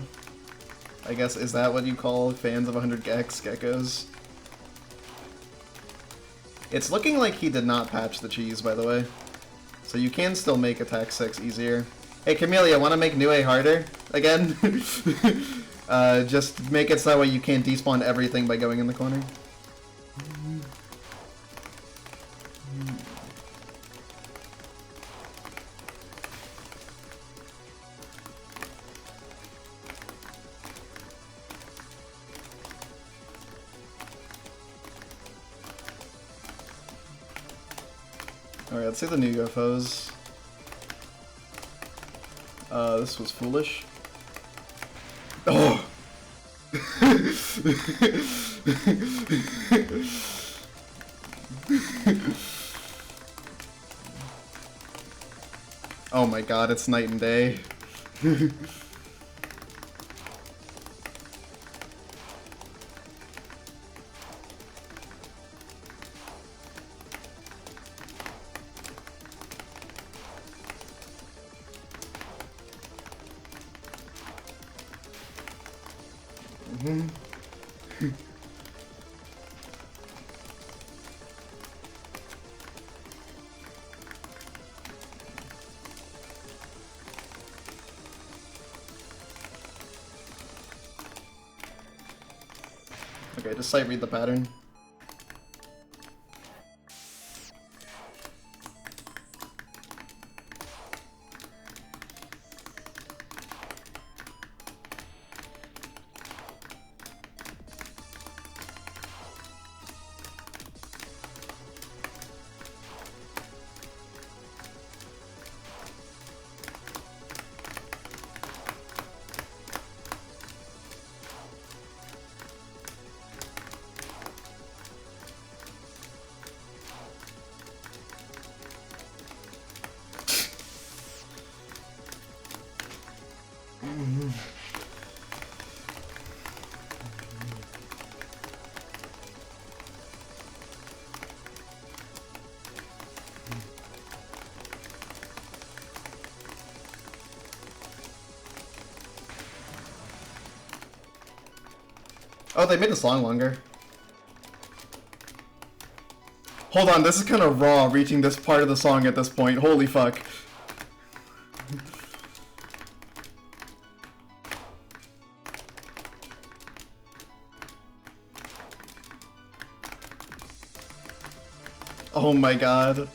I guess, is that what you call fans of 100 Gex geckos? It's looking like he did not patch the cheese, by the way. So you can still make attack 6 easier. Hey Kamilia, wanna make Nue harder? Again? Just make it so that way you can't despawn everything by going in the corner. Alright, let's see the new UFOs. This was foolish. Oh! Oh my god, it's night and day. Okay, just sight read the pattern. Oh, they made the song longer. Hold on, this is kind of raw, reaching this part of the song at this point. Holy fuck. Oh my god.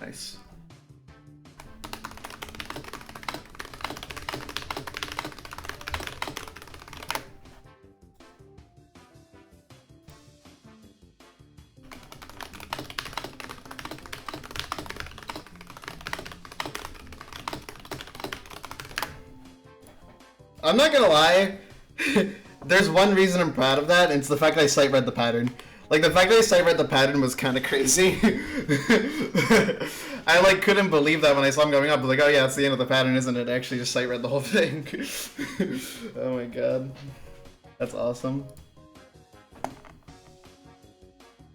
Nice. I'm not gonna lie, there's one reason I'm proud of that, and it's the fact that I sight read the pattern. Like, the fact that I sight read the pattern was kind of crazy. I, like, couldn't believe that when I saw him going up. I was like, oh yeah, it's the end of the pattern, isn't it? I actually just sight read the whole thing. Oh my god. That's awesome.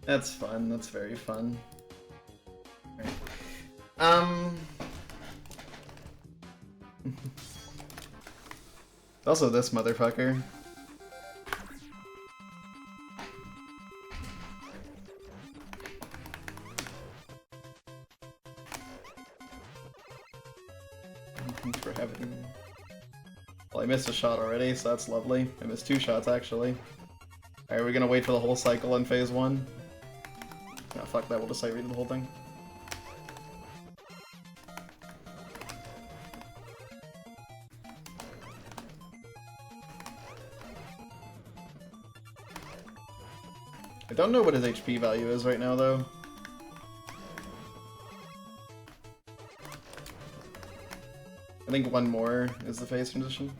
That's fun. That's very fun. Right. Also this motherfucker. For heaven. Well, I missed a shot already, so that's lovely. I missed 2 shots, actually. Alright, we're gonna wait for the whole cycle in phase 1. No, fuck that, we'll just sight read the whole thing. I don't know what his HP value is right now, though. I think 1 more is the phase transition.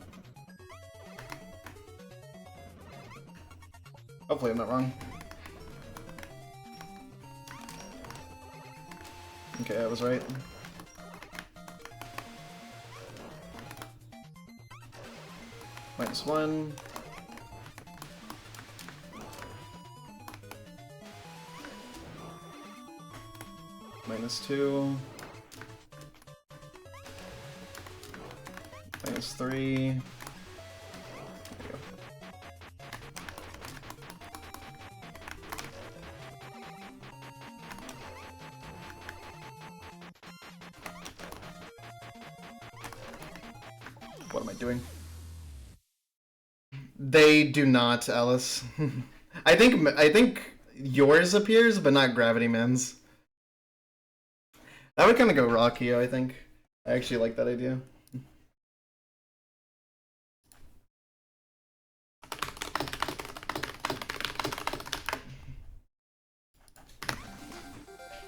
Hopefully I'm not wrong. Okay, I was right. -1. -2. -3. There you go. What am I doing? They do not, Alice. I think yours appears, but not Gravity Man's. That would kind of go Rockio, I think. I actually like that idea.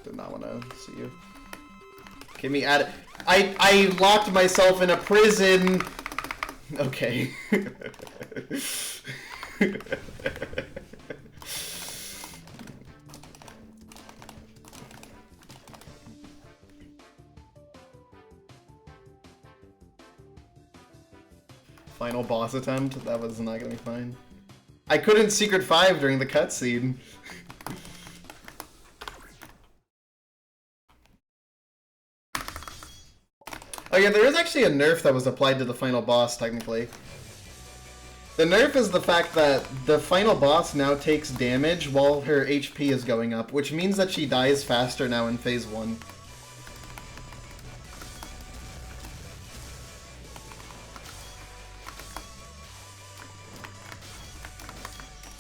Did not want to see you. Get me out of... I locked myself in a prison! Okay. Final boss attempt? That was not gonna be fine. I couldn't Secret 5 during the cutscene. Oh yeah, there is actually a nerf that was applied to the final boss, technically. The nerf is the fact that the final boss now takes damage while her HP is going up, which means that she dies faster now in Phase 1.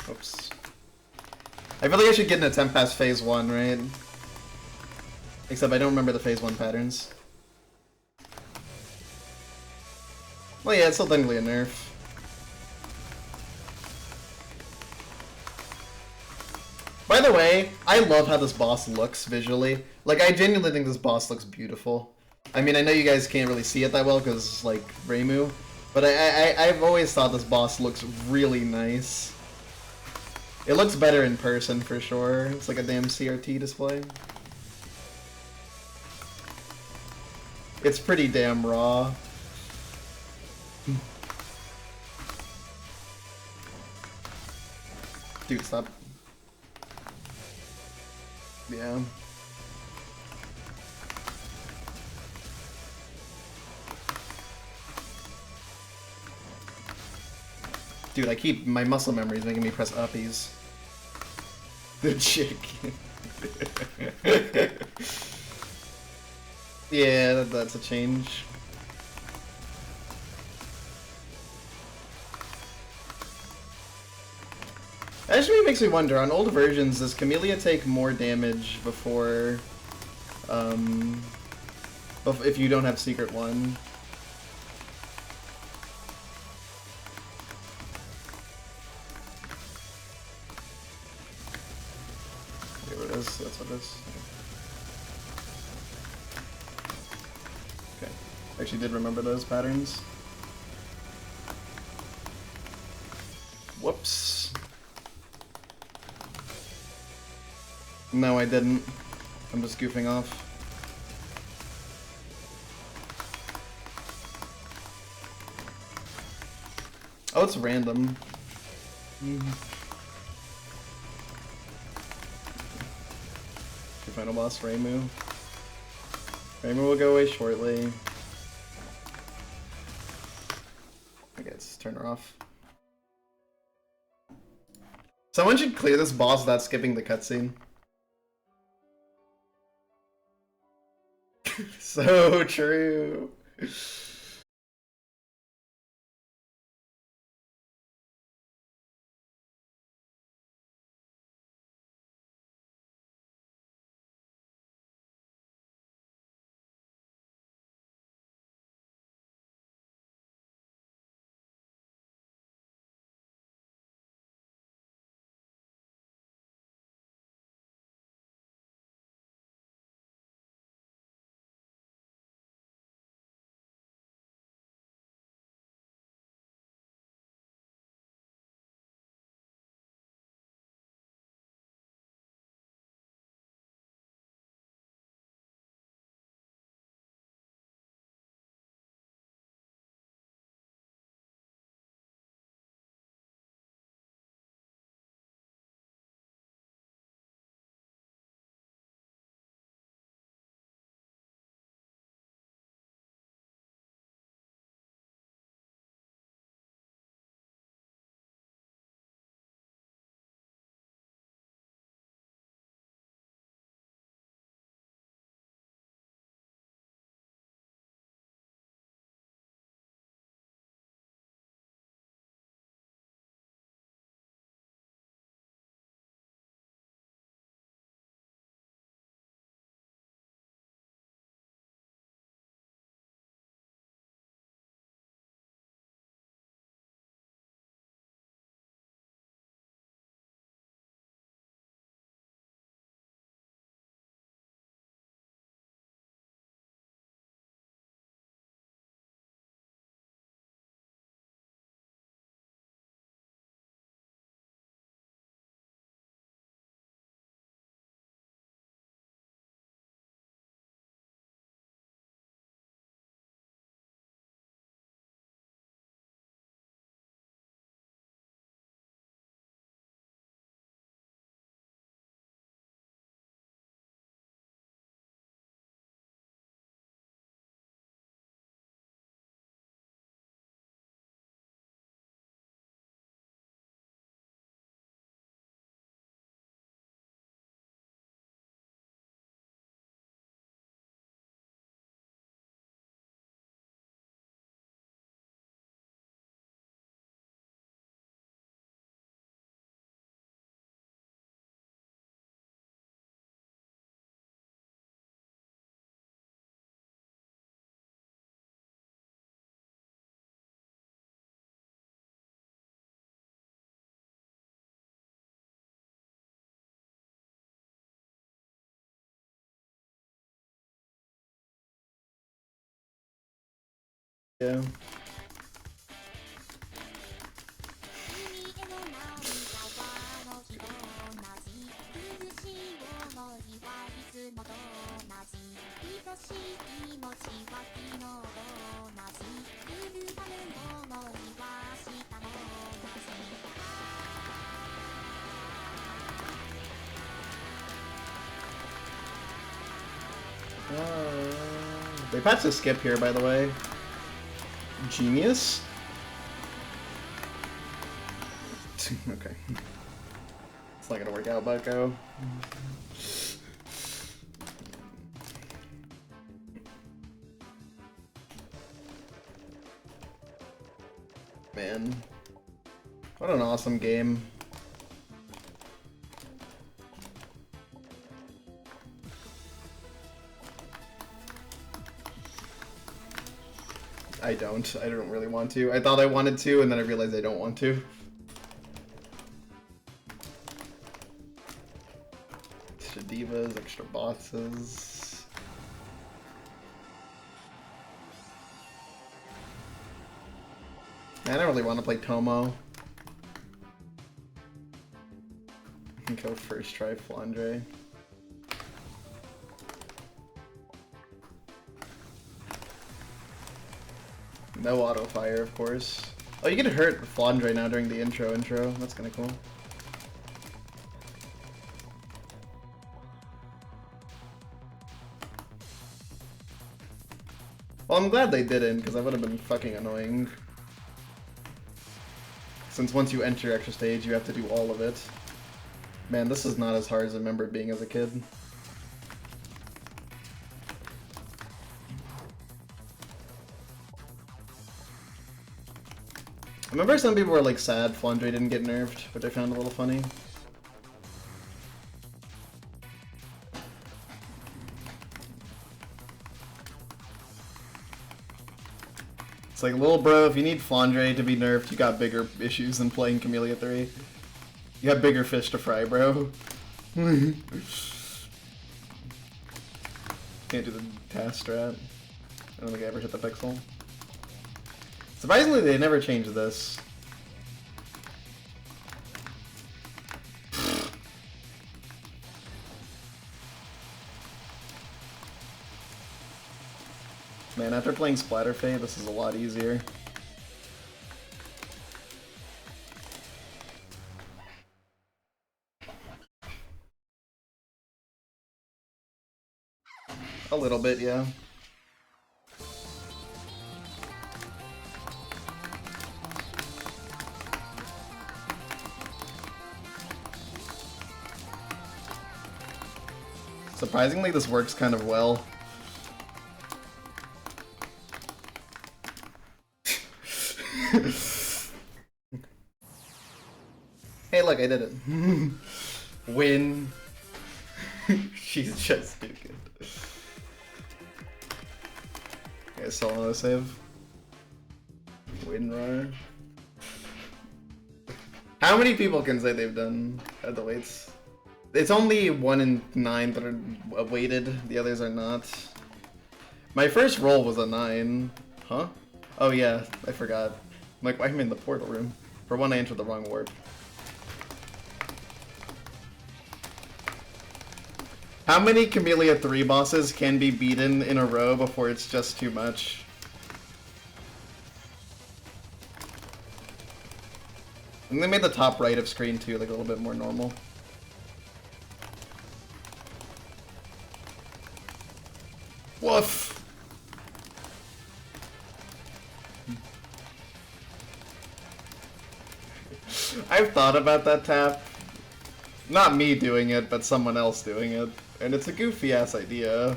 Oops. I feel like I should get an attempt past Phase 1, right? Except I don't remember the Phase 1 patterns. Well, yeah, it's still technically a nerf. By the way, I love how this boss looks visually. Like, I genuinely think this boss looks beautiful. I mean, I know you guys can't really see it that well because, like, Reimu, but I've always thought this boss looks really nice. It looks better in person, for sure. It's like a damn CRT display. It's pretty damn raw. Dude, stop. Yeah. Dude, my muscle memory is making me press uppies. The chick. Yeah, that's a change. Actually, it makes me wonder, on old versions, does Kamilia take more damage before, if you don't have Secret 1? Here it is, that's what it is. Okay, actually did remember those patterns. Whoops. No, I didn't. I'm just goofing off. Oh, it's random. Your final boss, Reimu. Reimu will go away shortly. Okay, let's turn her off. Someone should clear this boss without skipping the cutscene. So true. Yeah. They patched a skip here, by the way. Genius. Okay. It's not gonna work out, Bucko. Man. What an awesome game. I don't really want to. I thought I wanted to, and then I realized I don't want to. Extra divas, extra bosses. I don't really want to play Tomo. I can go first try Flandre. No auto fire, of course. Oh, you can hurt Flandre now during the intro. That's kind of cool. Well, I'm glad they didn't, because that would have been fucking annoying. Since once you enter extra stage, you have to do all of it. Man, this is not as hard as I remember it being as a kid. I remember some people were like sad Flandre didn't get nerfed, which I found a little funny. It's like, little bro, if you need Flandre to be nerfed, you got bigger issues than playing Kamilia 3. You have bigger fish to fry, bro. Can't do the task strat. I don't think I ever hit the pixel. Surprisingly, they never changed this. Man, after playing Splatterfade, this is a lot easier. A little bit, yeah. Surprisingly, this works kind of well. Hey, look, I did it. Win. She's just stupid. Okay, still another save. Win roar. How many people can say they've done at the weights? It's only 1 in 9 that are weighted, the others are not. My first roll was a 9. Huh? Oh yeah, I forgot. I'm like, I'm in the portal room. For one, I entered the wrong warp. How many Kamilia 3 bosses can be beaten in a row before it's just too much? And they made the top right of screen too, like a little bit more normal. Woof! I've thought about that tap. Not me doing it, but someone else doing it. And it's a goofy ass idea.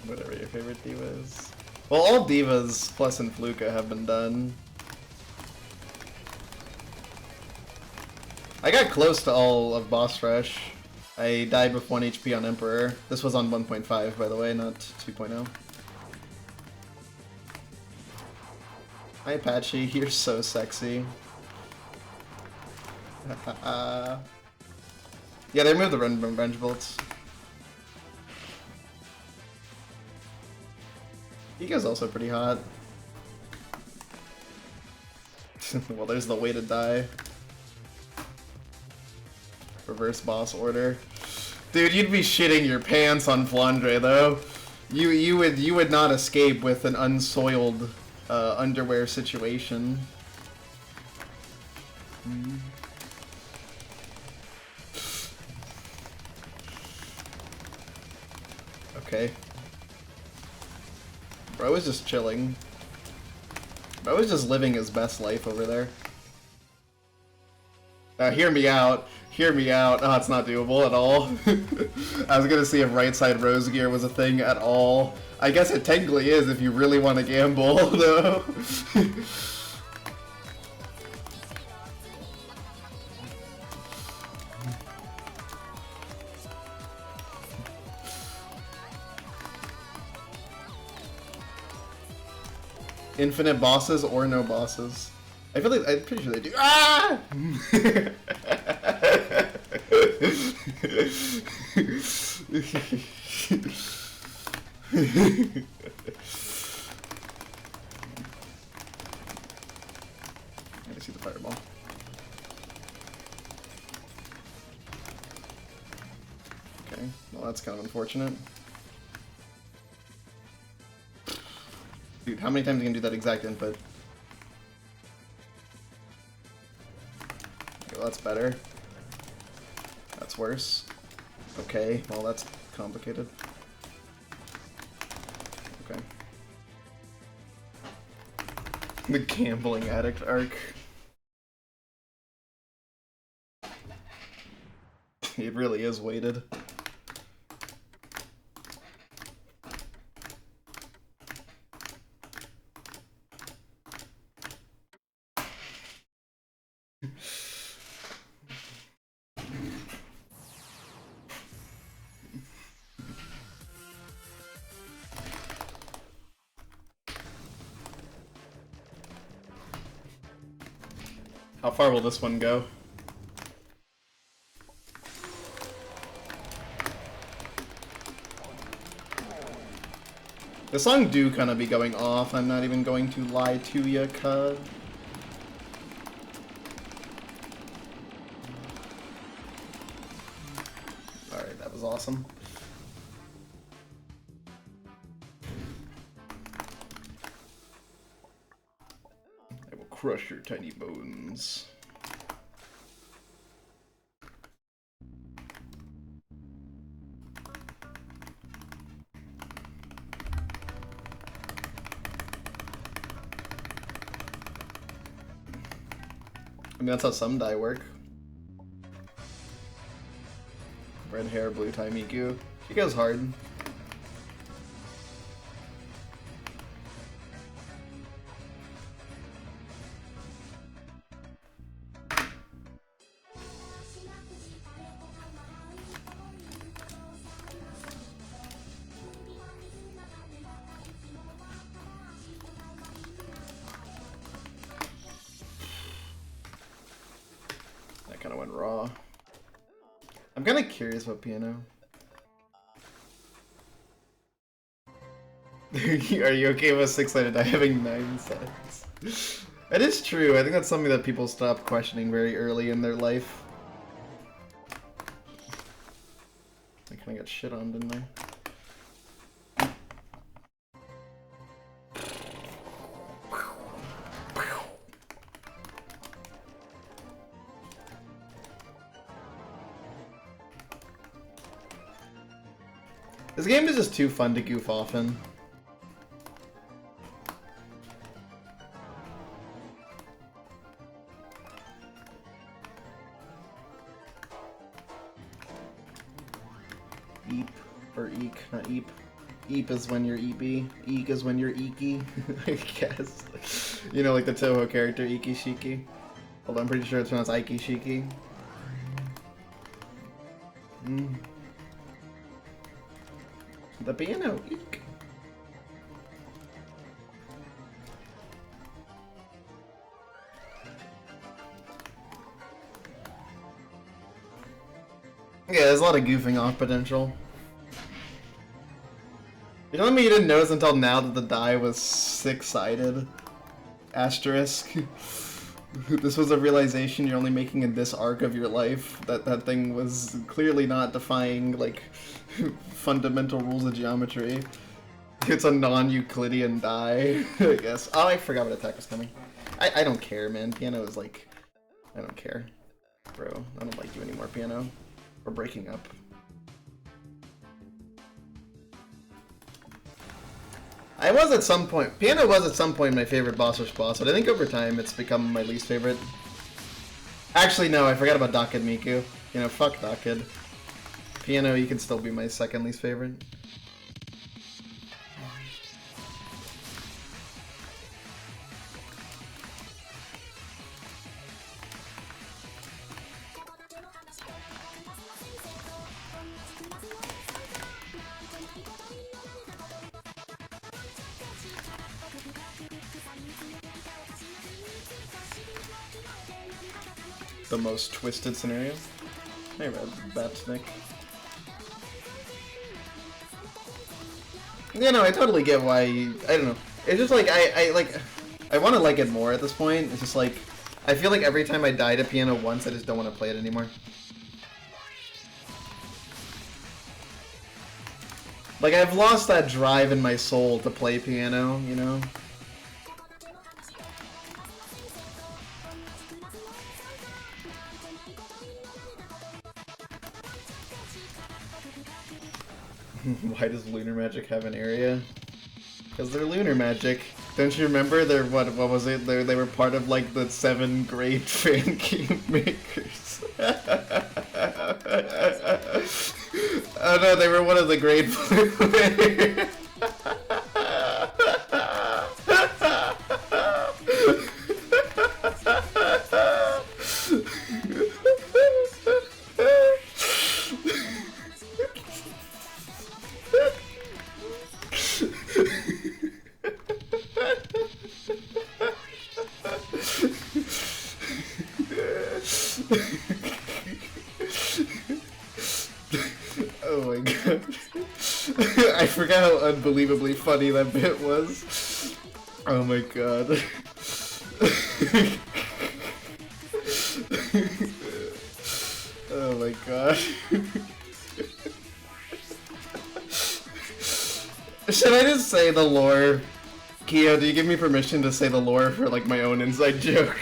Whatever your favorite diva is. Well, all divas plus Influka have been done. I got close to all of Boss Rush. I died with 1 HP on Emperor. This was on 1.5, by the way, not 2.0. Hi, Apache. You're so sexy. Yeah, they removed the revenge bolts. Hika's also pretty hot. Well, there's the way to die. Reverse boss order. Dude, you'd be shitting your pants on Flandre though. You would not escape with an unsoiled underwear situation. Okay. Bro is just chilling. Bro is just living his best life over there. Hear me out. Hear me out. Oh, it's not doable at all. I was gonna see if right side rose gear was a thing at all. I guess it technically is if you really want to gamble, though. Infinite bosses or no bosses? I feel like I'm pretty sure they do. Ah! I see the fireball. Okay, well that's kind of unfortunate. Dude, how many times are you gonna do that exact input? Okay, well, that's better. That's worse. Okay, well that's complicated. Okay. The gambling addict arc. It really is weighted. How far will this one go? The song do kind of be going off, I'm not even going to lie to ya, cuz. Alright, that was awesome. I will crush your tiny bones. I mean, that's how some dye work. Red hair, blue tie, Miku. She goes hard. Kind of went raw. I'm kind of curious about piano. Are you okay with 6-sided die having 9 sides? That is true. I think that's something that people stop questioning very early in their life. I kind of got shit on, didn't I? This game is just too fun to goof off in. Eep, or eek, not eep. Eep is when you're eepy. Eek is when you're eeky, I guess. You know, like the Toho character, Iki Shiki. Although I'm pretty sure it's pronounced Iki Shiki. The piano. Eek. Yeah, there's a lot of goofing off potential. You telling me you didn't notice until now that the die was 6-sided? Asterisk. This was a realization you're only making in this arc of your life. That thing was clearly not defying, like, fundamental rules of geometry. It's a non-Euclidean die, I guess. Oh, I forgot what attack was coming. I don't care, man. Piano is like... I don't care. Bro, I don't like you anymore, Piano. We're breaking up. Piano was at some point my favorite boss rush boss, but I think over time it's become my least favorite. Actually, no, I forgot about Dakid Miku. You know, fuck Dakid. Piano, you can still be my second least favorite. The most twisted scenario. Hey, Batnik. Yeah, no, I totally get why you, I don't know. It's just like, I want to like it more at this point. It's just like, I feel like every time I die to Piano once, I just don't want to play it anymore. Like, I've lost that drive in my soul to play Piano, you know? Why does Lunar Magic have an area? Because they're Lunar Magic. Don't you remember? They're, what was it? They were part of, like, the 7 great fan game makers. Oh no, they were one of the great players. Oh my god. I forgot how unbelievably funny that bit was. Oh my god. Oh my god. Should I just say the lore? Kyo, do you give me permission to say the lore for like my own inside joke?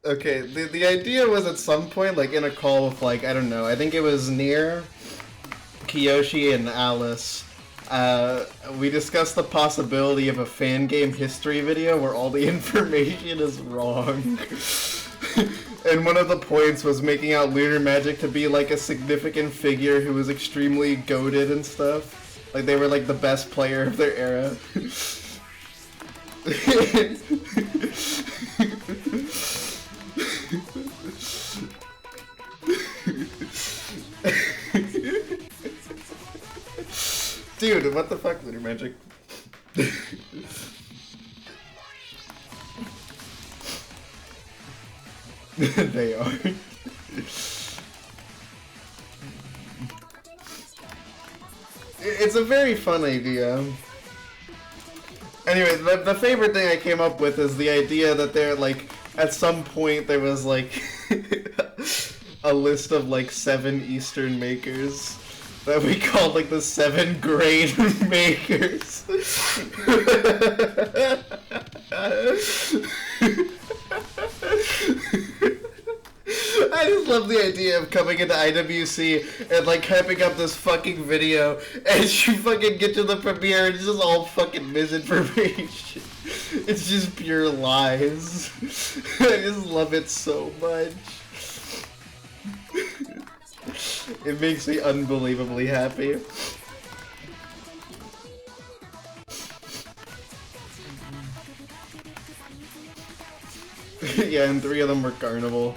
Okay, the idea was at some point, like, in a call with, like, I don't know, I think it was near Kiyoshi and Alice, we discussed the possibility of a fan game history video where all the information is wrong. And one of the points was making out Lunar Magic to be, like, a significant figure who was extremely goated and stuff. Like, they were, like, the best player of their era. Dude, what the fuck, Lunar Magic? They are. It's a very fun idea. Anyway, the favorite thing I came up with is the idea that there, like, at some point there was, like, a list of, like, 7 Eastern makers that we called, like, the 7 great makers. I just love the idea of coming into IWC and, like, hyping up this fucking video, and you fucking get to the premiere and it's just all fucking misinformation. It's just pure lies. I just love it so much. It makes me unbelievably happy. Yeah, and 3 of them were Carnival.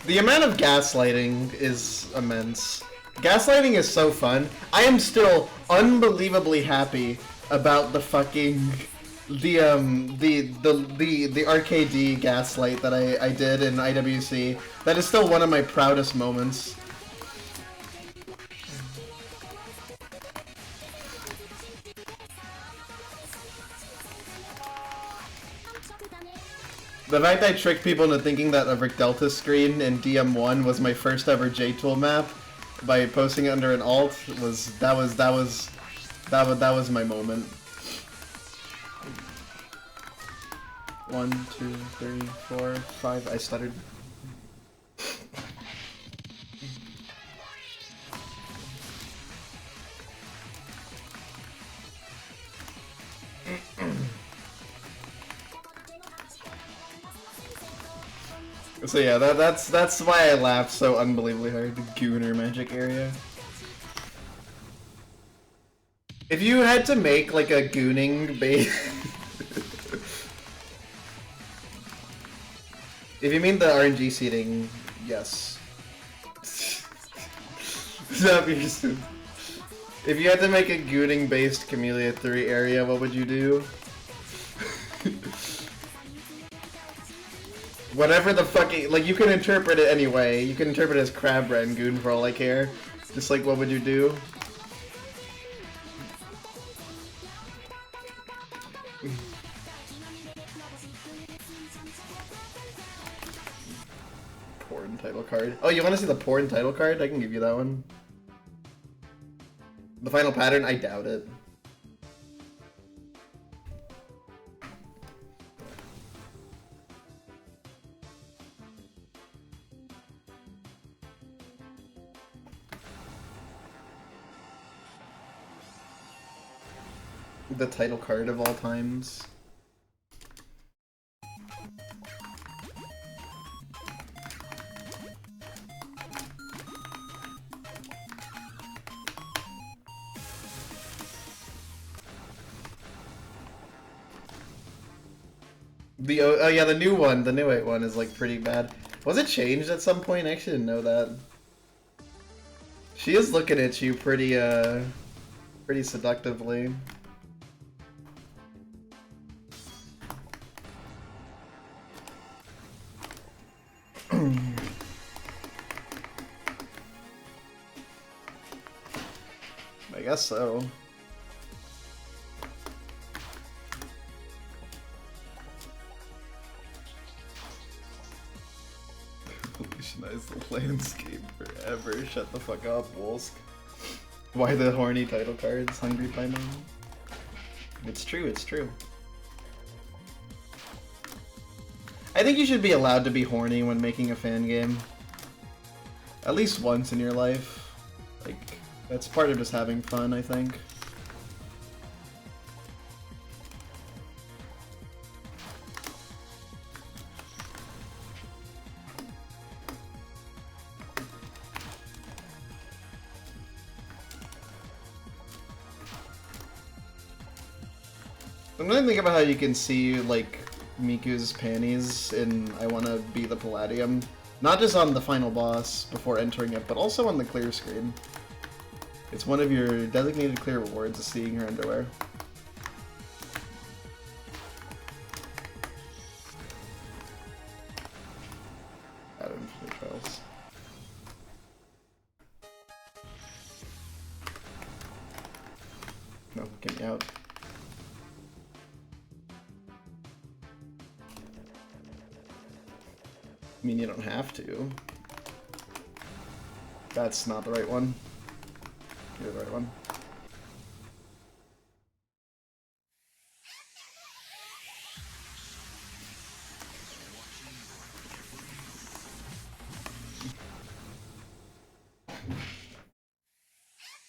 The amount of gaslighting is immense. Gaslighting is so fun. I am still unbelievably happy about the fucking the arcade gaslight that I did in IWC. That is still one of my proudest moments. The fact I tricked people into thinking that a Rick Delta screen in DM1 was my first ever JTool map by posting it under an alt was that was my moment. 1, 2, 3, 4, 5. I stuttered. So yeah, that's why I laughed so unbelievably hard. The Gooner magic area. If you had to make like a gooning base, if you mean the RNG seeding, yes. If you had to make a gooning based Kamilia 3 area, what would you do? Whatever the fucking, like, you can interpret it anyway. You can interpret it as Crab Rangoon for all I care. Just like, what would you do? Porn title card. Oh, you want to see the porn title card? I can give you that one. The final pattern? I doubt it. The title card of all times. The oh yeah, the new one, the new 8 one is like pretty bad. Was it changed at some point? I actually didn't know that. She is looking at you pretty pretty seductively. I guess so. Revolutionize the landscape forever. Shut the fuck up, Wolsk. Why the horny title cards? Hungry by now? It's true, it's true. I think you should be allowed to be horny when making a fan game. At least once in your life. Like, that's part of just having fun, I think. I'm gonna think about how you can see, like, Miku's panties in I Wanna Be the Palladium. Not just on the final boss before entering it, but also on the clear screen. It's one of your designated clear rewards is seeing her underwear. Add-in for the trials. No, get me out. I mean, you don't have to. That's not the right one. You're the right one.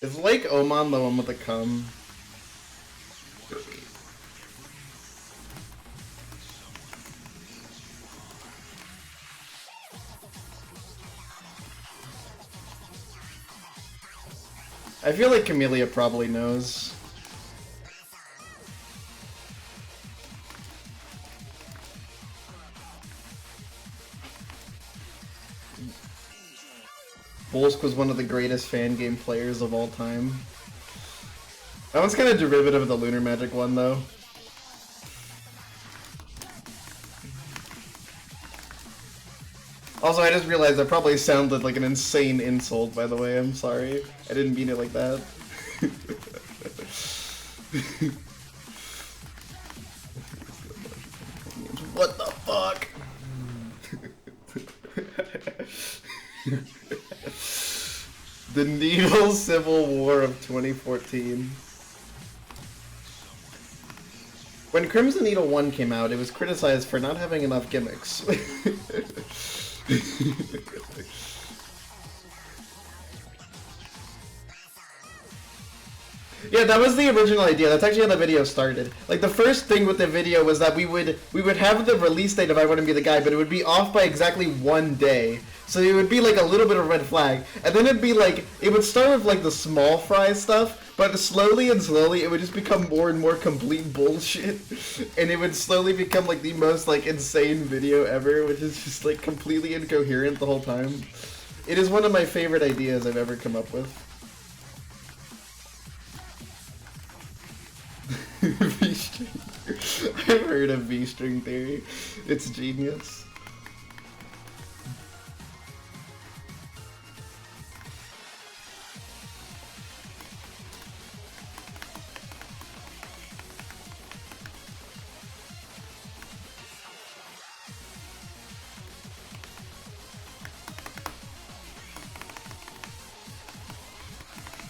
Is Lake Oman the one with the cum? I feel like Kamilia probably knows. Bolsk was one of the greatest fan game players of all time. That one's kind of derivative of the Lunar Magic one, though. Also, I just realized that probably sounded like an insane insult, by the way. I'm sorry. I didn't mean it like that. What the fuck? The Needle Civil War of 2014. When Crimson Needle 1 came out, it was criticized for not having enough gimmicks. Yeah, that was the original idea. That's actually how the video started. Like, the first thing with the video was that we would have the release date of I Wouldn't Be the Guy, but it would be off by exactly 1 day. So it would be like a little bit of a red flag. And then it'd be like, it would start with like the small fry stuff, but slowly and slowly it would just become more and more complete bullshit. And it would slowly become like the most like insane video ever, which is just like completely incoherent the whole time. It is one of my favorite ideas I've ever come up with. V-string. I've heard of V-string theory. It's genius.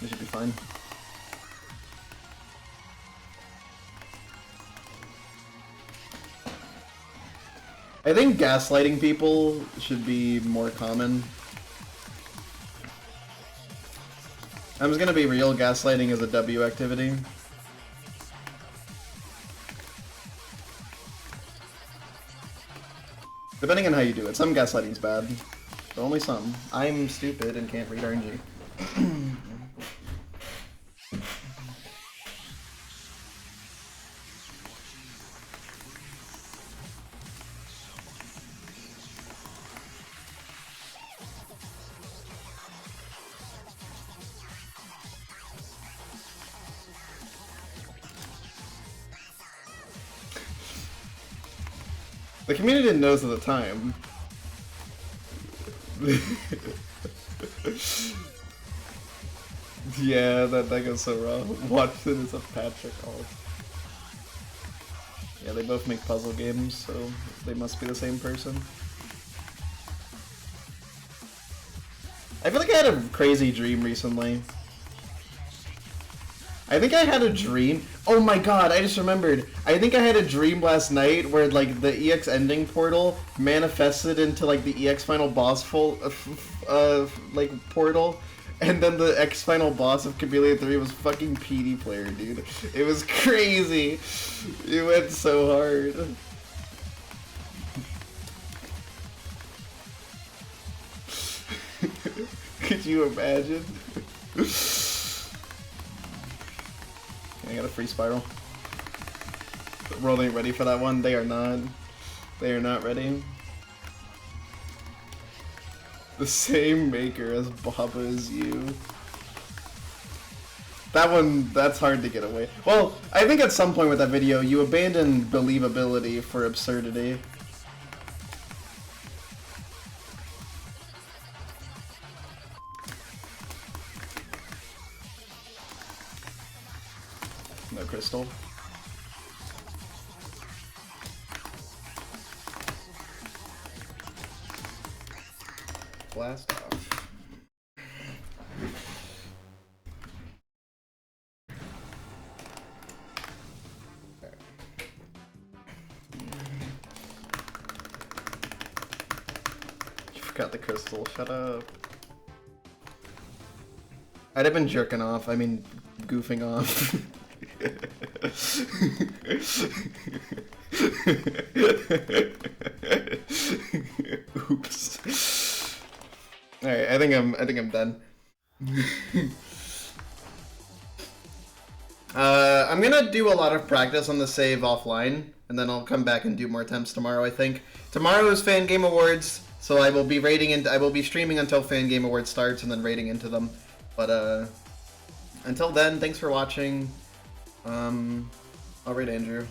It should be fine. I think gaslighting people should be more common. I'm just gonna be real, gaslighting is a W activity. Depending on how you do it. Some gaslighting's bad, but only some. I'm stupid and can't read RNG. The community knows at the time. Yeah, that goes so wrong. Watson is a Patrick alt. Yeah, they both make puzzle games, so they must be the same person. I feel like I had a crazy dream recently. I think I had a dream. Oh my god, I just remembered. I think I had a dream last night where like the EX ending portal manifested into like the EX final boss like portal, and then the X final boss of Kamilia 3 was fucking PD player, dude. It was crazy. It went so hard. Could you imagine? I got a free spiral. The world ain't ready for that one. They are not. They are not ready. The same maker as Baba is you. That one, that's hard to get away. Well, I think at some point with that video, you abandoned believability for absurdity. No crystal. Blast off. Okay. You forgot the crystal, shut up. I'd have been jerking off, I mean goofing off. Oops. Alright, I think I'm done. I'm gonna do a lot of practice on the save offline, and then I'll come back and do more attempts tomorrow, I think. Tomorrow is Fan Game Awards, so I will be streaming until Fan Game Awards starts and then raiding into them. But until then, thanks for watching. I'll read Andrew.